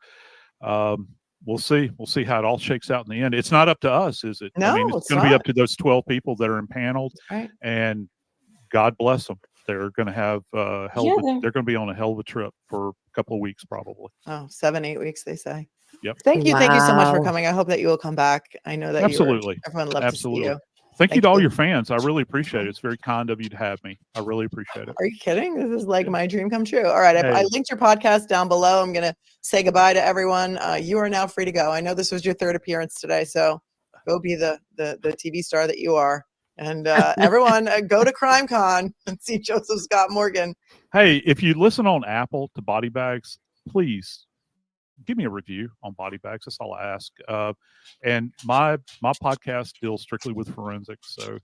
we'll see. We'll see how it all shakes out in the end. It's not up to us, is it? No, I mean, it's going to be up to those 12 people that are impaneled, and God bless them. They're going to have they're going to be on a hell of a trip for a couple of weeks, probably. Oh, 7-8 weeks, they say. Yep. Thank you. Thank you so much for coming. I hope that you will come back. I know that everyone loves to see you. Thank you to all your fans. I really appreciate it. It's very kind of you to have me. I really appreciate it. Are you kidding? This is like my dream come true. All right. I linked your podcast down below. I'm going to say goodbye to everyone. You are now free to go. I know this was your third appearance today, so go be the TV star that you are. And everyone go to CrimeCon and see Joseph Scott Morgan. Hey, if you listen on Apple to Body Bags, please give me a review on Body Bags. That's all I ask. And my podcast deals strictly with forensics. So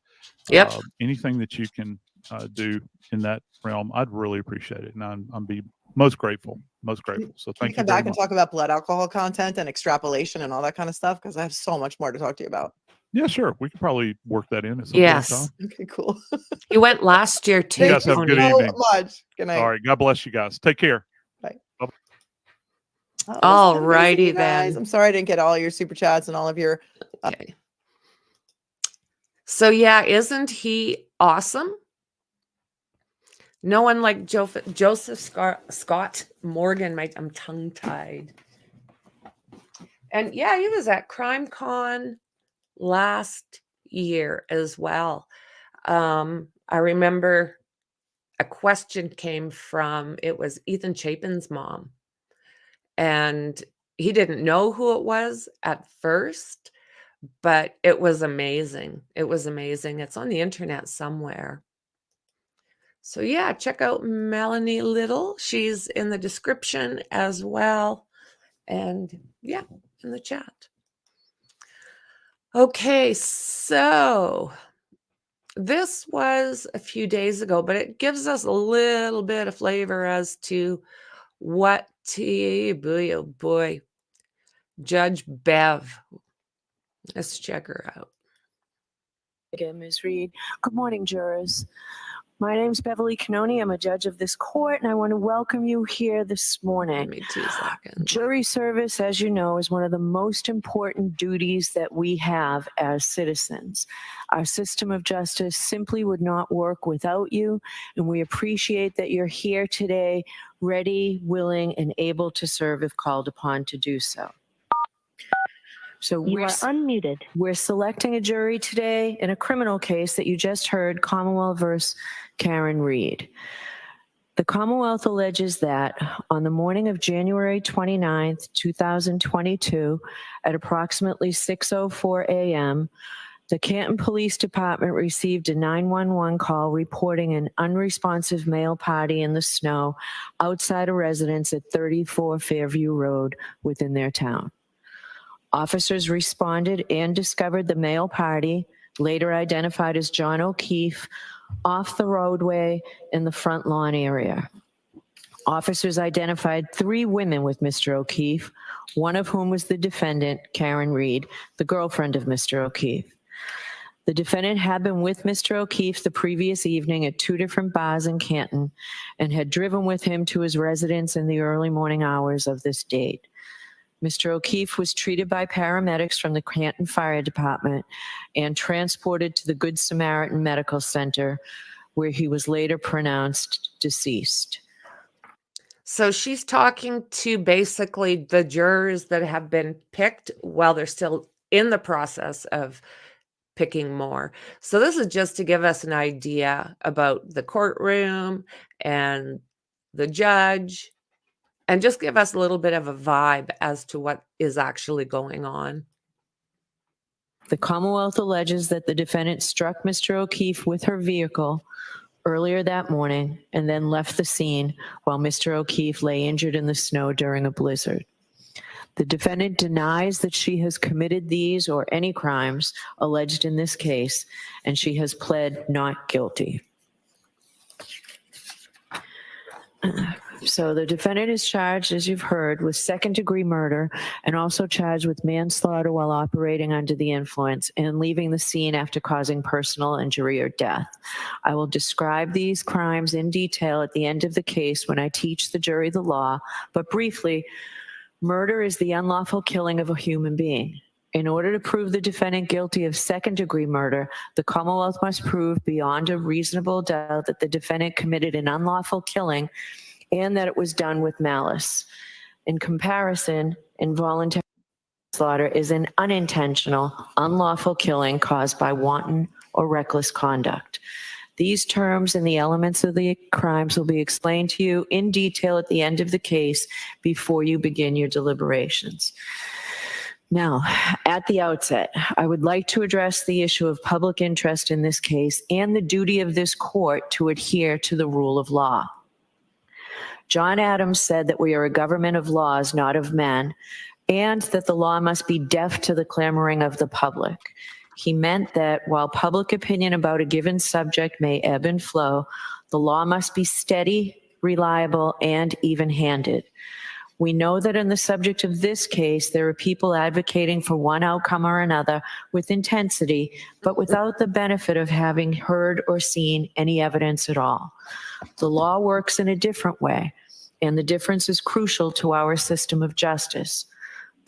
anything that you can do in that realm, I'd really appreciate it. And I'm be most grateful. So thank you. Come back and talk about blood alcohol content and extrapolation and all that kind of stuff, because I have so much more to talk to you about. Yeah, sure. We could probably work that in at some point in time. Okay, cool. You went last year too. You guys have a good evening. Much. Good night. All right. God bless you guys. Take care. Bye. All righty then. I'm sorry I didn't get all your super chats and all of your. Okay. So yeah, isn't he awesome? No one like Joseph Scott Morgan. I'm tongue tied. And yeah, he was at CrimeCon last year as well. I remember a question came from, it was Ethan Chapin's mom. And he didn't know who it was at first, but it was amazing. It was amazing. It's on the internet somewhere. So yeah, check out Melanie Little. She's in the description as well. And yeah, in the chat. Okay, so this was a few days ago, but it gives us a little bit of flavor as to what, oh boy, Judge Bev. Let's check her out. Again, Ms. Reed. Good morning, jurors. My name's Beverly Canoni. I'm a judge of this court, and I want to welcome you here this morning. Give me 2 seconds. Jury service, as you know, is one of the most important duties that we have as citizens. Our system of justice simply would not work without you, and we appreciate that you're here today, ready, willing, and able to serve if called upon to do so. So You are unmuted. We're selecting a jury today in a criminal case that you just heard, Commonwealth versus Karen Reed. The Commonwealth alleges that on the morning of January 29th, 2022, at approximately 6:04 a.m., the Canton Police Department received a 911 call reporting an unresponsive male party in the snow outside a residence at 34 Fairview Road within their town. Officers responded and discovered the male party, later identified as John O'Keefe, off the roadway in the front lawn area. Officers identified 3 women with Mr. O'Keefe, one of whom was the defendant, Karen Reed, the girlfriend of Mr. O'Keefe. The defendant had been with Mr. O'Keefe the previous evening at 2 different bars in Canton and had driven with him to his residence in the early morning hours of this date. Mr. O'Keefe was treated by paramedics from the Canton Fire Department and transported to the Good Samaritan Medical Center, where he was later pronounced deceased. So she's talking to basically the jurors that have been picked while they're still in the process of picking more. So this is just to give us an idea about the courtroom and the judge, and just give us a little bit of a vibe as to what is actually going on. The Commonwealth alleges that the defendant struck Mr. O'Keefe with her vehicle earlier that morning and then left the scene while Mr. O'Keefe lay injured in the snow during a blizzard. The defendant denies that she has committed these or any crimes alleged in this case, and she has pled not guilty. So the defendant is charged, as you've heard, with second-degree murder and also charged with manslaughter while operating under the influence and leaving the scene after causing personal injury or death. I will describe these crimes in detail at the end of the case when I teach the jury the law, but briefly, murder is the unlawful killing of a human being. In order to prove the defendant guilty of second-degree murder, the Commonwealth must prove beyond a reasonable doubt that the defendant committed an unlawful killing and that it was done with malice. In comparison, involuntary manslaughter is an unintentional, unlawful killing caused by wanton or reckless conduct. These terms and the elements of the crimes will be explained to you in detail at the end of the case before you begin your deliberations. Now, at the outset, I would like to address the issue of public interest in this case and the duty of this court to adhere to the rule of law. John Adams said that we are a government of laws, not of men, and that the law must be deaf to the clamoring of the public. He meant that while public opinion about a given subject may ebb and flow, the law must be steady, reliable, and even-handed. We know that in the subject of this case, there are people advocating for one outcome or another with intensity, but without the benefit of having heard or seen any evidence at all. The law works in a different way, and the difference is crucial to our system of justice.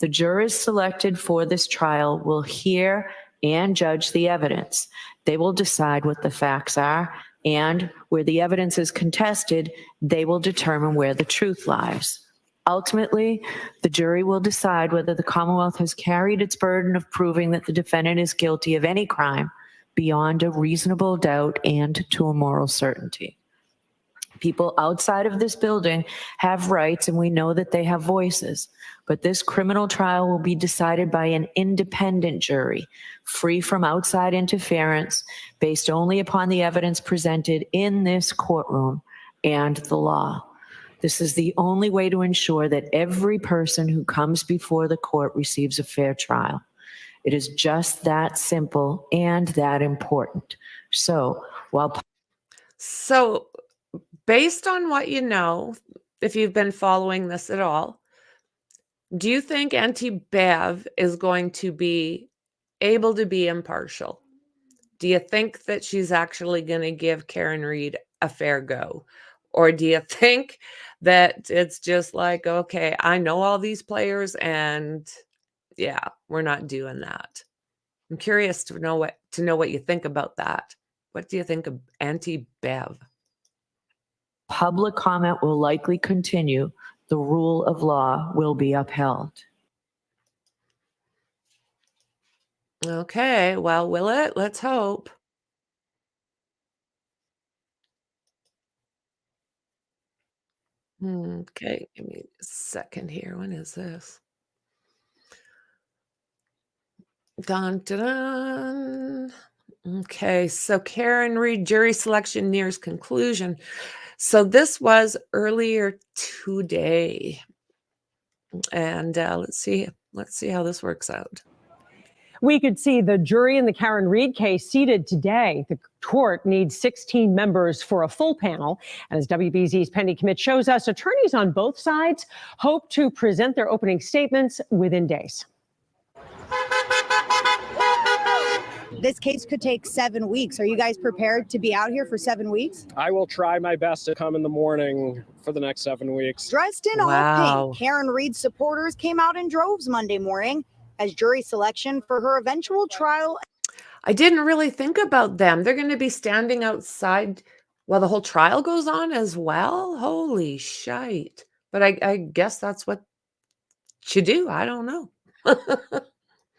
The jurors selected for this trial will hear and judge the evidence. They will decide what the facts are, and where the evidence is contested, they will determine where the truth lies. Ultimately, the jury will decide whether the Commonwealth has carried its burden of proving that the defendant is guilty of any crime beyond a reasonable doubt and to a moral certainty. People outside of this building have rights, and we know that they have voices. But this criminal trial will be decided by an independent jury, free from outside interference, based only upon the evidence presented in this courtroom and the law. This is the only way to ensure that every person who comes before the court receives a fair trial. It is just that simple and that important. So, based on what you know, if you've been following this at all, do you think Auntie Bev is going to be able to be impartial? Do you think that she's actually going to give Karen Reed a fair go? Or do you think that it's just like, okay, I know all these players and yeah, we're not doing that? I'm curious to know what you think about that. What do you think of Auntie Bev? public comment will likely continue. The rule of law will be upheld. Okay, well, will it? Let's hope. Okay, give me a second here. When is this? Dun, dun, dun. Okay, so Karen Reed, jury selection nears conclusion. So this was earlier today. And let's see how this works out. We could see the jury in the Karen Reed case seated today. The court needs 16 members for a full panel. And as WBZ's Penny Commit shows us, attorneys on both sides hope to present their opening statements within days. This case could take 7 weeks. Are you guys prepared to be out here for 7 weeks? I will try my best to come in the morning for the next 7 weeks. Dressed in all pink, Karen Reed supporters came out in droves Monday morning as jury selection for her eventual trial. I didn't really think about them. They're going to be standing outside while the whole trial goes on as well. Holy shite. But I guess that's what you do. I don't know.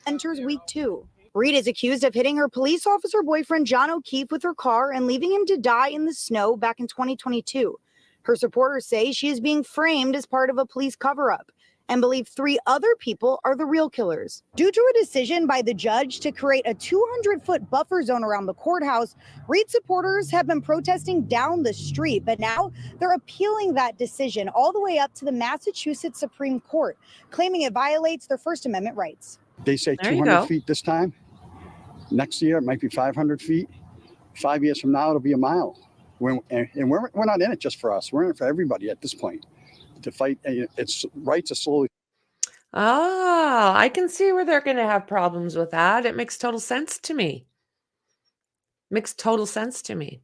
Enters week 2. Reed is accused of hitting her police officer boyfriend, John O'Keefe, with her car and leaving him to die in the snow back in 2022. Her supporters say she is being framed as part of a police cover-up and believe 3 other people are the real killers. Due to a decision by the judge to create a 200-foot buffer zone around the courthouse, Reed supporters have been protesting down the street, but now they're appealing that decision all the way up to the Massachusetts Supreme Court, claiming it violates their First Amendment rights. They say There you 200 go. feet this time. Next year, it might be 500 feet. 5 years from now, it'll be a mile. We're not in it just for us. We're in it for everybody at this point. To fight, its rights are slowly. Oh, I can see where they're going to have problems with that. It makes total sense to me. Makes total sense to me.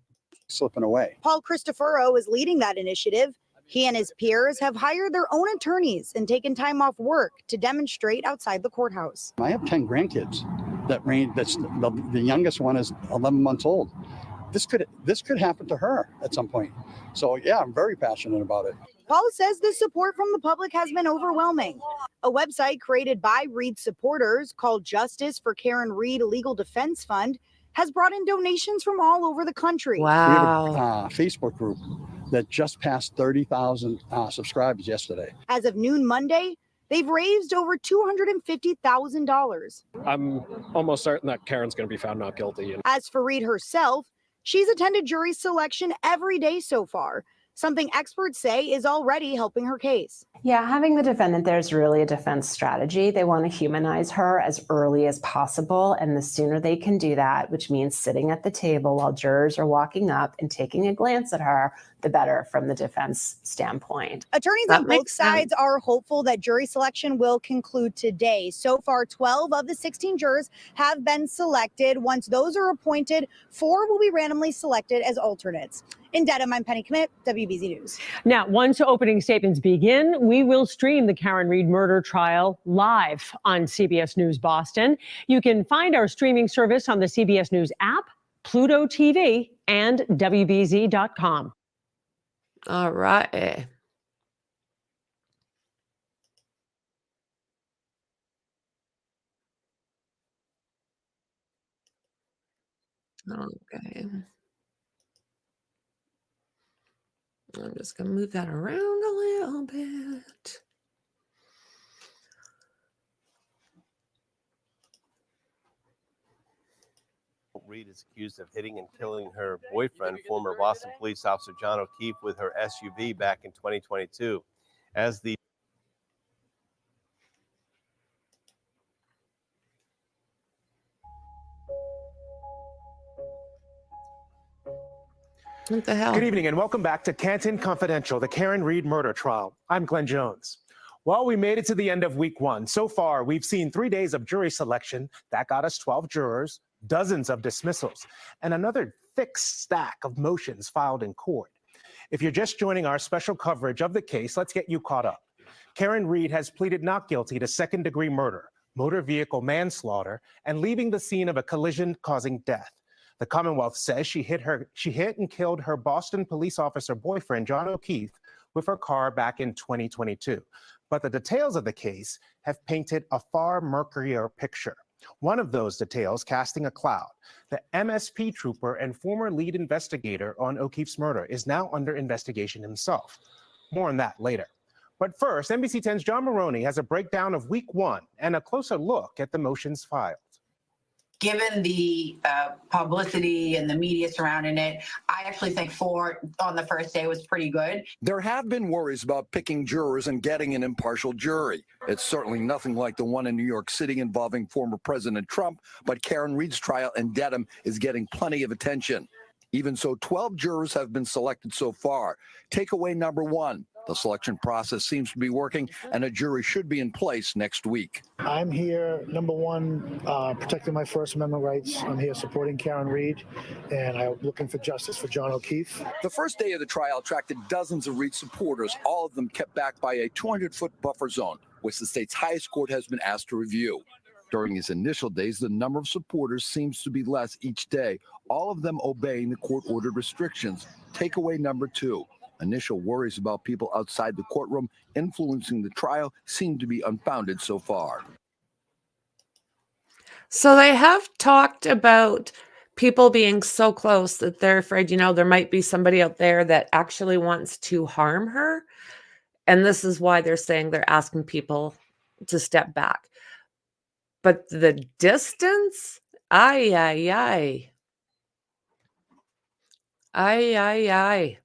Slipping away. Paul Cristoforo is leading that initiative. He and his peers have hired their own attorneys and taken time off work to demonstrate outside the courthouse. I have 10 grandkids. That's the youngest one is 11 months old. This could happen to her at some point. So yeah, I'm very passionate about it. Paul says the support from the public has been overwhelming. A website created by Reed supporters called Justice for Karen Reed Legal Defense Fund has brought in donations from all over the country. Wow. We have a Facebook group that just passed 30,000 subscribers yesterday. As of noon Monday, they've raised over $250,000. I'm almost certain that Karen's going to be found not guilty. As for Reed herself, she's attended jury selection every day so far, something experts say is already helping her case. Yeah, having the defendant there is really a defense strategy. They want to humanize her as early as possible, and the sooner they can do that, which means sitting at the table while jurors are walking up and taking a glance at her, the better from the defense standpoint. Attorneys on both sides are hopeful that jury selection will conclude today. So far, 12 of the 16 jurors have been selected. Once those are appointed, 4 will be randomly selected as alternates. In Dedham, I'm Penny Kmitt, WBZ News. Now, once opening statements begin, we will stream the Karen Reed murder trial live on CBS News Boston. You can find our streaming service on the CBS News app, Pluto TV, and WBZ.com. All right. Okay. I'm just going to move that around a little bit. Reed is accused of hitting and killing her boyfriend, former Boston police officer John O'Keefe, with her SUV back in 2022. As the What the hell? Good evening and welcome back to Canton Confidential, the Karen Reed murder trial. I'm Glenn Jones. Well, we made it to the end of week 1. So far, we've seen 3 days of jury selection. That got us 12 jurors, dozens of dismissals, and another thick stack of motions filed in court. If you're just joining our special coverage of the case, let's get you caught up. Karen Reed has pleaded not guilty to second-degree murder, motor vehicle manslaughter, and leaving the scene of a collision causing death. The Commonwealth says she hit and killed her Boston police officer boyfriend, John O'Keefe, with her car back in 2022. But the details of the case have painted a far murkier picture. One of those details casting a cloud. The MSP trooper and former lead investigator on O'Keefe's murder is now under investigation himself. More on that later. But first, NBC 10's John Maroney has a breakdown of week 1 and a closer look at the motions filed. Given the publicity and the media surrounding it, I actually think 4 on the first day was pretty good. There have been worries about picking jurors and getting an impartial jury. It's certainly nothing like the one in New York City involving former President Trump, but Karen Reed's trial in Dedham is getting plenty of attention. Even so, 12 jurors have been selected so far. Takeaway number 1, The selection process seems to be working, and a jury should be in place next week. I'm here, number one, protecting my First Amendment rights. I'm here supporting Karen Reed, and I'm looking for justice for John O'Keefe. The first day of the trial attracted dozens of Reed supporters, all of them kept back by a 200-foot buffer zone, which the state's highest court has been asked to review. During these initial days, the number of supporters seems to be less each day, all of them obeying the court-ordered restrictions. Takeaway number 2. Initial worries about people outside the courtroom influencing the trial seem to be unfounded so far. So they have talked about people being so close that they're afraid, there might be somebody out there that actually wants to harm her. And this is why they're saying they're asking people to step back. But the distance, ay, ay, ay. Ay, ay, ay.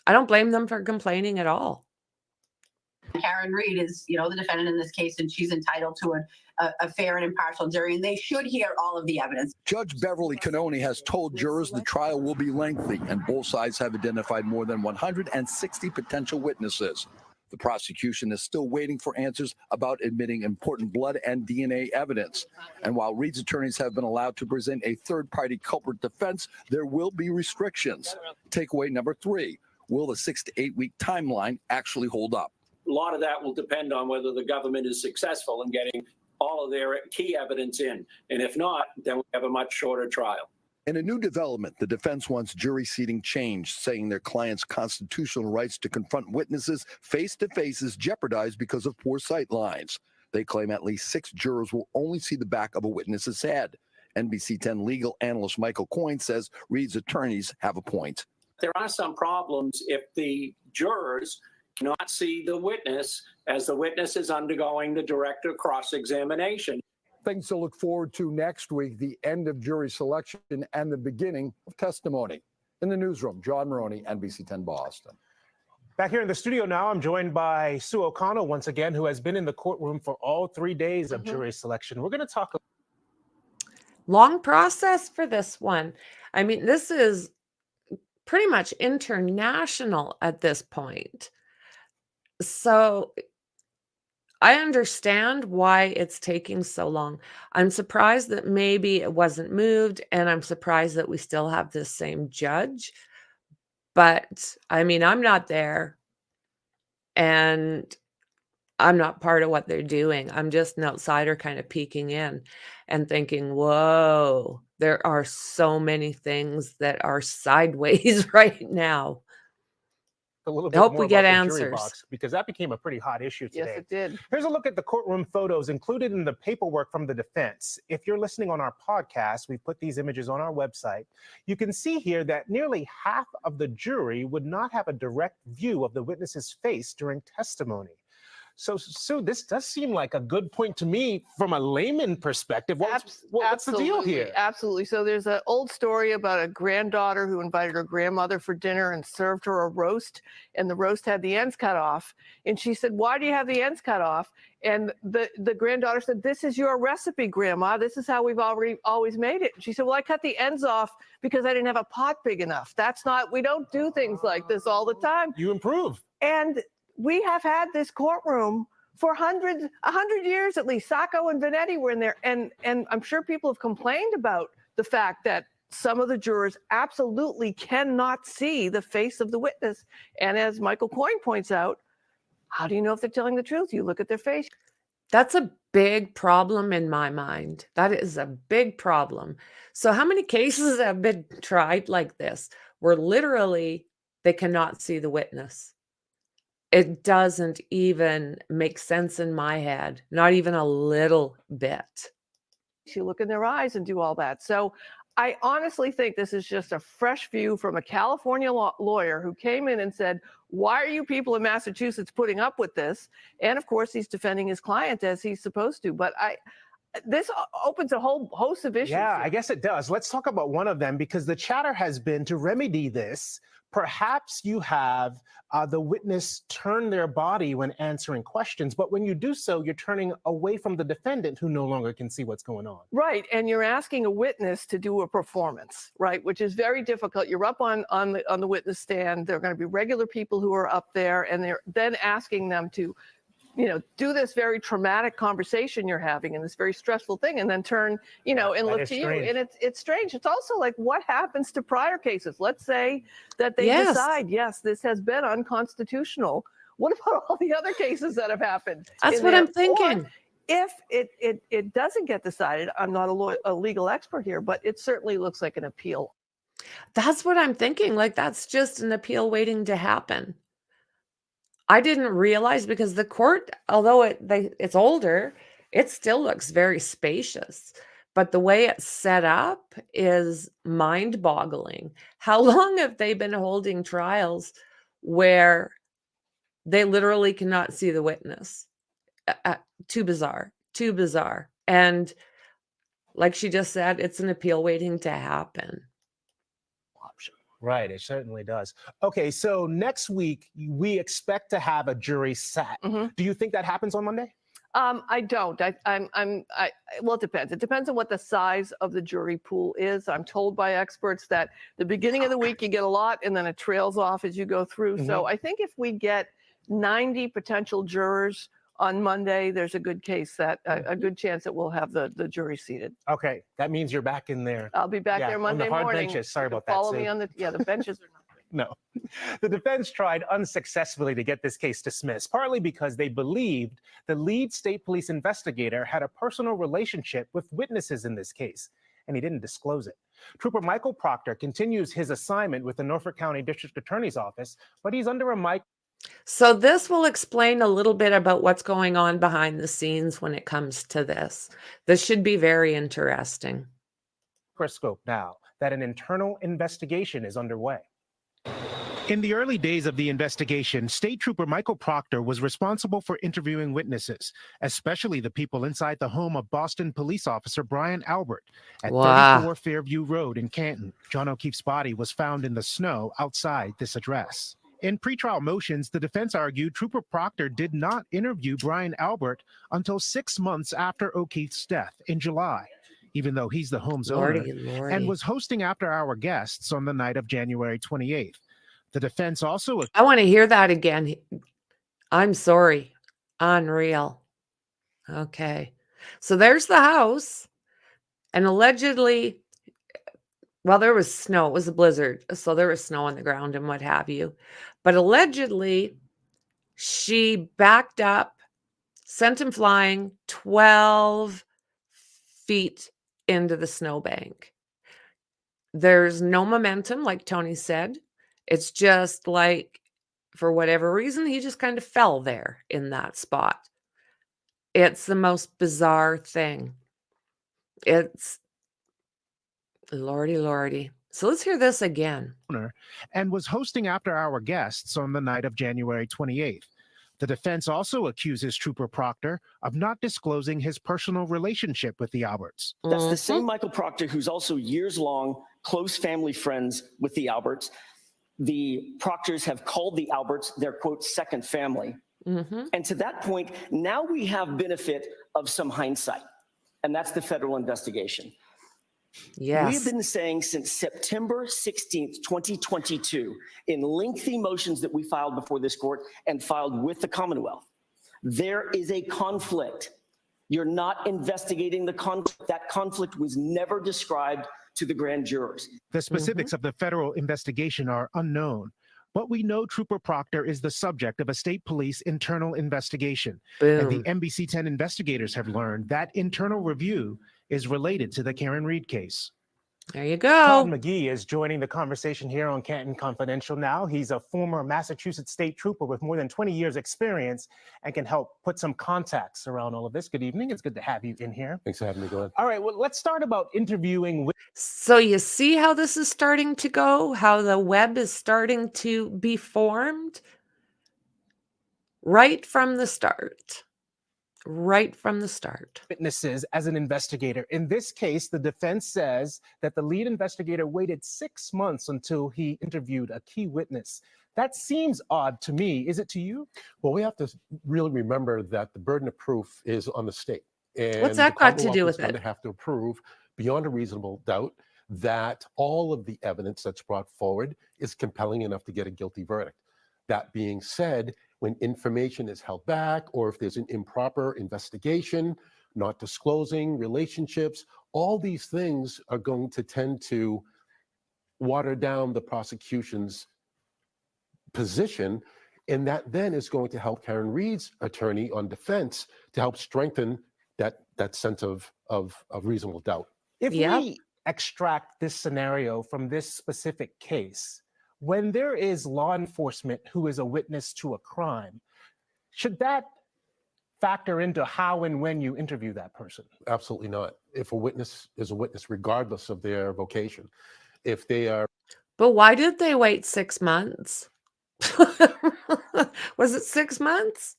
I don't blame them for complaining at all. Karen Reed is, the defendant in this case, and she's entitled to a fair and impartial jury, and they should hear all of the evidence. Judge Beverly Cannoni has told jurors the trial will be lengthy, and both sides have identified more than 160 potential witnesses. The prosecution is still waiting for answers about admitting important blood and DNA evidence. And while Reed's attorneys have been allowed to present a third-party culprit defense, there will be restrictions. Takeaway number 3, will the 6 to 8 week timeline actually hold up? A lot of that will depend on whether the government is successful in getting all of their key evidence in. And if not, then we have a much shorter trial. In a new development, the defense wants jury seating changed, saying their client's constitutional rights to confront witnesses face-to-face is jeopardized because of poor sight lines. They claim at least 6 jurors will only see the back of a witness's head. NBC 10 legal analyst Michael Coyne says Reed's attorneys have a point. There are some problems if the jurors cannot see the witness as the witness is undergoing the direct cross-examination. Things to look forward to next week, the end of jury selection and the beginning of testimony. In the newsroom, John Maroney, NBC 10 Boston. Back here in the studio now, I'm joined by Sue O'Connell once again, who has been in the courtroom for all 3 days of jury selection. We're going to talk. Long process for this one. I mean, this is pretty much international at this point. So I understand why it's taking so long. I'm surprised that maybe it wasn't moved, and I'm surprised that we still have this same judge. But I mean, I'm not there, and I'm not part of what they're doing. I'm just an outsider kind of peeking in and thinking, whoa, there are so many things that are sideways right now. A little I bit hope more we get about the jury answers. box, because that became a pretty hot issue today. Yes, it did. Here's a look at the courtroom photos included in the paperwork from the defense. If you're listening on our podcast, we put these images on our website. You can see here that nearly half of the jury would not have a direct view of the witness's face during testimony. So, Sue, this does seem like a good point to me from a layman perspective. What's the deal here? Absolutely. So there's an old story about a granddaughter who invited her grandmother for dinner and served her a roast, and the roast had the ends cut off. And she said, "Why do you have the ends cut off?" And the granddaughter said, "This is your recipe, Grandma. This is how we've always made it." And she said, "Well, I cut the ends off because I didn't have a pot big enough. We don't do things like this all the time." You improve. And we have had this courtroom for 100 years at least. Sacco and Vanetti were in there. And I'm sure people have complained about the fact that some of the jurors absolutely cannot see the face of the witness. And as Michael Coyne points out, how do you know if they're telling the truth? You look at their face. That's a big problem in my mind. That is a big problem. So how many cases have been tried like this where literally they cannot see the witness? It doesn't even make sense in my head, not even a little bit. You look in their eyes and do all that. So I honestly think this is just a fresh view from a California lawyer who came in and said, "Why are you people in Massachusetts putting up with this?" And of course, he's defending his client as he's supposed to. But this opens a whole host of issues. Yeah, here. I guess it does. Let's talk about one of them, because the chatter has been to remedy this. Perhaps you have the witness turn their body when answering questions, but when you do so, you're turning away from the defendant who no longer can see what's going on. Right, and you're asking a witness to do a performance, right, which is very difficult. You're up on the witness stand. There are going to be regular people who are up there, and they're then asking them to, do this very traumatic conversation you're having and this very stressful thing, and then turn, and look to you. And it's strange. It's also like, what happens to prior cases? Let's say that they decide, yes, this has been unconstitutional. What about all the other cases that have happened? That's what I'm thinking. Or if it doesn't get decided, I'm not a legal expert here, but it certainly looks like an appeal. That's what I'm thinking. Like, that's just an appeal waiting to happen. I didn't realize, because the court, although it's older, it still looks very spacious. But the way it's set up is mind-boggling. How long have they been holding trials where they literally cannot see the witness? Too bizarre. Too bizarre. And like she just said, it's an appeal waiting to happen. Right, it certainly does. Okay, so next week we expect to have a jury sat. Do you think that happens on Monday? I don't. Well, it depends. It depends on what the size of the jury pool is. I'm told by experts that the beginning of the week you get a lot, and then it trails off as you go through. So I think if we get 90 potential jurors on Monday, there's a good case that a good chance that we'll have the jury seated. Okay, that means you're back in there. I'll be back there Monday on the hard morning. benches. Sorry about that. Follow me on the benches are not. No. The defense tried unsuccessfully to get this case dismissed, partly because they believed the lead state police investigator had a personal relationship with witnesses in this case, and he didn't disclose it. Trooper Michael Proctor continues his assignment with the Norfolk County District Attorney's Office, but he's under a mic. So this will explain a little bit about what's going on behind the scenes when it comes to this. This should be very interesting. Microscope now that an internal investigation is underway. In the early days of the investigation, State Trooper Michael Proctor was responsible for interviewing witnesses, especially the people inside the home of Boston police officer Brian Albert at 34 Fairview Road in Canton. John O'Keefe's body was found in the snow outside this address. In pretrial motions, the defense argued Trooper Proctor did not interview Brian Albert until 6 months after O'Keefe's death in July, even though he's the home's owner, and was hosting after-hour guests on the night of January 28th. The defense also... I want to hear that again. I'm sorry. Unreal. Okay. So there's the house. And allegedly, well, there was snow. It was a blizzard. So there was snow on the ground and what have you. But allegedly, she backed up, sent him flying 12 feet into the snowbank. There's no momentum, like Tony said. It's just like, for whatever reason, he just kind of fell there in that spot. It's the most bizarre thing. It's lordy. So let's hear this again. And was hosting after-hour guests on the night of January 28th. The defense also accuses Trooper Proctor of not disclosing his personal relationship with the Alberts. That's the same Michael Proctor who's also years-long close family friends with the Alberts. The Proctors have called the Alberts their, quote, second family. And to that point, now we have benefit of some hindsight, and that's the federal investigation. Yes. We've been saying since September 16th, 2022, in lengthy motions that we filed before this court and filed with the Commonwealth, there is a conflict. You're not investigating the conflict. That conflict was never described to the grand jurors. The specifics of the federal investigation are unknown, but we know Trooper Proctor is the subject of a state police internal investigation. And the NBC 10 investigators have learned that internal review is related to the Karen Reed case. There you go. Todd McGee is joining the conversation here on Canton Confidential now. He's a former Massachusetts state trooper with more than 20 years experience and can help put some context around all of this. Good evening. It's good to have you in here. Thanks for having me, Glenn. All right, well, let's start about interviewing. So you see how this is starting to go, how the web is starting to be formed right from the start. right from the start. Witnesses as an investigator. In this case, the defense says that the lead investigator waited 6 months until he interviewed a key witness. That seems odd to me. Is it to you? Well, we have to really remember that the burden of proof is on the state. And What's that the got to Commonwealth do is with going it? to have to prove beyond a reasonable doubt that all of the evidence that's brought forward is compelling enough to get a guilty verdict. That being said, when information is held back, or if there's an improper investigation, not disclosing relationships, all these things are going to tend to water down the prosecution's position. And that then is going to help Karen Reed's attorney on defense to help strengthen that sense of reasonable doubt. If we extract this scenario from this specific case, when there is law enforcement who is a witness to a crime, should that factor into how and when you interview that person? Absolutely not. If a witness is a witness, regardless of their vocation, if they are. But why did they wait 6 months? Was it 6 months?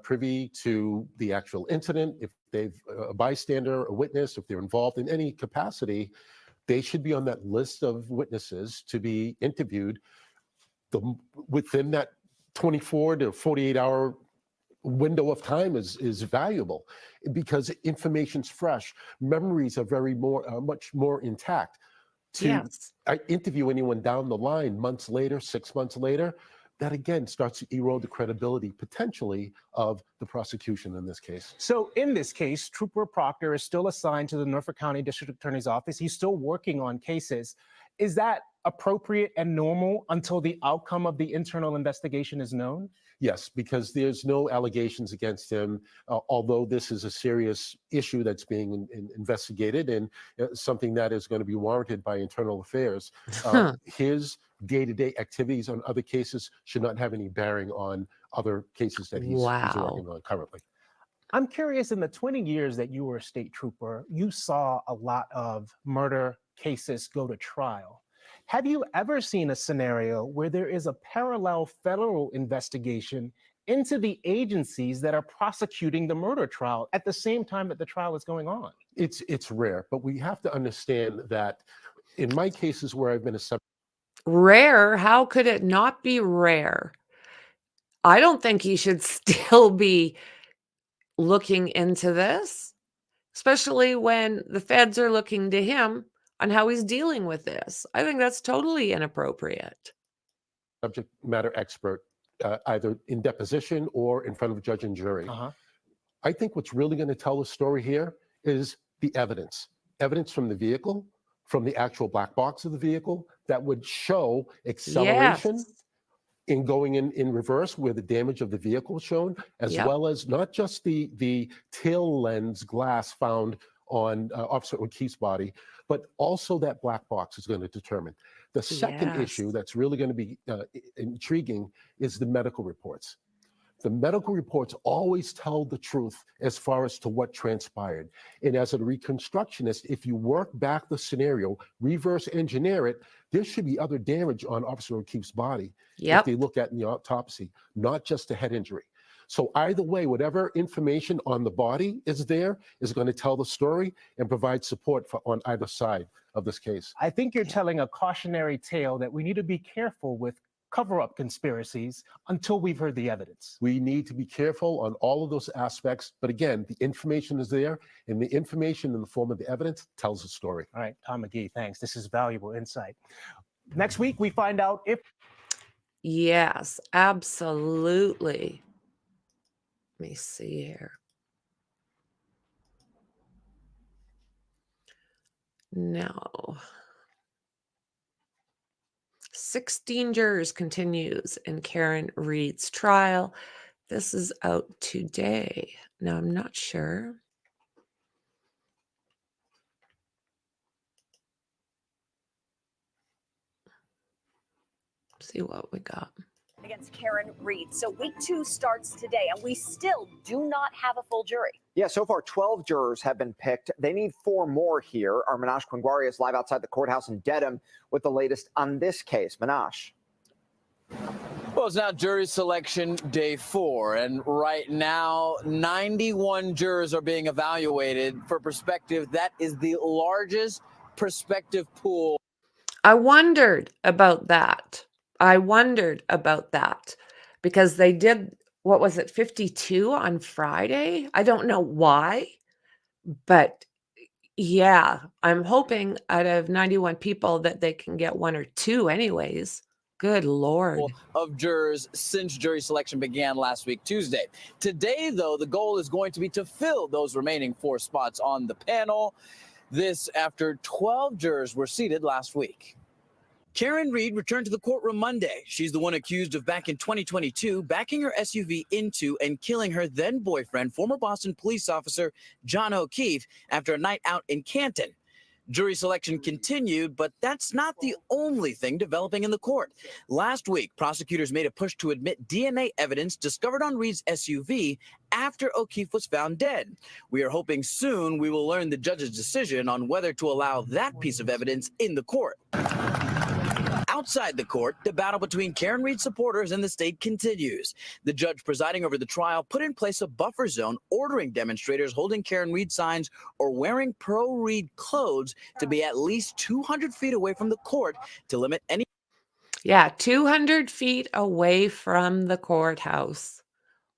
Privy to the actual incident, if they've a bystander, a witness, if they're involved in any capacity, they should be on that list of witnesses to be interviewed within that 24 to 48-hour window of time is valuable because information's fresh. Memories are much more intact. To interview anyone down the line months later, 6 months later, that again starts to erode the credibility potentially of the prosecution in this case. So in this case, Trooper Proctor is still assigned to the Norfolk County District Attorney's Office. He's still working on cases. Is that appropriate and normal until the outcome of the internal investigation is known? Yes, because there's no allegations against him, although this is a serious issue that's being investigated and something that is going to be warranted by internal affairs. His day-to-day activities on other cases should not have any bearing on other cases that he's working on currently. I'm curious, in the 20 years that you were a state trooper, you saw a lot of murder cases go to trial. Have you ever seen a scenario where there is a parallel federal investigation into the agencies that are prosecuting the murder trial at the same time that the trial is going on? It's rare, but we have to understand that in my cases where I've been a Rare? How could it not be rare? I don't think he should still be looking into this, especially when the feds are looking to him on how he's dealing with this. I think that's totally inappropriate. subject matter expert, either in deposition or in front of a judge and jury. I think what's really going to tell the story here is the evidence. Evidence from the vehicle, from the actual black box of the vehicle that would show acceleration in going in reverse where the damage of the vehicle is shown, as well as not just the tail lens glass found on Officer O'Keefe's body, but also that black box is going to determine. The second issue that's really going to be intriguing is the medical reports. The medical reports always tell the truth as far as to what transpired. And as a reconstructionist, if you work back the scenario, reverse engineer it, there should be other damage on Officer O'Keefe's body if they look at in the autopsy, not just a head injury. So either way, whatever information on the body is there is going to tell the story and provide support on either side of this case. I think you're telling a cautionary tale that we need to be careful with cover-up conspiracies until we've heard the evidence. We need to be careful on all of those aspects. But again, the information is there, and the information in the form of the evidence tells the story. All right, Tom McGee, thanks. This is valuable insight. Next week, we find out if... Yes, absolutely. Let me see here. No. 16 jurors continues in Karen Reed's trial. This is out today. Now, I'm not sure. Let's see what we got. Against Karen Reed. So week 2 starts today, and we still do not have a full jury. Yeah, so far 12 jurors have been picked. They need 4 more here. Our Minash Kwangwari is live outside the courthouse in Dedham with the latest on this case. Minash. Well, it's now jury selection day 4, and right now 91 jurors are being evaluated. For perspective, that is the largest prospective pool. I wondered about that. I wondered about that because they did, what was it, 52 on Friday? I don't know why, but yeah, I'm hoping out of 91 people that they can get 1 or 2 anyways. Good Lord. Of jurors since jury selection began last week, Tuesday. Today, though, the goal is going to be to fill those remaining 4 spots on the panel. This after 12 jurors were seated last week. Karen Reed returned to the courtroom Monday. She's the one accused of back in 2022 backing her SUV into and killing her then boyfriend, former Boston police officer John O'Keefe, after a night out in Canton. Jury selection continued, but that's not the only thing developing in the court. Last week, prosecutors made a push to admit DNA evidence discovered on Reed's SUV after O'Keefe was found dead. We are hoping soon we will learn the judge's decision on whether to allow that piece of evidence in the court. Outside the court, the battle between Karen Reed supporters and the state continues. The judge presiding over the trial put in place a buffer zone ordering demonstrators holding Karen Reed signs or wearing pro-Reed clothes to be at least 200 feet away from the court to limit any. Yeah, 200 feet away from the courthouse.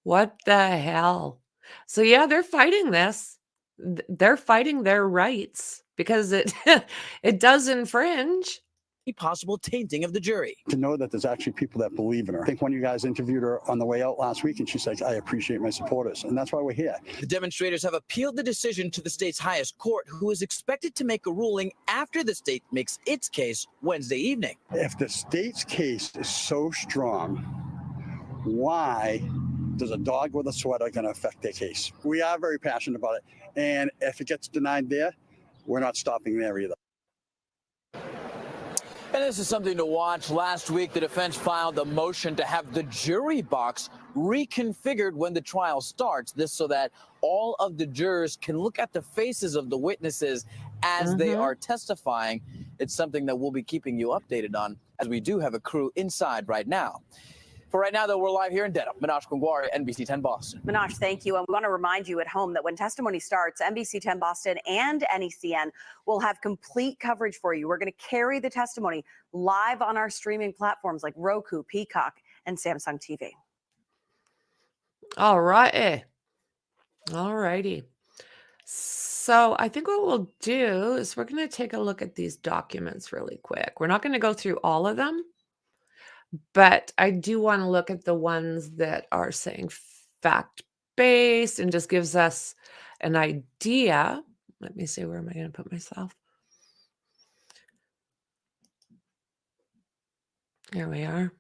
What the hell? So yeah, they're fighting this. They're fighting their rights because it it does infringe possible tainting of the jury. To know that there's actually people that believe in her. I think one of you guys interviewed her on the way out last week, and she said, I appreciate my supporters. And that's why we're here. The demonstrators have appealed the decision to the state's highest court, who is expected to make a ruling after the state makes its case Wednesday evening. If the state's case is so strong, why does a dog with a sweater going to affect their case? We are very passionate about it. And if it gets denied there, we're not stopping there either. And this is something to watch. Last week, the defense filed a motion to have the jury box reconfigured when the trial starts. This so that all of the jurors can look at the faces of the witnesses as they are testifying. It's something that we'll be keeping you updated on, as we do have a crew inside right now. For right now, though, we're live here in Dedham. Minaj Kungwari, NBC 10 Boston. Minaj, thank you. And we want to remind you at home that when testimony starts, NBC 10 Boston and NECN will have complete coverage for you. We're going to carry the testimony live on our streaming platforms like Roku, Peacock, and Samsung TV. All righty. All righty. So I think what we'll do is we're going to take a look at these documents really quick. We're not going to go through all of them, but I do want to look at the ones that are saying fact-based and just gives us an idea. Let me see, where am I going to put myself? There we are.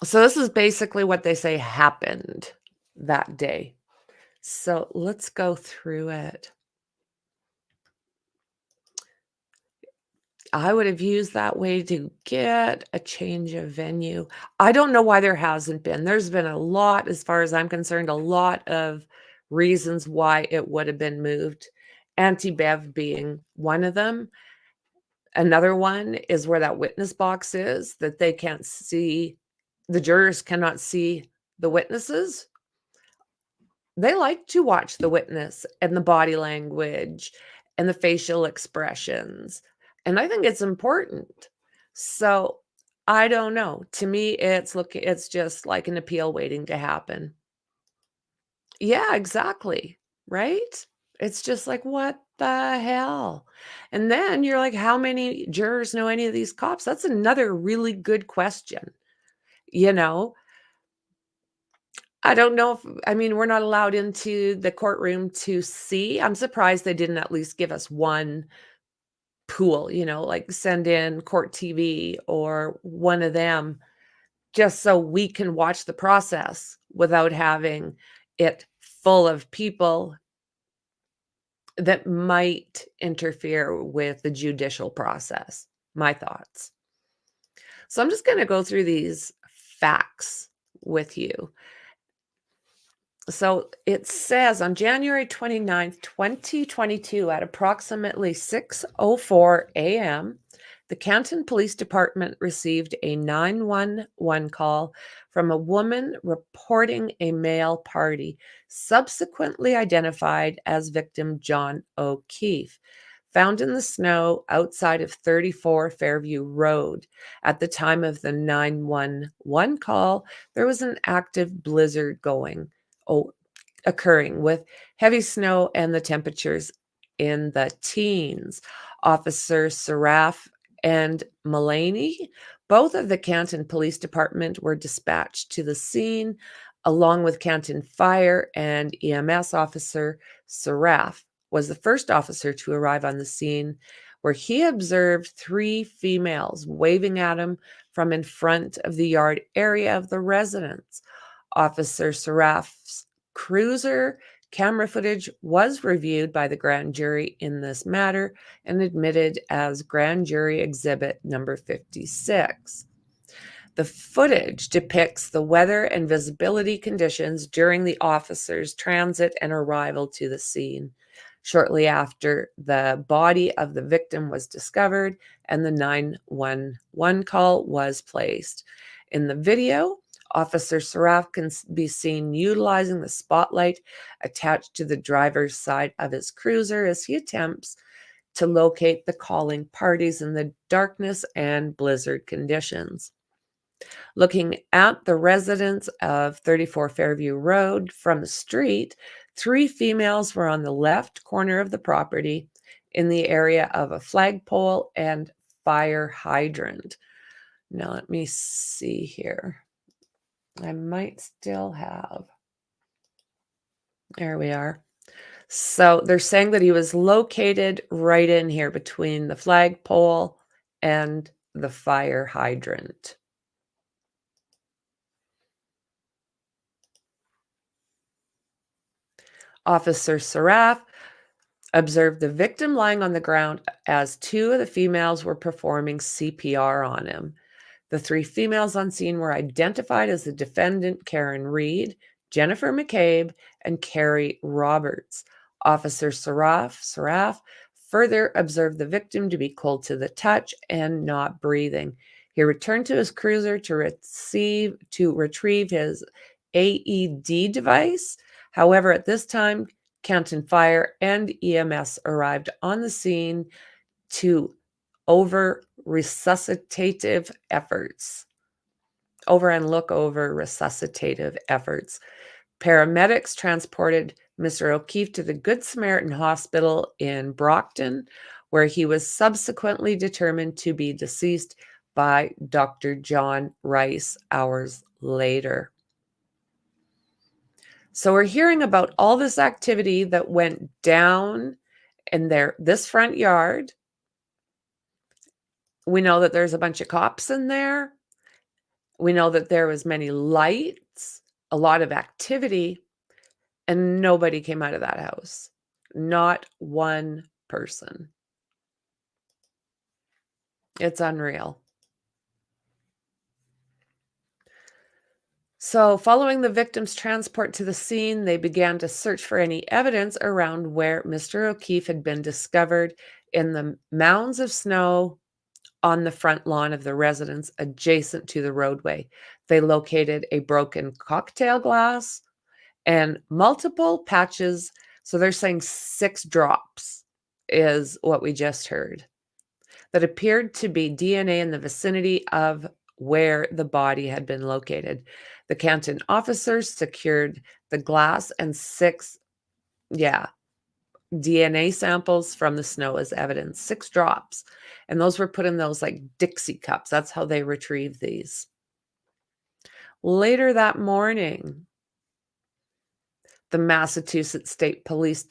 So this is basically what they say happened that day. So let's go through it. I would have used that way to get a change of venue. I don't know why there hasn't been. There's been a lot, as far as I'm concerned, a lot of reasons why it would have been moved. Anti-Bev being one of them. Another one is where that witness box is, that they can't see, the jurors cannot see the witnesses. They like to watch the witness and the body language and the facial expressions. And I think it's important. So I don't know. To me, it's just like an appeal waiting to happen. Yeah, exactly. Right? It's just like, what the hell? And then you're like, how many jurors know any of these cops? That's another really good question. You know, I don't know if, I mean, we're not allowed into the courtroom to see. I'm surprised they didn't at least give us one pool, you know, like send in Court TV or one of them, just so we can watch the process without having it full of people that might interfere with the judicial process. My thoughts. So I'm just going to go through these facts with you. So it says on January 29th, 2022, at approximately 6:04 a.m., The Canton Police Department received a 911 call from a woman reporting a male party, subsequently identified as victim John O'Keefe, found in the snow outside of 34 Fairview Road. At the time of the 911 call, there was an active blizzard occurring with heavy snow and the temperatures in the teens. Officer Saraf and Melanie, both of the Canton Police Department, were dispatched to the scene, along with Canton Fire and EMS. Officer Saraf was the first officer to arrive on the scene, where he observed 3 females waving at him from in front of the yard area of the residence. Officer Saraf's cruiser camera footage was reviewed by the grand jury in this matter and admitted as grand jury exhibit number 56. The footage depicts the weather and visibility conditions during the officers' transit and arrival to the scene, shortly after the body of the victim was discovered and the 911 call was placed. In the video, Officer Saraf can be seen utilizing the spotlight attached to the driver's side of his cruiser as he attempts to locate the calling parties in the darkness and blizzard conditions. Looking at the residence of 34 Fairview Road from the street, 3 females were on the left corner of the property in the area of a flagpole and fire hydrant. Now let me see here. I might still have. There we are. So they're saying that he was located right in here between the flagpole and the fire hydrant. Officer Saraf observed the victim lying on the ground as 2 of the females were performing CPR on him. The 3 females on scene were identified as the defendant Karen Reed, Jennifer McCabe, and Carrie Roberts. Officer Saraf further observed the victim to be cold to the touch and not breathing. He returned to his cruiser to retrieve his AED device. However, at this time, Canton Fire and EMS arrived on the scene to over resuscitative efforts. Paramedics transported Mr. O'Keefe to the Good Samaritan Hospital in Brockton, where he was subsequently determined to be deceased by Dr. John Rice hours later. So we're hearing about all this activity that went down in this front yard. We know that there's a bunch of cops in there. We know that there was many lights, a lot of activity, and nobody came out of that house. Not one person. It's unreal. So, following the victim's transport to the scene, they began to search for any evidence around where Mr. O'Keefe had been discovered in the mounds of snow on the front lawn of the residence adjacent to the roadway. They located a broken cocktail glass and multiple patches. So they're saying 6 drops is what we just heard, that appeared to be DNA in the vicinity of where the body had been located. The Canton officers secured the glass and 6, DNA samples from the snow as evidence, 6 drops. And those were put in those like Dixie cups. That's how they retrieved these. Later that morning, the Massachusetts State Police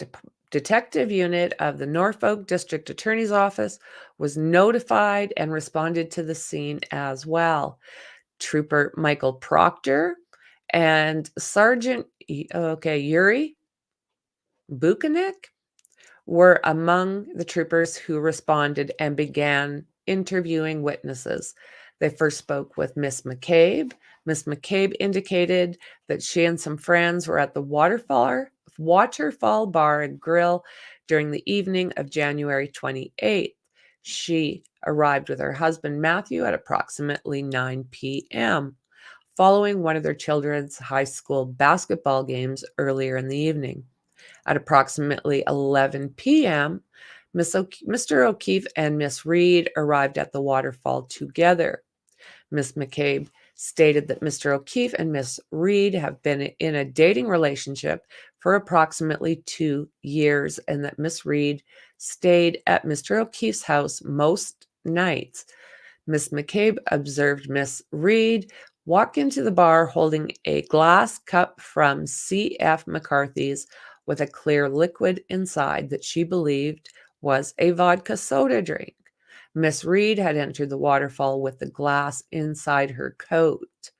Detective Unit of the Norfolk District Attorney's Office was notified and responded to the scene as well. Trooper Michael Proctor and Sergeant Yuri Buchanek were among the troopers who responded and began interviewing witnesses. They first spoke with Miss McCabe. Miss McCabe indicated that she and some friends were at the Waterfall Bar and Grill during the evening of January 28th. She arrived with her husband Matthew at approximately 9 p.m., following one of their children's high school basketball games earlier in the evening. At approximately 11 p.m., Mr. O'Keefe and Miss Reed arrived at the waterfall together. Miss McCabe stated that Mr. O'Keefe and Miss Reed have been in a dating relationship for approximately 2 years and that Miss Reed stayed at Mr. O'Keefe's house most nights. Miss McCabe observed Miss Reed walk into the bar holding a glass cup from C.F. McCarthy's with a clear liquid inside that she believed was a vodka soda drink. Miss Reed had entered the waterfall with the glass inside her coat.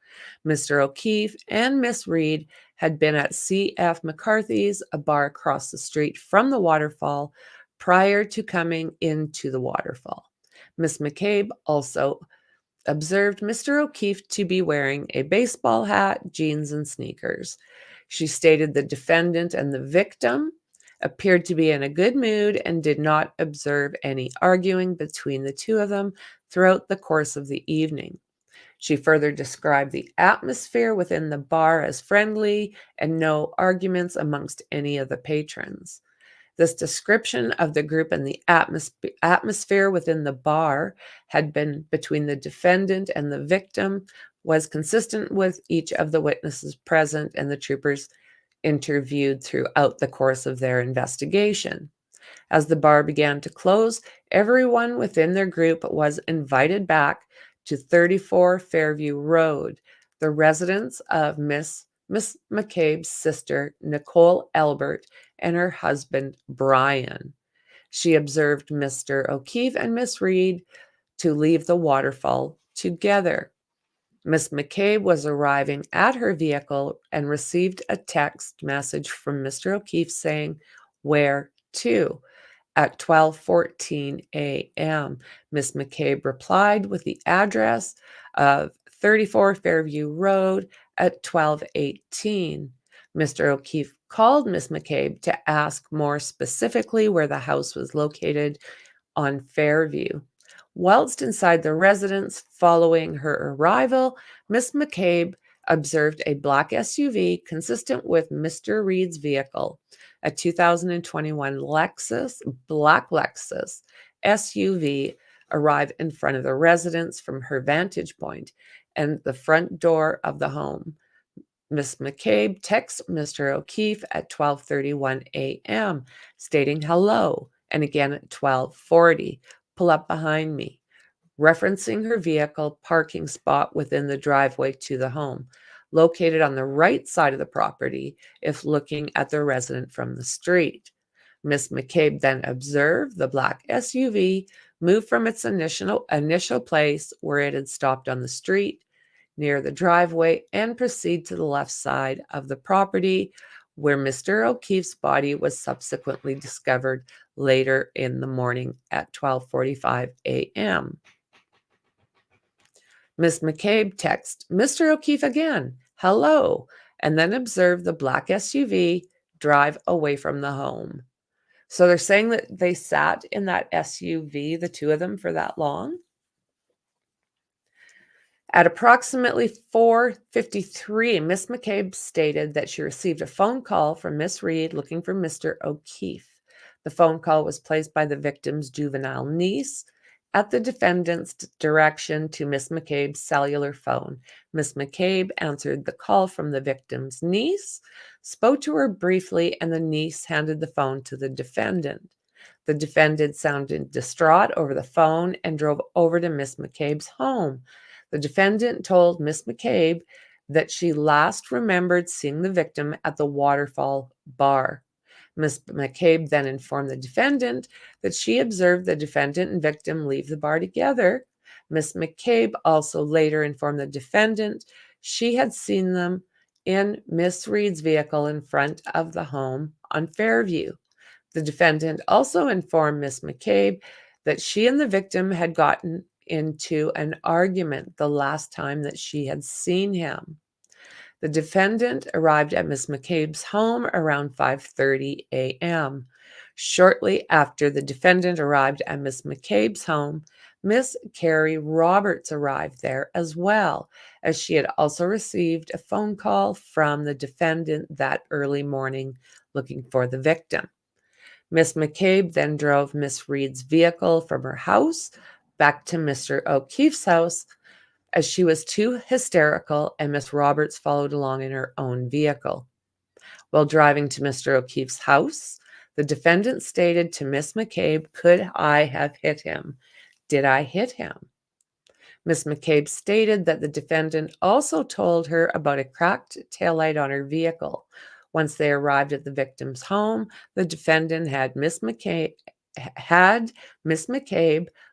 Mr. O'Keefe and Miss Reed had been at C.F. McCarthy's, a bar across the street from the waterfall, prior to coming into the waterfall. Miss McCabe also observed Mr. O'Keefe to be wearing a baseball hat, jeans, and sneakers. She stated the defendant and the victim appeared to be in a good mood and did not observe any arguing between the two of them throughout the course of the evening. She further described the atmosphere within the bar as friendly and no arguments amongst any of the patrons. This description of the group and the atmosphere within the bar had been between the defendant and the victim was consistent with each of the witnesses present and the troopers interviewed throughout the course of their investigation. As the bar began to close, everyone within their group was invited back to 34 Fairview Road, the residence of Miss McCabe's sister, Nicole Elbert, and her husband, Brian. She observed Mr. O'Keefe and Miss Reed to leave the waterfall together. Miss McCabe was arriving at her vehicle and received a text message from Mr. O'Keefe saying, "Where to?" At 12:14 a.m., Miss McCabe replied with the address of 34 Fairview Road at 12:18. Mr. O'Keefe called Miss McCabe to ask more specifically where the house was located on Fairview. Whilst inside the residence following her arrival, Miss McCabe observed a black SUV consistent with Mr. Reed's vehicle, a 2021 black Lexus SUV, arrive in front of the residence from her vantage point and the front door of the home. Miss McCabe texts Mr. O'Keefe at 12:31 a.m., stating hello, and again at 12:40, pull up behind me, referencing her vehicle parking spot within the driveway to the home, located on the right side of the property if looking at the resident from the street. Miss McCabe then observed the black SUV move from its initial place where it had stopped on the street near the driveway and proceed to the left side of the property where Mr. O'Keefe's body was subsequently discovered later in the morning at 12:45 a.m. Miss McCabe texts Mr. O'Keefe again, hello, and then observed the black SUV drive away from the home. So they're saying that they sat in that SUV, the two of them, for that long? At approximately 4:53, Miss McCabe stated that she received a phone call from Miss Reed looking for Mr. O'Keefe. The phone call was placed by the victim's juvenile niece at the defendant's direction to Miss McCabe's cellular phone. Miss McCabe answered the call from the victim's niece, spoke to her briefly, and the niece handed the phone to the defendant. The defendant sounded distraught over the phone and drove over to Miss McCabe's home. The defendant told Miss McCabe that she last remembered seeing the victim at the Waterfall bar. Miss McCabe then informed the defendant that she observed the defendant and victim leave the bar together. Miss McCabe also later informed the defendant she had seen them in Miss Reed's vehicle in front of the home on Fairview. The defendant also informed Miss McCabe that she and the victim had gotten into an argument the last time that she had seen him. The defendant arrived at Miss McCabe's home around 5:30 a.m. Shortly after the defendant arrived at Miss McCabe's home, Miss Carrie Roberts arrived there as well, as she had also received a phone call from the defendant that early morning looking for the victim. Miss McCabe then drove Miss Reed's vehicle from her house back to Mr. O'Keefe's house, as she was too hysterical, and Miss Roberts followed along in her own vehicle. While driving to Mr. O'Keefe's house, the defendant stated to Miss McCabe, "Could I have hit him? Did I hit him?" Miss McCabe stated that the defendant also told her about a cracked taillight on her vehicle. Once they arrived at the victim's home, the defendant had Miss McCabe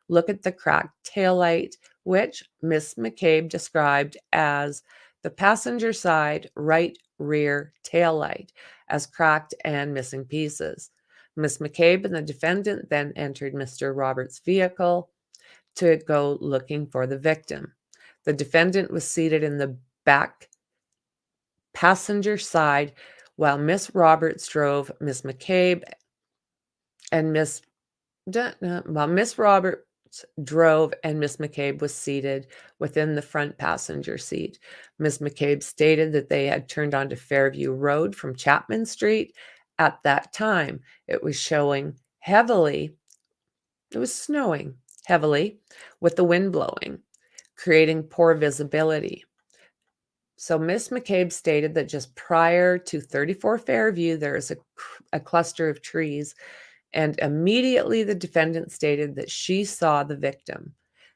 look at the cracked taillight, which Miss McCabe described as the passenger side right rear taillight, as cracked and missing pieces. Miss McCabe and the defendant then entered Mr. Roberts' vehicle to go looking for the victim. The defendant was seated in the back passenger side while Miss Roberts drove Miss McCabe and Miss drove and Miss McCabe was seated within the front passenger seat. Miss McCabe stated that they had turned onto Fairview Road from Chapman Street. At that time, it was snowing heavily with the wind blowing, creating poor visibility. So Miss McCabe stated that just prior to 34 Fairview, there is a cluster of trees, and immediately the defendant stated that she saw the victim.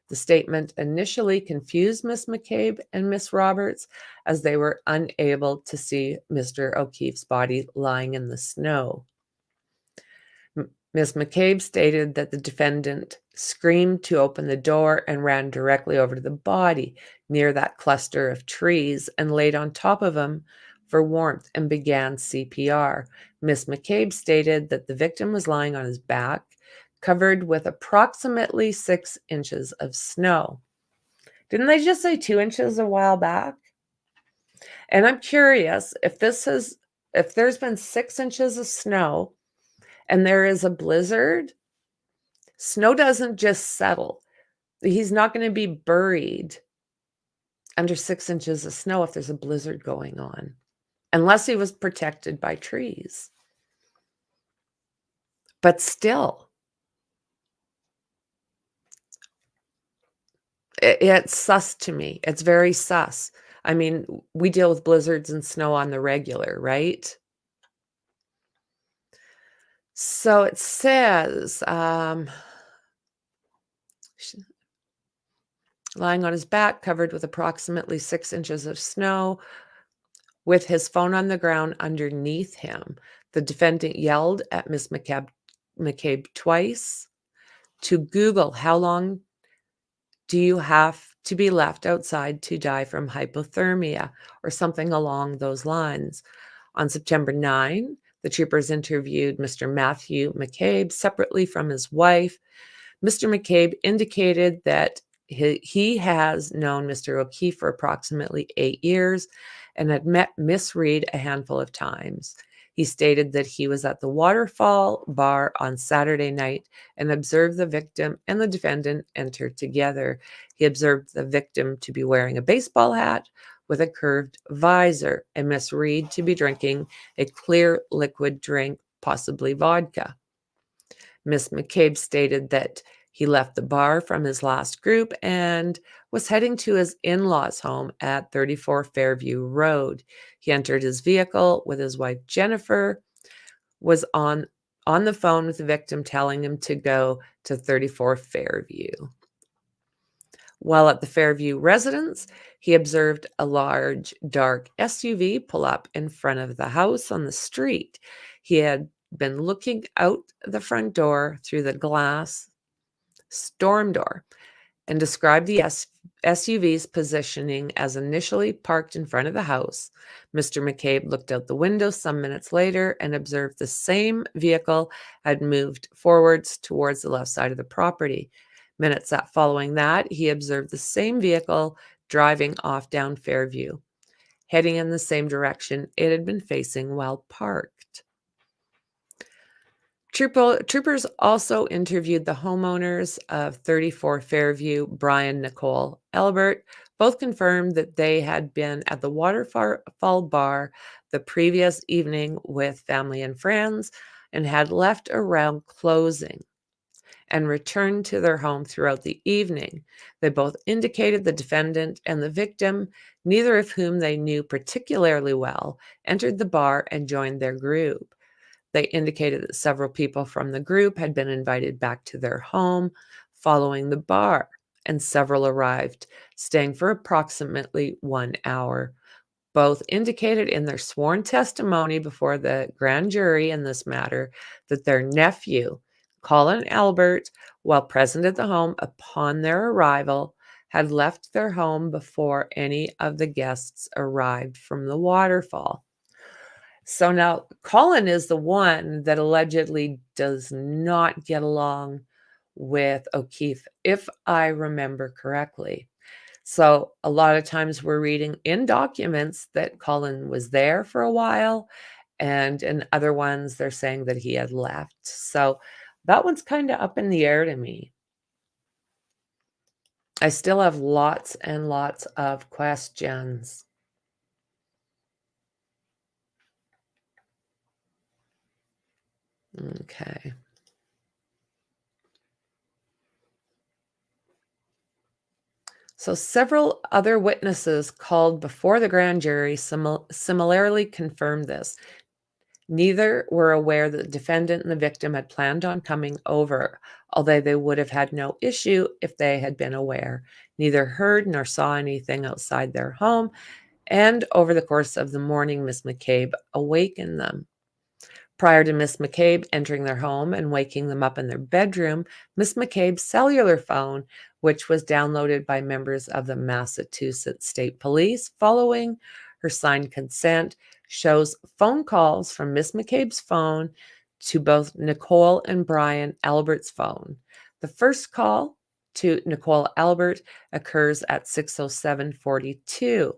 The statement initially confused Miss McCabe and Miss Roberts, as they were unable to see Mr. O'Keefe's body lying in the snow. Miss McCabe stated that the defendant screamed to open the door and ran directly over to the body near that cluster of trees and laid on top of him for warmth and began CPR. Miss McCabe stated that the victim was lying on his back, covered with approximately 6 inches of snow. Didn't they just say 2 inches a while back? And I'm curious if there's been 6 inches of snow and there is a blizzard, snow doesn't just settle. He's not going to be buried under 6 inches of snow if there's a blizzard going on, unless he was protected by trees. But still, it's sus to me. It's very sus. I mean, we deal with blizzards and snow on the regular, right? So it says, lying on his back, covered with approximately 6 inches of snow, with his phone on the ground underneath him. The defendant yelled at Miss McCabe twice to Google, "How long do you have to be left outside to die from hypothermia?" or something along those lines. On September 9, the troopers interviewed Mr. Matthew McCabe separately from his wife. Mr. McCabe indicated that he has known Mr. O'Keefe for approximately 8 years and had met Miss Reed a handful of times. He stated that he was at the Waterfall Bar on Saturday night and observed the victim and the defendant enter together. He observed the victim to be wearing a baseball hat with a curved visor and Miss Reed to be drinking a clear liquid drink, possibly vodka. Miss McCabe stated that he left the bar from his last group and was heading to his in-laws' home at 34 Fairview Road. He entered his vehicle with his wife Jennifer, was on the phone with the victim telling him to go to 34 Fairview. While at the Fairview residence, he observed a large, dark SUV pull up in front of the house on the street. He had been looking out the front door through the glass storm door and described the SUV's positioning as initially parked in front of the house. Mr. McCabe looked out the window some minutes later and observed the same vehicle had moved forwards towards the left side of the property. Minutes following that, he observed the same vehicle driving off down Fairview, heading in the same direction it had been facing while parked. Troopers also interviewed the homeowners of 34 Fairview, Brian, Nicole, Albert. Both confirmed that they had been at the Waterfall Bar the previous evening with family and friends and had left around closing and returned to their home throughout the evening. They both indicated the defendant and the victim, neither of whom they knew particularly well, entered the bar and joined their group. They indicated that several people from the group had been invited back to their home following the bar, and several arrived, staying for approximately 1 hour. Both indicated in their sworn testimony before the grand jury in this matter that their nephew, Colin Albert, while present at the home upon their arrival, had left their home before any of the guests arrived from the waterfall. So now Colin is the one that allegedly does not get along with O'Keefe, if I remember correctly. So a lot of times we're reading in documents that Colin was there for a while, and in other ones they're saying that he had left. So that one's kind of up in the air to me. I still have lots and lots of questions. Okay. So several other witnesses called before the grand jury similarly confirmed this. Neither were aware that the defendant and the victim had planned on coming over, although they would have had no issue if they had been aware. Neither heard nor saw anything outside their home, and over the course of the morning, Miss McCabe awakened them. Prior to Miss McCabe entering their home and waking them up in their bedroom, Miss McCabe's cellular phone, which was downloaded by members of the Massachusetts State Police following her signed consent, shows phone calls from Miss McCabe's phone to both Nicole and Brian Albert's phone. The first call to Nicole Albert occurs at 6:07:42,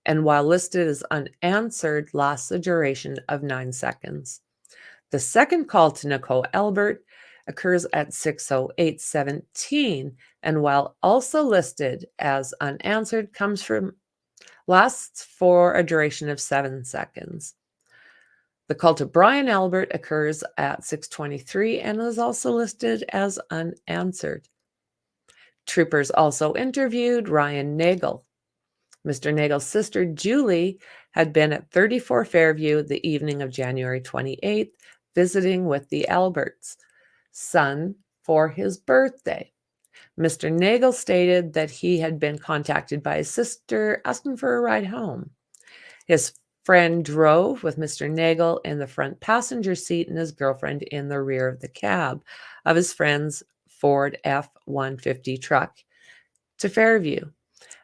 and while listed as unanswered, lasts a duration of 9 seconds. The second call to Nicole Albert occurs at 6:08:17, and while also listed as unanswered, lasts for a duration of 7 seconds. The call to Brian Albert occurs at 6:23 and is also listed as unanswered. Troopers also interviewed Ryan Nagel. Mr. Nagel's sister, Julie, had been at 34 Fairview the evening of January 28th, visiting with the Alberts' son for his birthday. Mr. Nagel stated that he had been contacted by his sister asking for a ride home. His friend drove with Mr. Nagel in the front passenger seat and his girlfriend in the rear of the cab of his friend's Ford F-150 truck to Fairview.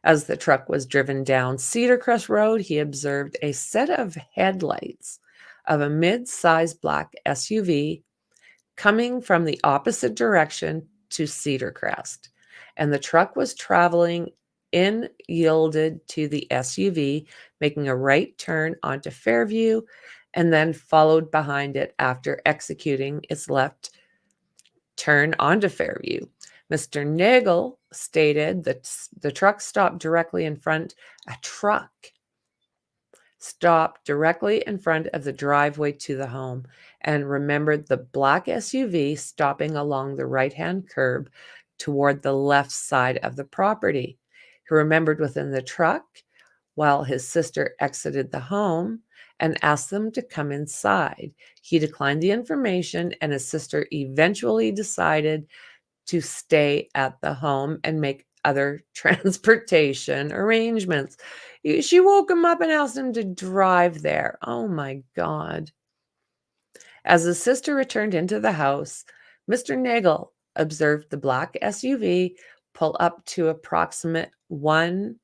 As the truck was driven down Cedar Crest Road, he observed a set of headlights of a mid-sized black SUV coming from the opposite direction to Cedar Crest, and the truck was traveling in, yielded to the SUV, making a right turn onto Fairview, and then followed behind it after executing its left turn onto Fairview. Mr. Nagel stated that the truck stopped directly in front of the driveway to the home, and remembered the black SUV stopping along the right-hand curb toward the left side of the property. He remembered within the truck while his sister exited the home and asked them to come inside. He declined the information, and his sister eventually decided to stay at the home and make other transportation arrangements. She woke him up and asked him to drive there. Oh my God. As the sister returned into the house, Mr. Nagel observed the black SUV pull up to approximate 1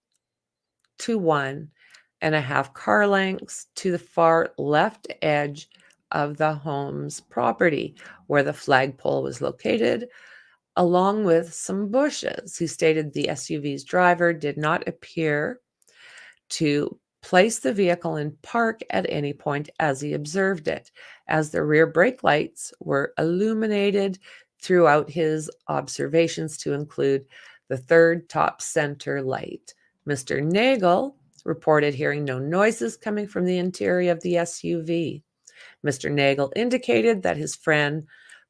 to 1.5 car lengths to the far left edge of the home's property, where the flagpole was located, along with some bushes. He stated the SUV's driver did not appear to place the vehicle in park at any point as he observed it, as the rear brake lights were illuminated throughout his observations to include the third top center light. Mr. Nagel reported hearing no noises coming from the interior of the SUV. Mr. Nagel indicated that his friend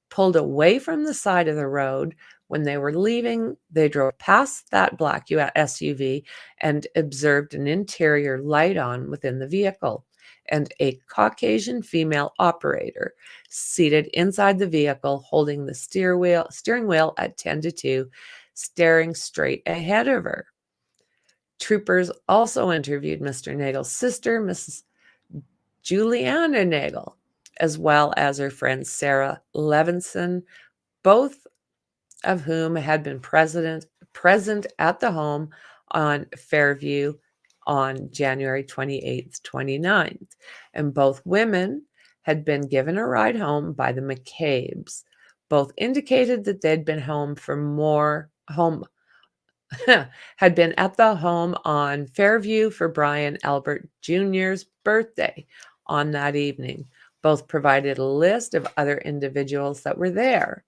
pulled away from the side of the road. When they were leaving, they drove past that black SUV and observed an interior light on within the vehicle and a Caucasian female operator seated inside the vehicle holding the steering wheel at 10 to 2, staring straight ahead of her. Troopers also interviewed Mr. Nagel's sister, Mrs. Juliana Nagel, as well as her friend Sarah Levinson, both of whom had been present at the home on Fairview on January 28th, 29th. And both women had been given a ride home by the McCabe's. Both indicated that they'd been had been at the home on Fairview for Brian Albert Jr.'s birthday on that evening. Both provided a list of other individuals that were there.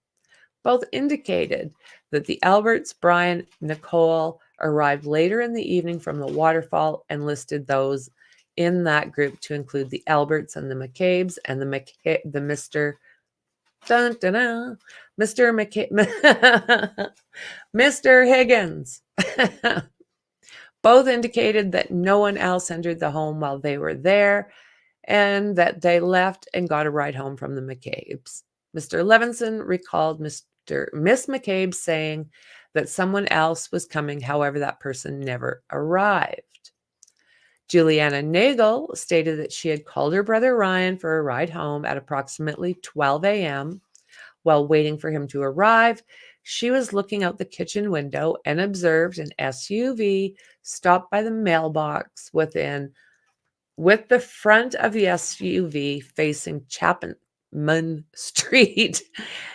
Both indicated that the Alberts, Brian, Nicole, arrived later in the evening from the waterfall and listed those in that group to include the Alberts and the McCabe's and the Mr. Dun, dun, dun, Mr. Higgins. Both indicated that no one else entered the home while they were there and that they left and got a ride home from the McCabe's. Mr. Levinson recalled Miss McCabe saying that someone else was coming, however, that person never arrived. Juliana Nagel stated that she had called her brother Ryan for a ride home at approximately 12 a.m. While waiting for him to arrive, she was looking out the kitchen window and observed an SUV stop by the mailbox with the front of the SUV facing Chapman Street.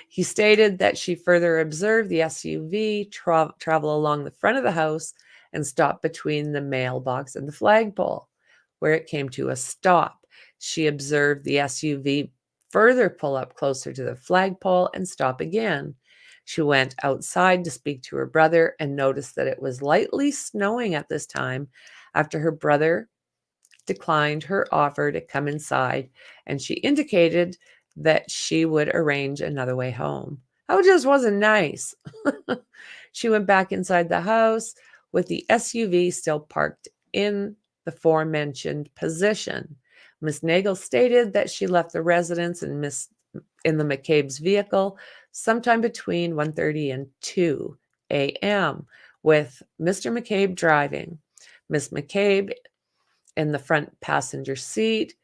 He stated that she further observed the SUV travel along the front of the house and stop between the mailbox and the flagpole, where it came to a stop. She observed the SUV further pull up closer to the flagpole and stop again. She went outside to speak to her brother and noticed that it was lightly snowing at this time after her brother declined her offer to come inside, and she indicated that she would arrange another way home. Oh, it just wasn't nice. She went back inside the house with the SUV still parked in the aforementioned position. Miss Nagel stated that she left the residence in the McCabe's vehicle sometime between 1:30 and 2 a.m. with Mr. McCabe driving. Miss McCabe in the front passenger seat,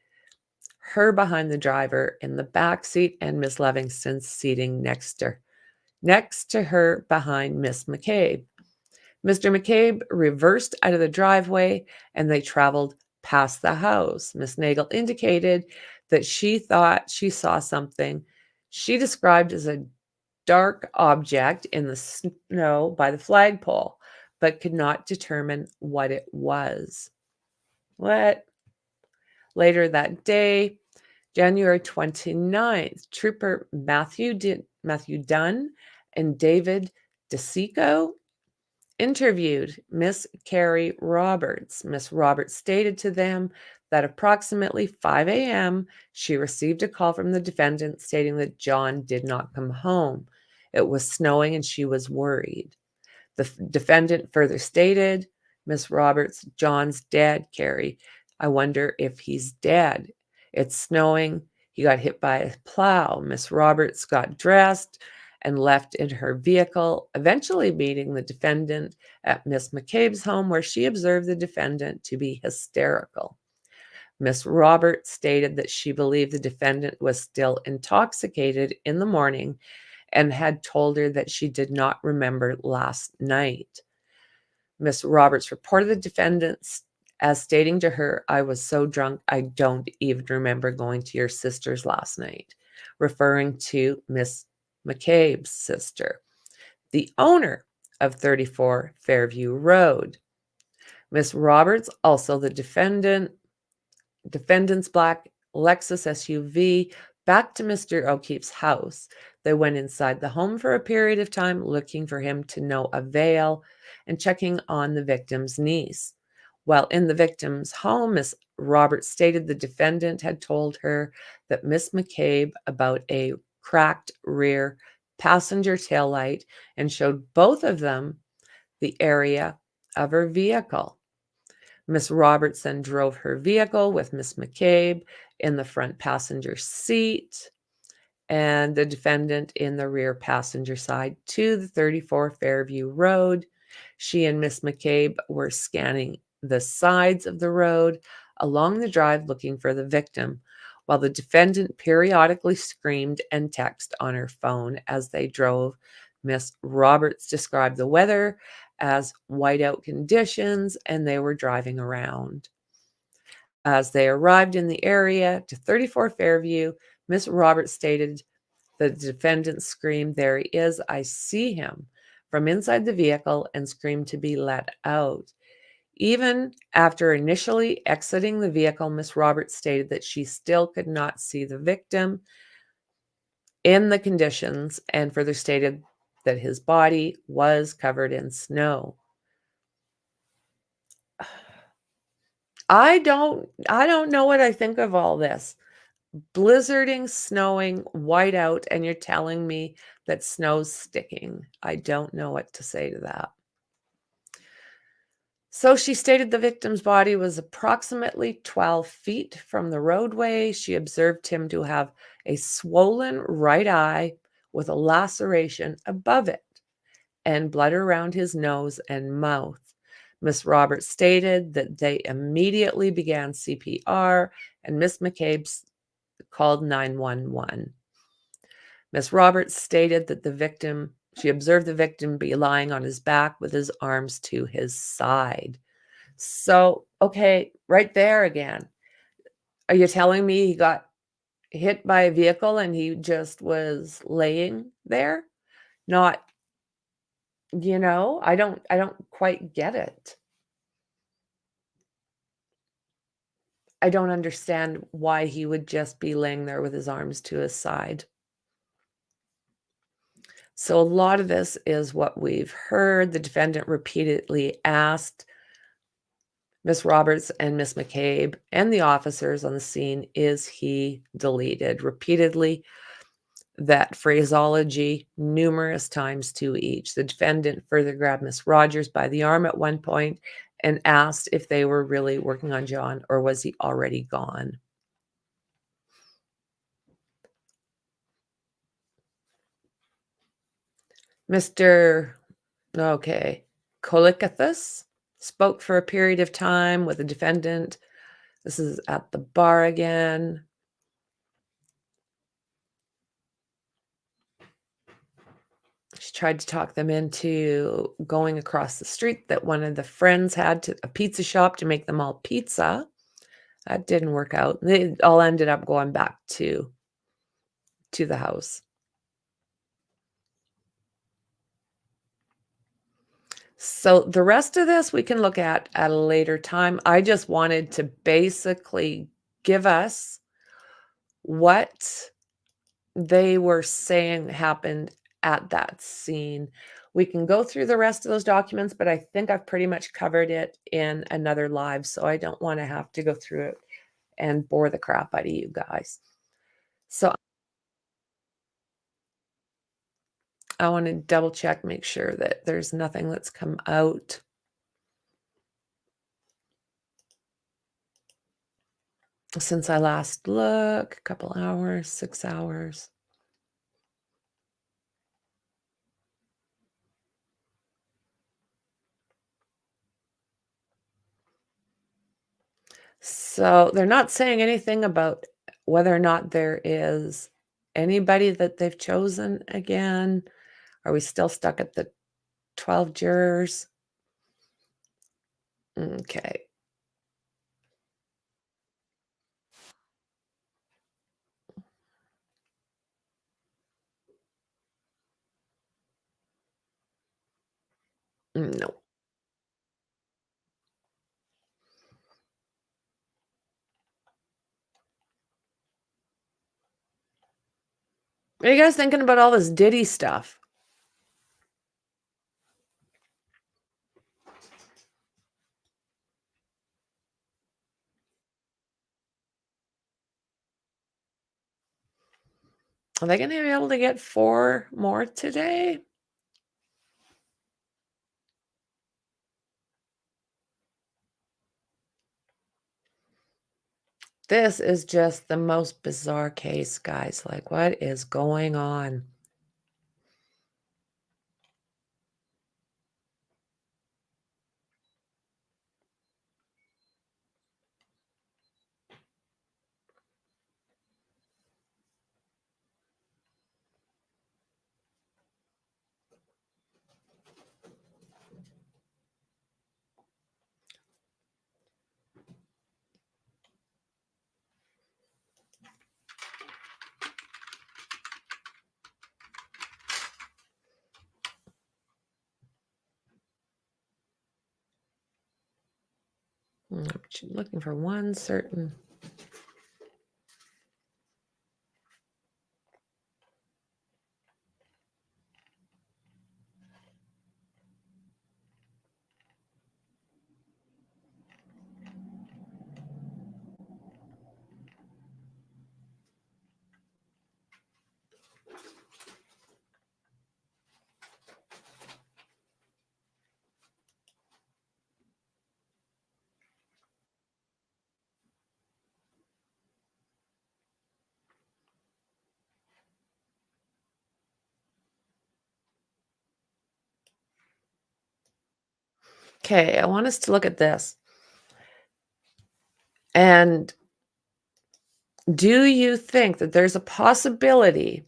her behind the driver in the back seat, and Miss Livingston seating next to her behind Miss McCabe. Mr. McCabe reversed out of the driveway and they traveled past the house. Miss Nagel indicated that she thought she saw something she described as a dark object in the snow by the flagpole, but could not determine what it was. What? Later that day, January 29th, Trooper Matthew Dunn and David DeSico interviewed Miss Carrie Roberts. Miss Roberts stated to them that approximately 5 a.m., she received a call from the defendant stating that John did not come home. It was snowing and she was worried. The defendant further stated, Miss Roberts, John's dead, Carrie. I wonder if he's dead. It's snowing. He got hit by a plow. Miss Roberts got dressed and left in her vehicle, eventually meeting the defendant at Miss McCabe's home, where she observed the defendant to be hysterical. Miss Roberts stated that she believed the defendant was still intoxicated in the morning and had told her that she did not remember last night. Miss Roberts reported the defendant as stating to her, I was so drunk, I don't even remember going to your sister's last night, referring to Miss McCabe's sister, the owner of 34 Fairview Road. Miss Roberts, also the defendant's black Lexus SUV, back to Mr. O'Keefe's house. They went inside the home for a period of time, looking for him to no avail and checking on the victim's niece. While in the victim's home, Miss Roberts stated the defendant had told her that Miss McCabe about a cracked rear passenger taillight and showed both of them the area of her vehicle. Miss Roberts then drove her vehicle with Miss McCabe in the front passenger seat and the defendant in the rear passenger side to the 34 Fairview Road. She and Miss McCabe were scanning the sides of the road along the drive looking for the victim, while the defendant periodically screamed and texted on her phone as they drove. Miss Roberts described the weather as whiteout conditions and they were driving around. As they arrived in the area to 34 Fairview, Miss Roberts stated the defendant screamed, "There he is, I see him," from inside the vehicle and screamed to be let out. Even after initially exiting the vehicle, Miss Roberts stated that she still could not see the victim in the conditions and further stated that his body was covered in snow. I don't know what I think of all this. Blizzarding, snowing, whiteout, and you're telling me that snow's sticking. I don't know what to say to that. So she stated the victim's body was approximately 12 feet from the roadway. She observed him to have a swollen right eye with a laceration above it and blood around his nose and mouth. Miss Roberts stated that they immediately began CPR and Miss McCabe called 911. Miss Roberts stated that she observed the victim be lying on his back with his arms to his side. So, okay, right there again. Are you telling me he got hit by a vehicle and he just was laying there? Not, I don't quite get it. I don't understand why he would just be laying there with his arms to his side. So a lot of this is what we've heard. The defendant repeatedly asked Miss Roberts and Miss McCabe and the officers on the scene, is he deleted? Repeatedly, that phraseology numerous times to each. The defendant further grabbed Miss Rogers by the arm at one point and asked if they were really working on John or was he already gone. Mr. Kolikathis spoke for a period of time with the defendant. This is at the bar again. She tried to talk them into going across the street that one of the friends had to a pizza shop to make them all pizza. That didn't work out. They all ended up going back to the house. So the rest of this we can look at a later time. I just wanted to basically give us what they were saying happened at that scene. We can go through the rest of those documents, but I think I've pretty much covered it in another live, so I don't want to have to go through it and bore the crap out of you guys. So I want to double check, make sure that there's nothing that's come out. Since I last looked, a couple hours, 6 hours. So they're not saying anything about whether or not there is anybody that they've chosen again. Are we still stuck at the 12 jurors? Okay. No. What are you guys thinking about all this Diddy stuff? Are they going to be able to get 4 more today? This is just the most bizarre case, guys. Like, what is going on? I'm looking for one certain. Okay, I want us to look at this. And do you think that there's a possibility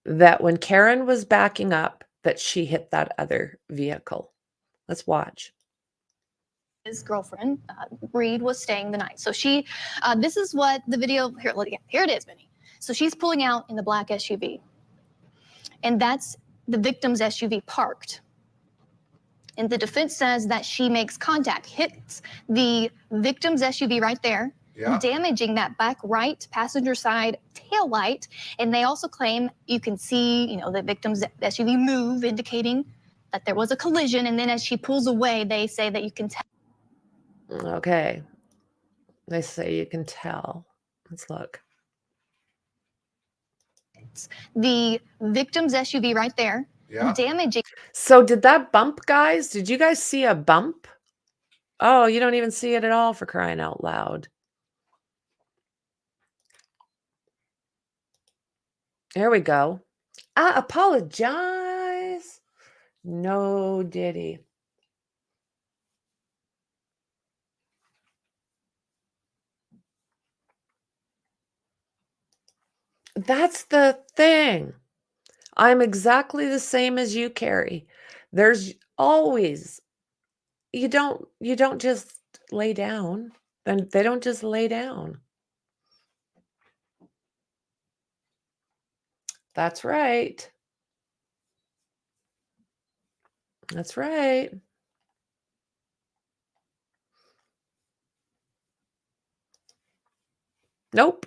that when Karen was backing up, that she hit that other vehicle? Let's watch. His girlfriend, Reed, was staying the night. So she, this is what the video, here it is, Vinny. So she's pulling out in the black SUV. And that's the victim's SUV parked. And the defense says that she makes contact, hits the victim's SUV right there, damaging that back right passenger side tail light. And they also claim you can see, the victim's SUV move, indicating that there was a collision. And then as she pulls away, they say that you can tell. Okay. They say you can tell. Let's look. The victim's SUV right there, damaging. So did that bump, guys? Did you guys see a bump? Oh, you don't even see it at all, for crying out loud. There we go. I apologize. No Diddy. That's the thing. I'm exactly the same as you, Carrie. There's always, you don't just lay down. Then they don't just lay down. That's right. That's right. Nope.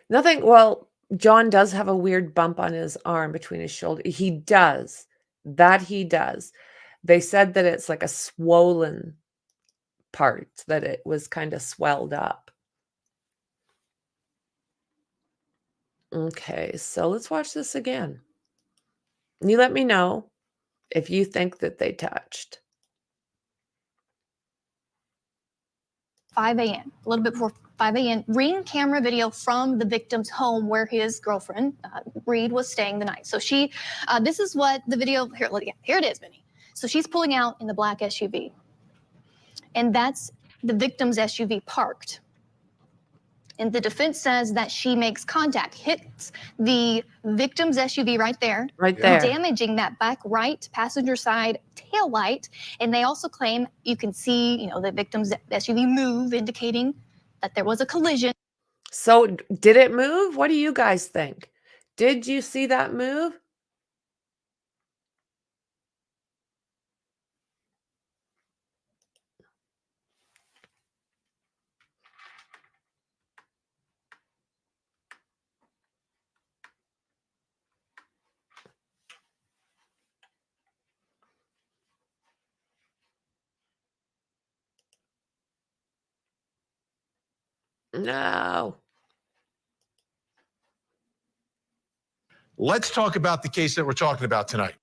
Nothing. Well, John does have a weird bump on his arm between his shoulder. He does. That he does. They said that it's like a swollen part, that it was kind of swelled up. Okay, so let's watch this again. You let me know if you think that they touched. 5 a.m., a little bit before 5 a.m., Ring camera video from the victim's home where his girlfriend, Reed, was staying the night. So she, this is what the video, here it is, Vinny. So she's pulling out in the black SUV. And that's the victim's SUV parked. And the defense says that she makes contact, hits the victim's SUV right there, damaging that back right passenger side tail light. And they also claim you can see, the victim's SUV move, indicating that there was a collision. So did it move? What do you guys think? Did you see that move? No. Let's talk about the case that we're talking about tonight.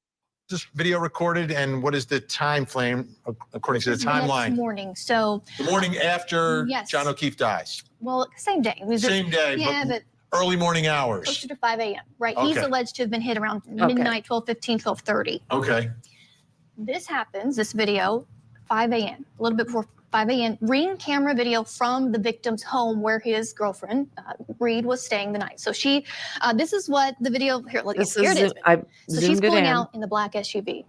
This video recorded, and what is the time frame according to the This is the next timeline? morning. So The morning after yes. John O'Keefe dies. Well, same day. Same day, Yeah, but early morning hours. closer to 5 a.m. Right. He's Okay. alleged to have been hit around midnight, 12:15, 12:30. Okay. This happens, this video, 5 a.m., a little bit before 5 a.m. Ring camera video from the victim's home where his girlfriend, Reed, was staying the night. So she, this is what the video, here it is. I So she's zoomed it pulling in. out in the black SUV.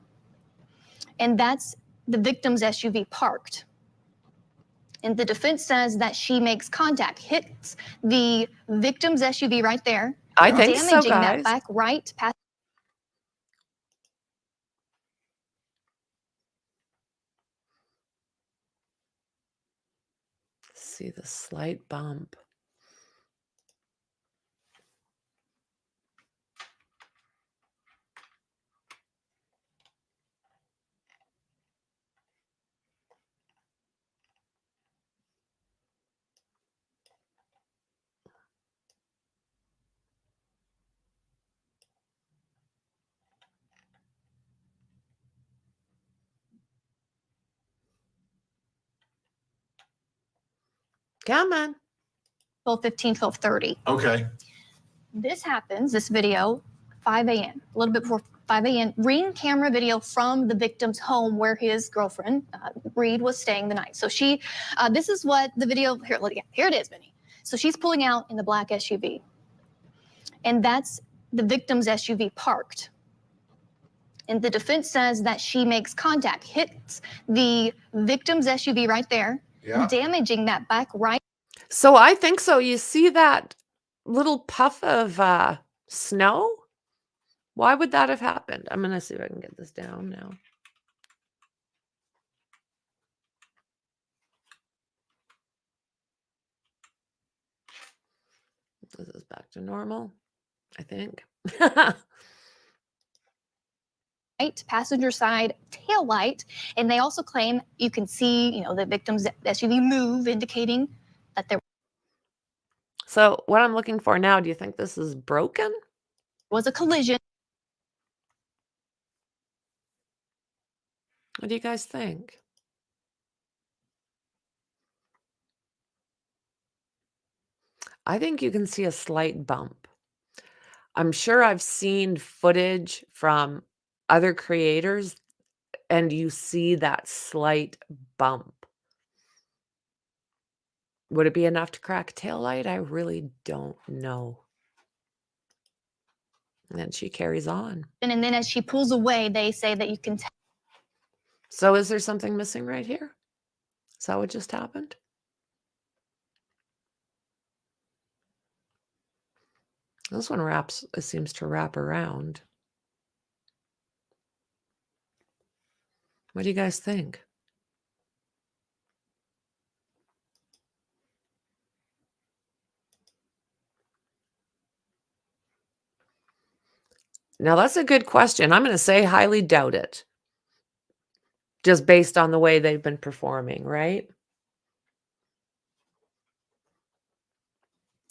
And that's the victim's SUV parked. And the defense says that she makes contact, hits the victim's SUV right there. I think so, damaging guys. that back right past. See the slight bump. Come on. 12:15, 12:30. Okay. This happens, this video, 5 a.m., a little bit before 5 a.m. Ring camera video from the victim's home where his girlfriend, Reed, was staying the night. So she, this is what the video, here it is, Benny. So she's pulling out in the black SUV. And that's the victim's SUV parked. And the defense says that she makes contact, hits the victim's SUV right there, damaging that back right. So I think so. You see that little puff of snow? Why would that have happened? I'm going to see if I can get this down now. This is back to normal, I think. Right, passenger side tail light, and they also claim you can see, the victim's SUV move, indicating that there So what I'm looking for now, do you think this is broken? was a collision. What do you guys think? I think you can see a slight bump. I'm sure I've seen footage from other creators, and you see that slight bump. Would it be enough to crack a taillight? I really don't know. And then she carries on. And then as she pulls away, they say that you can tell. So is there something missing right here? Is that what just happened? This one seems to wrap around. What do you guys think? Now, that's a good question. I'm going to say highly doubt it. Just based on the way they've been performing, right?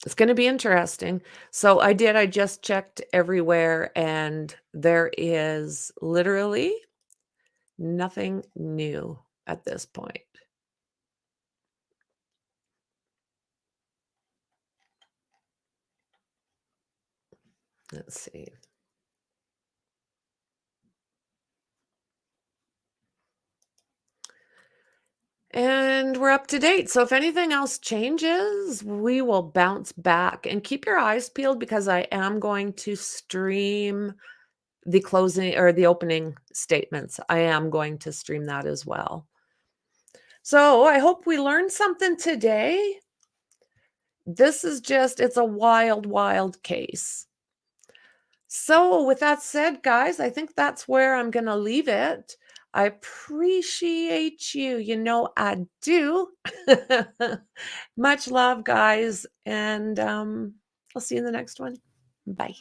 It's going to be interesting. So I just checked everywhere, and there is literally nothing new at this point. Let's see. And we're up to date. So if anything else changes, we will bounce back. And keep your eyes peeled, because I am going to stream the closing or the opening statements. I am going to stream that as well. So I hope we learned something today. This is it's a wild, wild case. So with that said, guys, I think that's where I'm going to leave it. I appreciate you. You know I do. Much love, guys. And I'll see you in the next one. Bye.